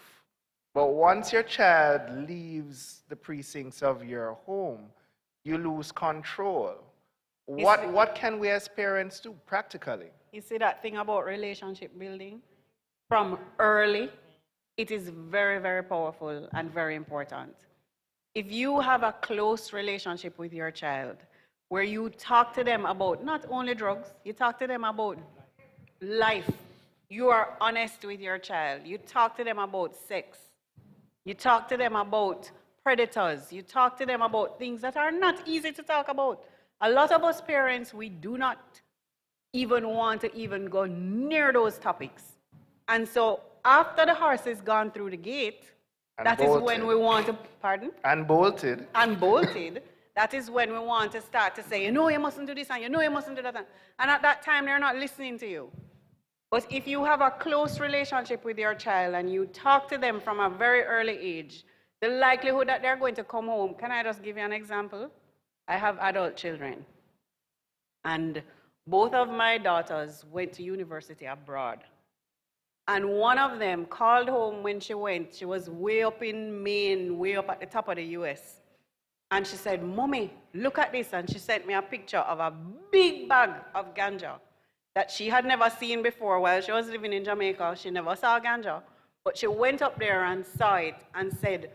But once your child leaves the precincts of your home, you lose control. What can we as parents do practically? You see that thing about relationship building? From early, it is very, very powerful and very important. If you have a close relationship with your child, where you talk to them about not only drugs, you talk to them about life. You are honest with your child. You talk to them about sex. You talk to them about predators. You talk to them about things that are not easy to talk about. A lot of us parents, we do not even want to even go near those topics. And so after the horse has gone through the gate, that is when we want to, pardon? And bolted. And bolted. That is when we want to start to say, you know you mustn't do this and you know you mustn't do that. And at that time, they're not listening to you. But if you have a close relationship with your child and you talk to them from a very early age, the likelihood that they're going to come home, can I just give you an example? I have adult children. And both of my daughters went to university abroad. And one of them called home when she went. She was way up in Maine, way up at the top of the US. And she said, Mommy, look at this. And she sent me a picture of a big bag of ganja that she had never seen before while she was living in Jamaica. She never saw ganja. But she went up there and saw it and said,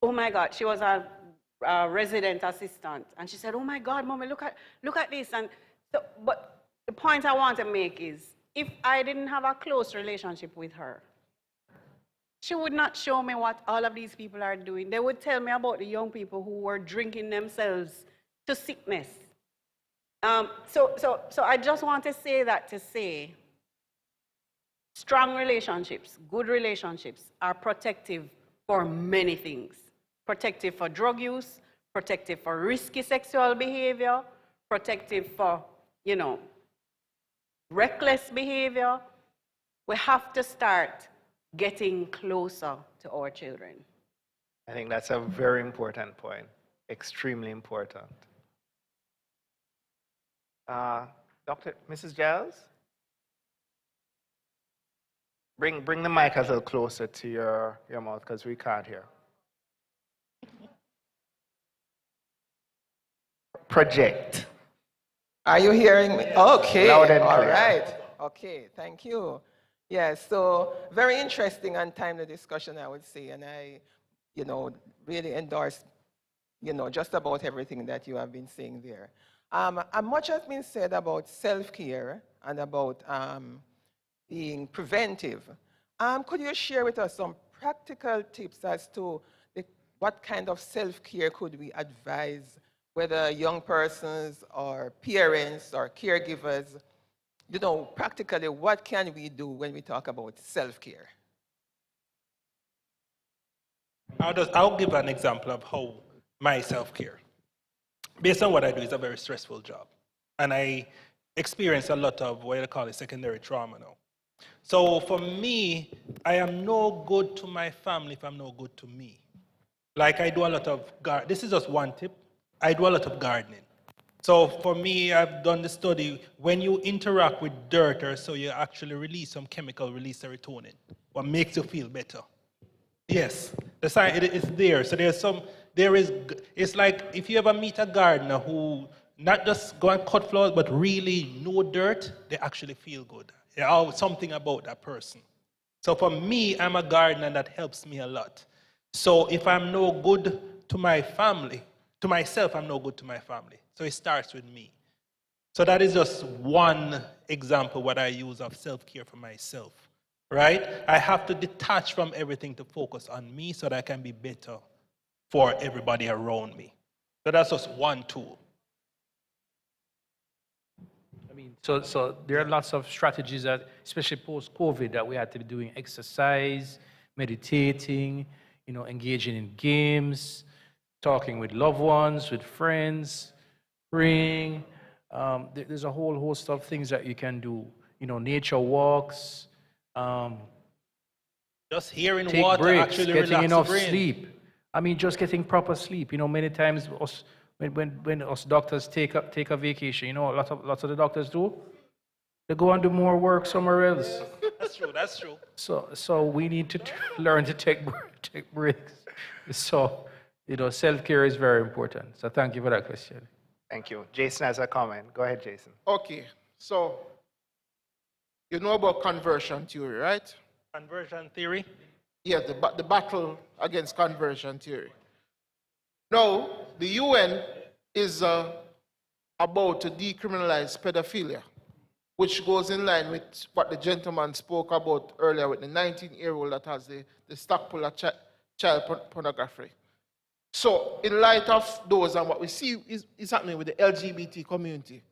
oh my God, she was a resident assistant. And she said, oh my God, Mommy, look at this. And so, but the point I want to make is, if I didn't have a close relationship with her, she would not show me what all of these people are doing. They would tell me about the young people who were drinking themselves to sickness. So I just want to say that to say, strong relationships, good relationships are protective for many things. Protective for drug use, protective for risky sexual behavior, protective for, reckless behavior. We have to start getting closer to our children. I think that's a very important point, extremely important. Mrs. Giles? Bring the mic a little closer to your mouth because we can't hear. Project. Are you hearing me? Okay, Loud and all clear. right. Okay, thank you. Yes, so very interesting and timely discussion, I would say, and I, really endorse, just about everything that you have been saying there. And much has been said about self-care and about being preventive. Could you share with us some practical tips as to what kind of self-care could we advise, whether young persons or parents or caregivers? Practically, what can we do when we talk about self-care? I'll give an example of how my self-care, based on what I do, is a very stressful job. And I experience a lot of what I call secondary trauma now. So for me, I am no good to my family if I'm no good to me. Like I do a lot of, this is just one tip, I do a lot of gardening. So for me, I've done the study, when you interact with dirt or so, you actually release some chemical, release serotonin, what makes you feel better. Yes, the science is there. So it's like if you ever meet a gardener who not just go and cut flowers, but really no dirt, they actually feel good. There's always something about that person. So for me, I'm a gardener that helps me a lot. So if I'm no good to my family, to myself, I'm no good to my family. So it starts with me. So that is just one example what I use of self-care for myself, right? I have to detach from everything to focus on me so that I can be better for everybody around me. So that's just one tool. So there are lots of strategies that, especially post-COVID, that we had to be doing: exercise, meditating, engaging in games, talking with loved ones, with friends, praying. There's a whole host of things that you can do. Nature walks. Just hearing take water breaks, actually getting relax enough the brain. sleep. Just getting proper sleep. Many times when us doctors take a vacation, lots of the doctors do. They go and do more work somewhere else. That's true, that's true. So we need to learn to take breaks. So, self-care is very important. So thank you for that question. Thank you. Jason has a comment. Go ahead, Jason. Okay, so you know about conversion theory, right? Conversion theory? Yeah, the battle against conversion theory. Now, the UN is about to decriminalize pedophilia, which goes in line with what the gentleman spoke about earlier with the 19-year-old that has the stockpile of child pornography. So, in light of those and what we see is happening with the LGBT community,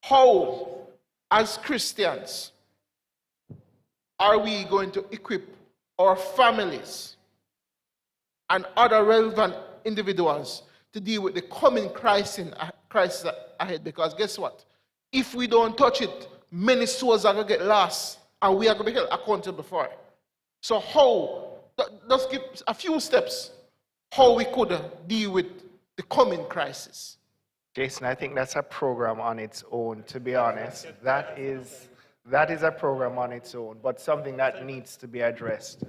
how, as Christians, are we going to equip our families and other relevant individuals to deal with the coming crisis ahead? Because guess what? If we don't touch it, many souls are going to get lost and we are going to be held accountable for it. So how, let's give a few steps, how we could deal with the coming crisis. Jason, I think that's a program on its own, to be honest. That is a program on its own, but something that needs to be addressed.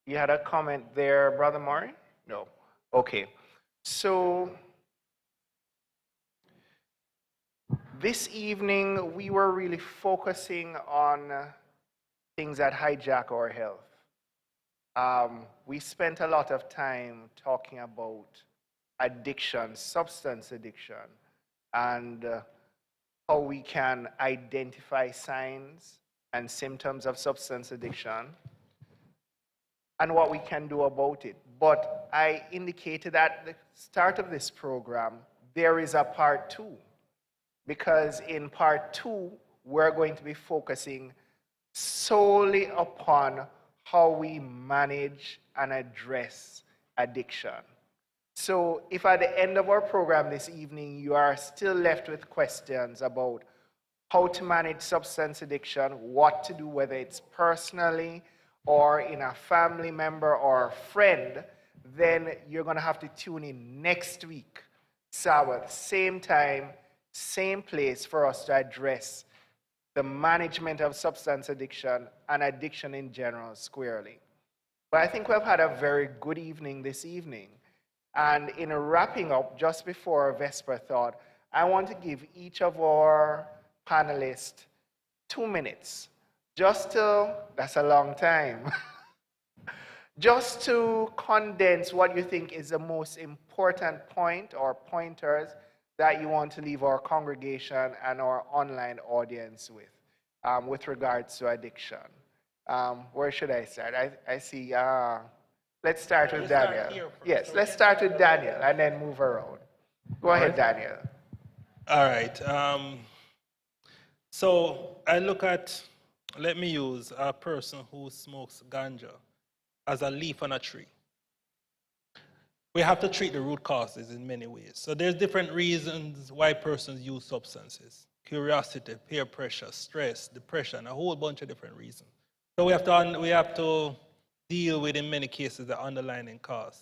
You had a comment there, Brother Murray? No. Okay. So this evening, we were really focusing on things that hijack our health. We spent a lot of time talking about addiction, substance addiction, and how we can identify signs and symptoms of substance addiction and what we can do about it. But I indicated at the start of this program, there is a part 2, because in part 2, we're going to be focusing solely upon how we manage and address addiction. So if at the end of our program this evening, you are still left with questions about how to manage substance addiction, what to do, whether it's personally or in a family member or a friend, then you're going to have to tune in next week, Sabbath, same time, same place, for us to address the management of substance addiction and addiction in general squarely. But I think we've had a very good evening this evening. And in wrapping up, just before our Vesper thought, I want to give each of our panelists 2 minutes, just to, that's a long time, just to condense what you think is the most important point or pointers that you want to leave our congregation and our online audience with regards to addiction. Where should I start? I see, let's start with Daniel. Yes, let's start with Daniel and then move around. Go ahead, Daniel. All right. So I look at, let me use a person who smokes ganja as a leaf on a tree. We have to treat the root causes in many ways. So there's different reasons why persons use substances. Curiosity, peer pressure, stress, depression, a whole bunch of different reasons. So we have to deal with, in many cases, the underlying cause.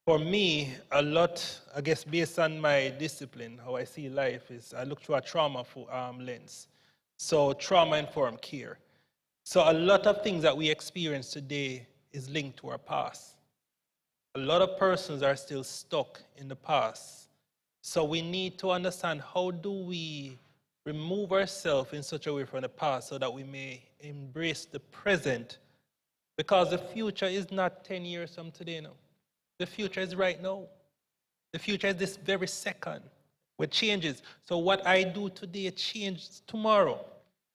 For me, a lot, I guess based on my discipline, how I see life is I look through a trauma lens. So trauma-informed care. So a lot of things that we experience today is linked to our past. A lot of persons are still stuck in the past. So we need to understand, how do we remove ourselves in such a way from the past so that we may embrace the present? Because the future is not 10 years from today now. The future is right now. The future is this very second, with changes. So what I do today changes tomorrow.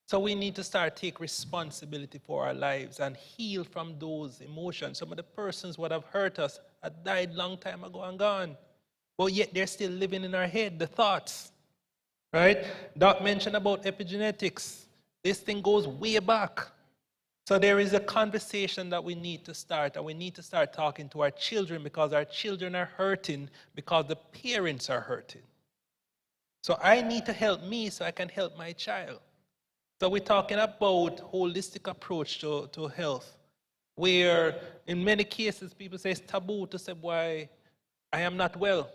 So we need to start take responsibility for our lives and heal from those emotions. Some of the persons who have hurt us had died long time ago and gone. But yet they're still living in our head, the thoughts. Right? Doc mentioned about epigenetics. This thing goes way back. So there is a conversation that we need to start, and we need to start talking to our children, because our children are hurting because the parents are hurting. So I need to help me so I can help my child. So we're talking about holistic approach to health, where in many cases people say it's taboo to say, why, I am not well.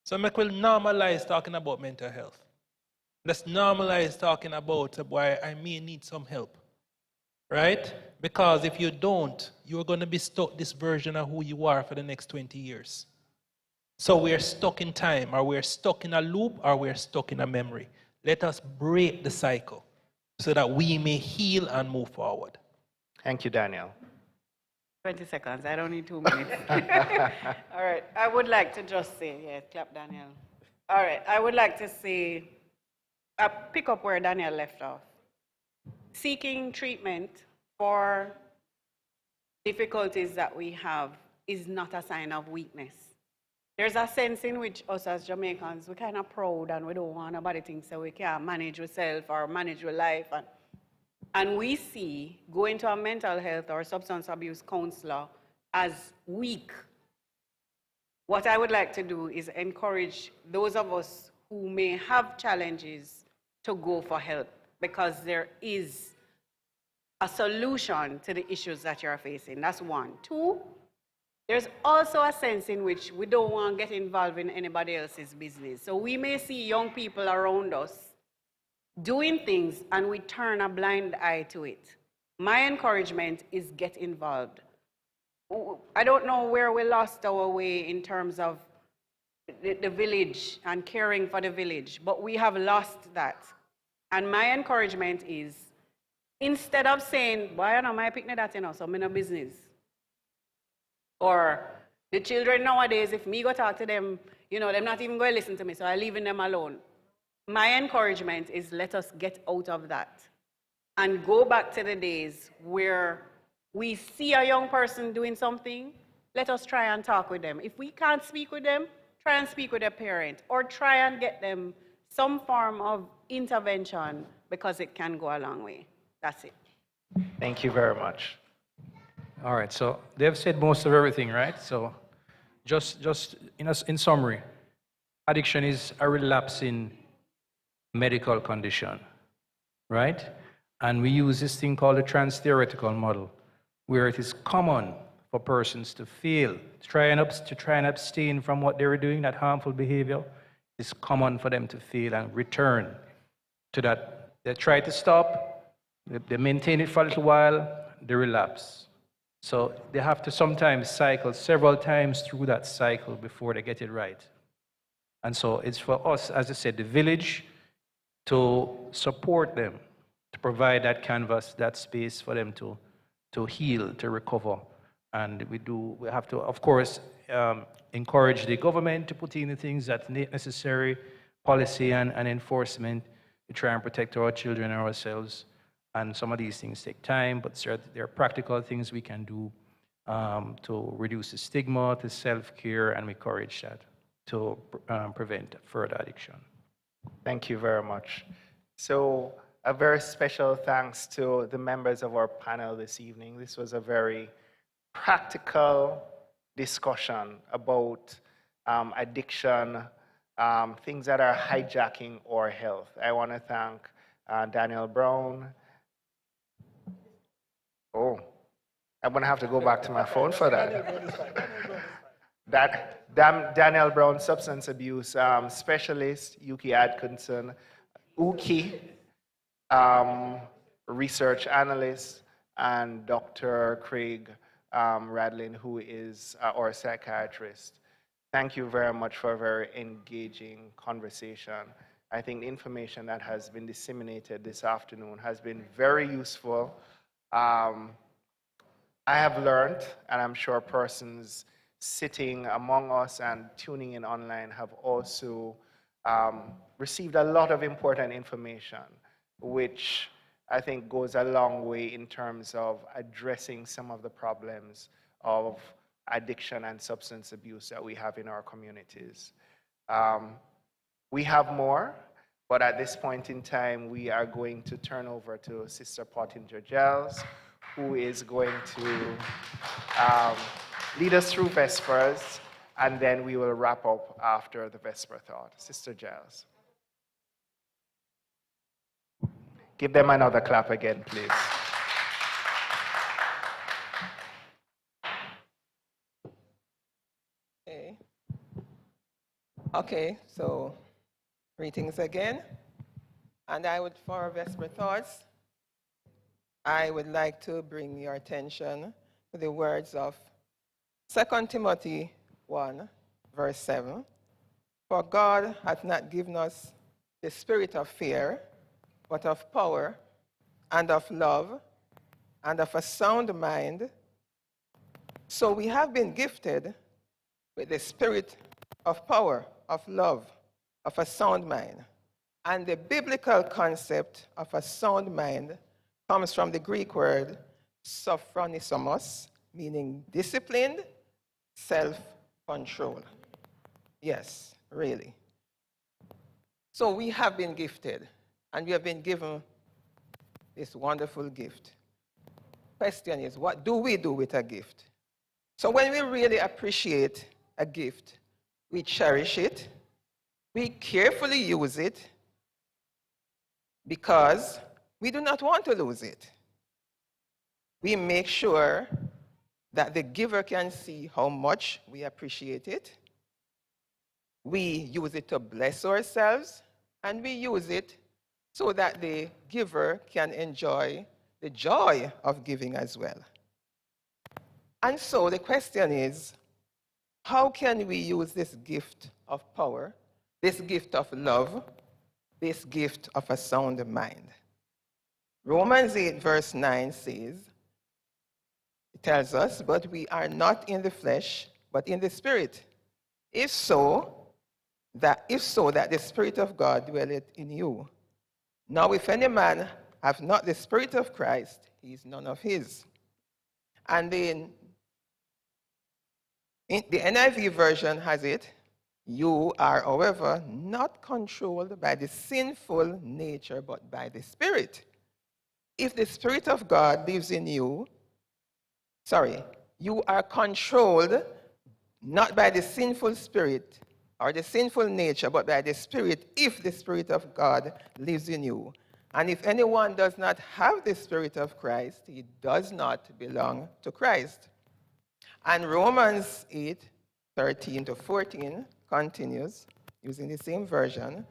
So make will normalize talking about mental health. Let's normalize talking about why I may need some help, right? Because if you don't, you're going to be stuck this version of who you are for the next 20 years. So we're stuck in time, or we're stuck in a loop, or we're stuck in a memory. Let us break the cycle so that we may heal and move forward. Thank you, Daniel. 20 seconds. I don't need 2 minutes. All right. I would like to just say, yeah, clap, Daniel. All right. I would like to say, pick up where Daniel left off. Seeking treatment for difficulties that we have is not a sign of weakness. There's a sense in which us as Jamaicans, we're kind of proud and we don't want nobody to think so we can't manage ourselves or manage our life. And we see going to a mental health or substance abuse counselor as weak. What I would like to do is encourage those of us who may have challenges to go for help, because there is a solution to the issues that you're facing. That's one. Two, there's also a sense in which we don't want to get involved in anybody else's business. So we may see young people around us doing things and we turn a blind eye to it. My encouragement is get involved. I don't know where we lost our way in terms of the village and caring for the village, but we have lost that. And my encouragement is, instead of saying, boy, I know my picnic that, you know, so I'm in a business. Or the children nowadays, if me go talk to them, you know, they're not even going to listen to me, so I'm leaving them alone. My encouragement is let us get out of that and go back to the days where we see a young person doing something, let us try and talk with them. If we can't speak with them, try and speak with their parent or try and get them some form of intervention, because it can go a long way. That's it. Thank you very much. All right, so they've said most of everything, right? So just in summary, addiction is a relapsing medical condition, right? And we use this thing called the trans-theoretical model, where it is common for persons to fail, to try and abstain from what they were doing, that harmful behavior. It's common for them to fail and return to that. They try to stop, they maintain it for a little while, they relapse. So they have to sometimes cycle several times through that cycle before they get it right. And so it's for us, as I said, the village, to support them, to provide that canvas, that space for them to heal, to recover. And we have to, of course, encourage the government to put in the things that's necessary, policy and enforcement, to try and protect our children and ourselves. And some of these things take time, but there are practical things we can do to reduce the stigma, to self-care, and we encourage that to prevent further addiction. Thank you very much. So a very special thanks to the members of our panel this evening. This was a very practical discussion about addiction, things that are hijacking our health. I want to thank Daniel Brown. Oh, I'm going to have to go back to my phone for that. Daniel Brown, substance abuse specialist, Yuki Atkinson, Uki, research analyst, and Dr. Craig Radlin, who is our psychiatrist. Thank you very much for a very engaging conversation. I think the information that has been disseminated this afternoon has been very useful. I have learned, and I'm sure persons sitting among us and tuning in online have also received a lot of important information, which I think goes a long way in terms of addressing some of the problems of addiction and substance abuse that we have in our communities. We have more, but at this point in time, we are going to turn over to Sister Pottinger Giles, who is going to lead us through Vespers, and then we will wrap up after the Vesper thought. Sister Giles. Give them another clap again, please. Okay. Okay, so greetings again. And for our Vesper Thoughts, I would like to bring your attention to the words of 2 Timothy 1, verse 7. For God hath not given us the spirit of fear, but of power and of love and of a sound mind. So we have been gifted with the spirit of power, of love, of a sound mind. And the biblical concept of a sound mind comes from the Greek word sophronisomos, meaning disciplined, self-control. Yes, really. So we have been gifted, and we have been given this wonderful gift. Question is, what do we do with a gift? So when we really appreciate a gift, we cherish it, we carefully use it, because we do not want to lose it. We make sure that the giver can see how much we appreciate it. We use it to bless ourselves, and we use it so that the giver can enjoy the joy of giving as well. And so the question is, how can we use this gift of power, this gift of love, this gift of a sound mind? Romans 8 verse 9 says, it tells us, but we are not in the flesh, but in the Spirit. If so, that the Spirit of God dwelleth in you. Now if any man have not the Spirit of Christ, he is none of his. And then the NIV version has it, you are, however, not controlled by the sinful nature, but by the Spirit. If the Spirit of God lives in you, you are controlled not by the sinful spirit or the sinful nature, but by the Spirit, if the Spirit of God lives in you. And if anyone does not have the Spirit of Christ, he does not belong to Christ. And Romans 8, 13 to 14 continues, using the same version.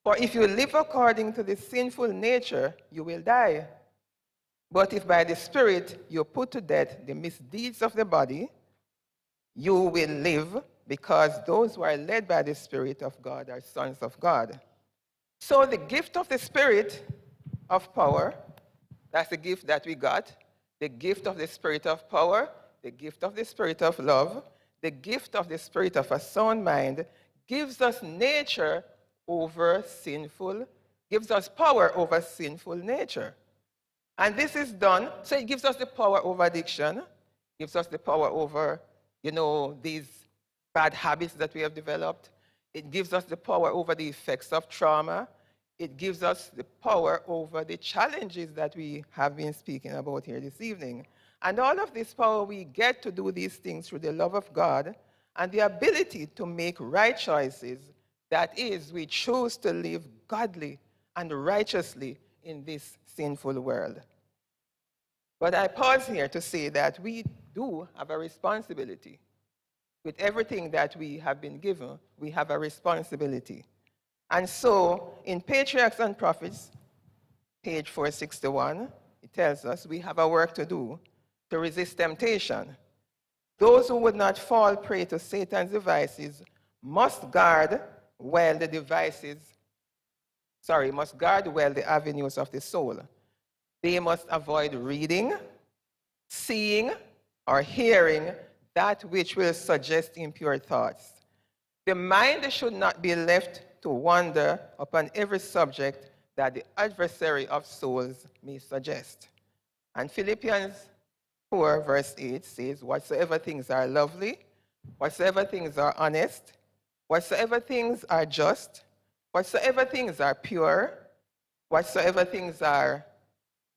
For if you live according to the sinful nature, you will die. But if by the Spirit you put to death the misdeeds of the body, you will live, because those who are led by the Spirit of God are sons of God. So the gift of the Spirit of power, that's the gift that we got. The gift of the Spirit of power, the gift of the Spirit of love, the gift of the Spirit of a sound mind gives us nature over sinful, gives us power over sinful nature. And this is done, so it gives us the power over addiction, gives us the power over, these bad habits that we have developed. It gives us the power over the effects of trauma. It gives us the power over the challenges that we have been speaking about here this evening. And all of this power, we get to do these things through the love of God and the ability to make right choices. That is, we choose to live godly and righteously in this sinful world. But I pause here to say that we do have a responsibility. With everything that we have been given, we have a responsibility. And so, in Patriarchs and Prophets, page 461, it tells us we have a work to do to resist temptation. Those who would not fall prey to Satan's devices must guard well the avenues of the soul. They must avoid reading, seeing, or hearing that which will suggest impure thoughts. The mind should not be left to wander upon every subject that the adversary of souls may suggest. And Philippians 4, verse 8 says, whatsoever things are lovely, whatsoever things are honest, whatsoever things are just, whatsoever things are pure, whatsoever things are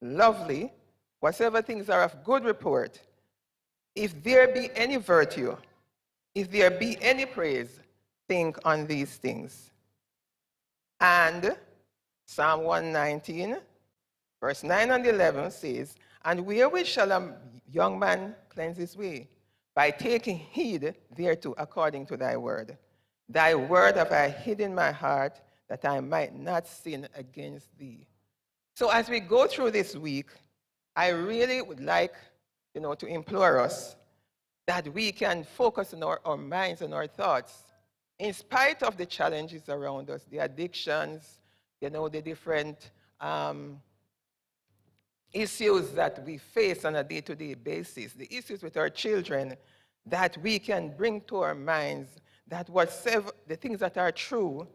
lovely, whatsoever things are of good report, if there be any virtue, if there be any praise, think on these things. And Psalm 119, verse 9 and 11 says, and wherewith shall a young man cleanse his way? By taking heed thereto according to thy word. Thy word have I hid in my heart, that I might not sin against thee. So as we go through this week, I really would like, to implore us that we can focus on our minds and our thoughts in spite of the challenges around us, the addictions, the different issues that we face on a day-to-day basis, the issues with our children, that we can bring to our minds that whatever the things that are true,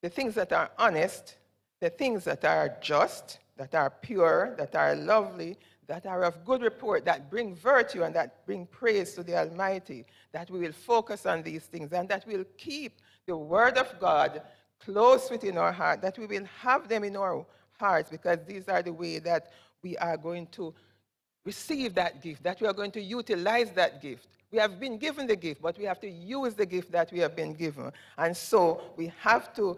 the things that are honest, the things that are just, that are pure, that are lovely, that are of good report, that bring virtue and that bring praise to the Almighty, that we will focus on these things and that we'll keep the Word of God close within our heart, that we will have them in our hearts, because these are the way that we are going to receive that gift, that we are going to utilize that gift. We have been given the gift, but we have to use the gift that we have been given. And so we have to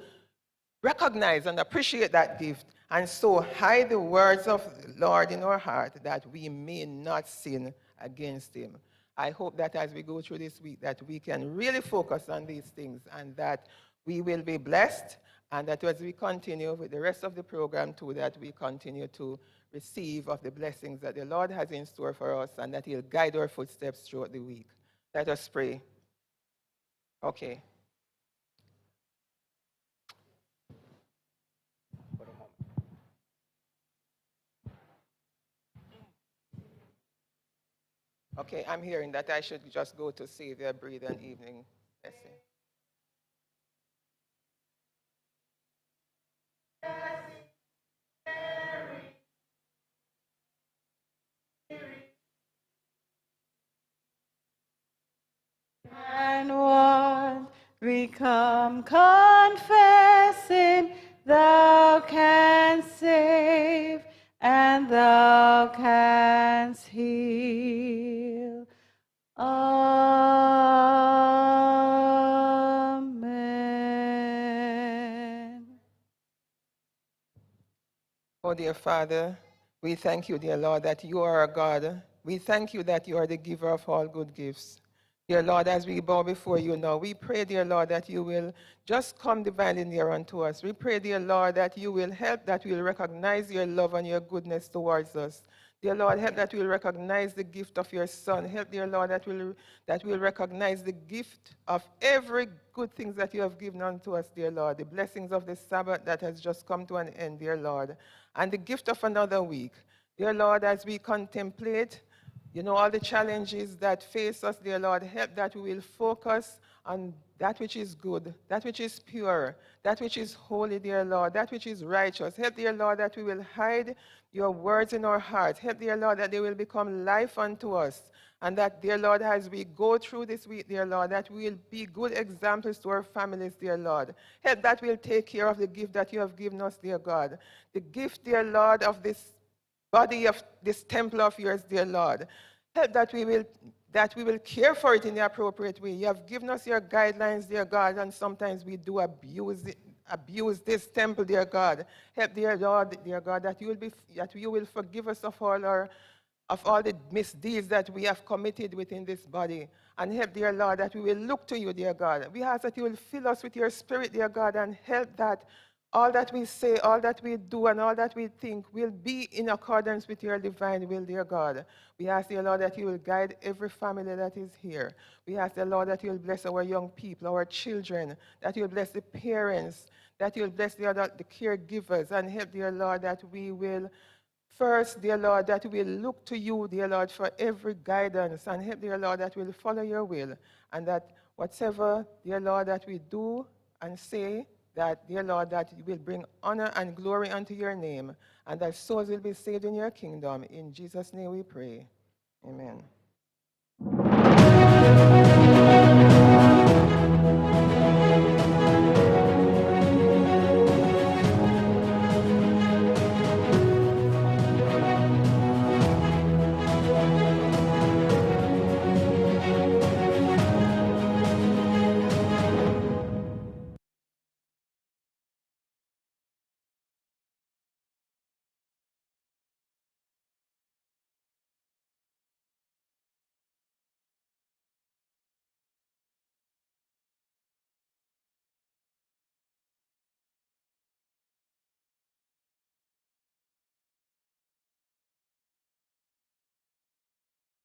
recognize and appreciate that gift, and so hide the words of the Lord in our heart, that we may not sin against him. I hope that as we go through this week, that we can really focus on these things, and that we will be blessed, and that as we continue with the rest of the program too, that we continue to receive of the blessings that the Lord has in store for us, and that he'll guide our footsteps throughout the week. Let us pray. Okay. Okay, I'm hearing that I should just go to Savior, breathe, and evening blessing. And what we come confessing, thou canst save and thou canst heal. Amen. Oh, dear Father, we thank you, dear Lord, that you are our God. We thank you that you are the giver of all good gifts. Dear Lord, as we bow before you now, we pray, dear Lord, that you will just come divinely near unto us. We pray, dear Lord, that you will help, that we will recognize your love and your goodness towards us. Dear Lord, help that we will recognize the gift of your Son. Help, dear Lord, that we'll recognize the gift of every good things that you have given unto us, dear Lord. The blessings of the Sabbath that has just come to an end, dear Lord. And the gift of another week. Dear Lord, as we contemplate, all the challenges that face us, dear Lord, help that we will focus on that which is good, that which is pure, that which is holy, dear Lord, that which is righteous. Help, dear Lord, that we will hide your words in our hearts. Help, dear Lord, that they will become life unto us. And that, dear Lord, as we go through this week, dear Lord, that we will be good examples to our families, dear Lord. Help that we'll take care of the gift that you have given us, dear God. The gift, dear Lord, of this body, of this temple of yours, dear Lord. Help that we will care for it in the appropriate way. You have given us your guidelines, dear God, and sometimes we do abuse this temple, dear God. Help, dear Lord, dear God, that you will forgive us of all the misdeeds that we have committed within this body. And help, dear Lord, that we will look to you, dear God. We ask that you will fill us with your spirit, dear God, and help that all that we say, all that we do, and all that we think will be in accordance with your divine will, dear God. We ask, dear Lord, that you will guide every family that is here. We ask, dear Lord, that you will bless our young people, our children, that you will bless the parents, that you will bless the caregivers, and help, dear Lord, that we will first, dear Lord, that we will look to you, dear Lord, for every guidance, and help, dear Lord, that we will follow your will, and that whatever, dear Lord, that we do and say, that, dear Lord, that you will bring honor and glory unto your name, and that souls will be saved in your kingdom. In Jesus' name we pray. Amen.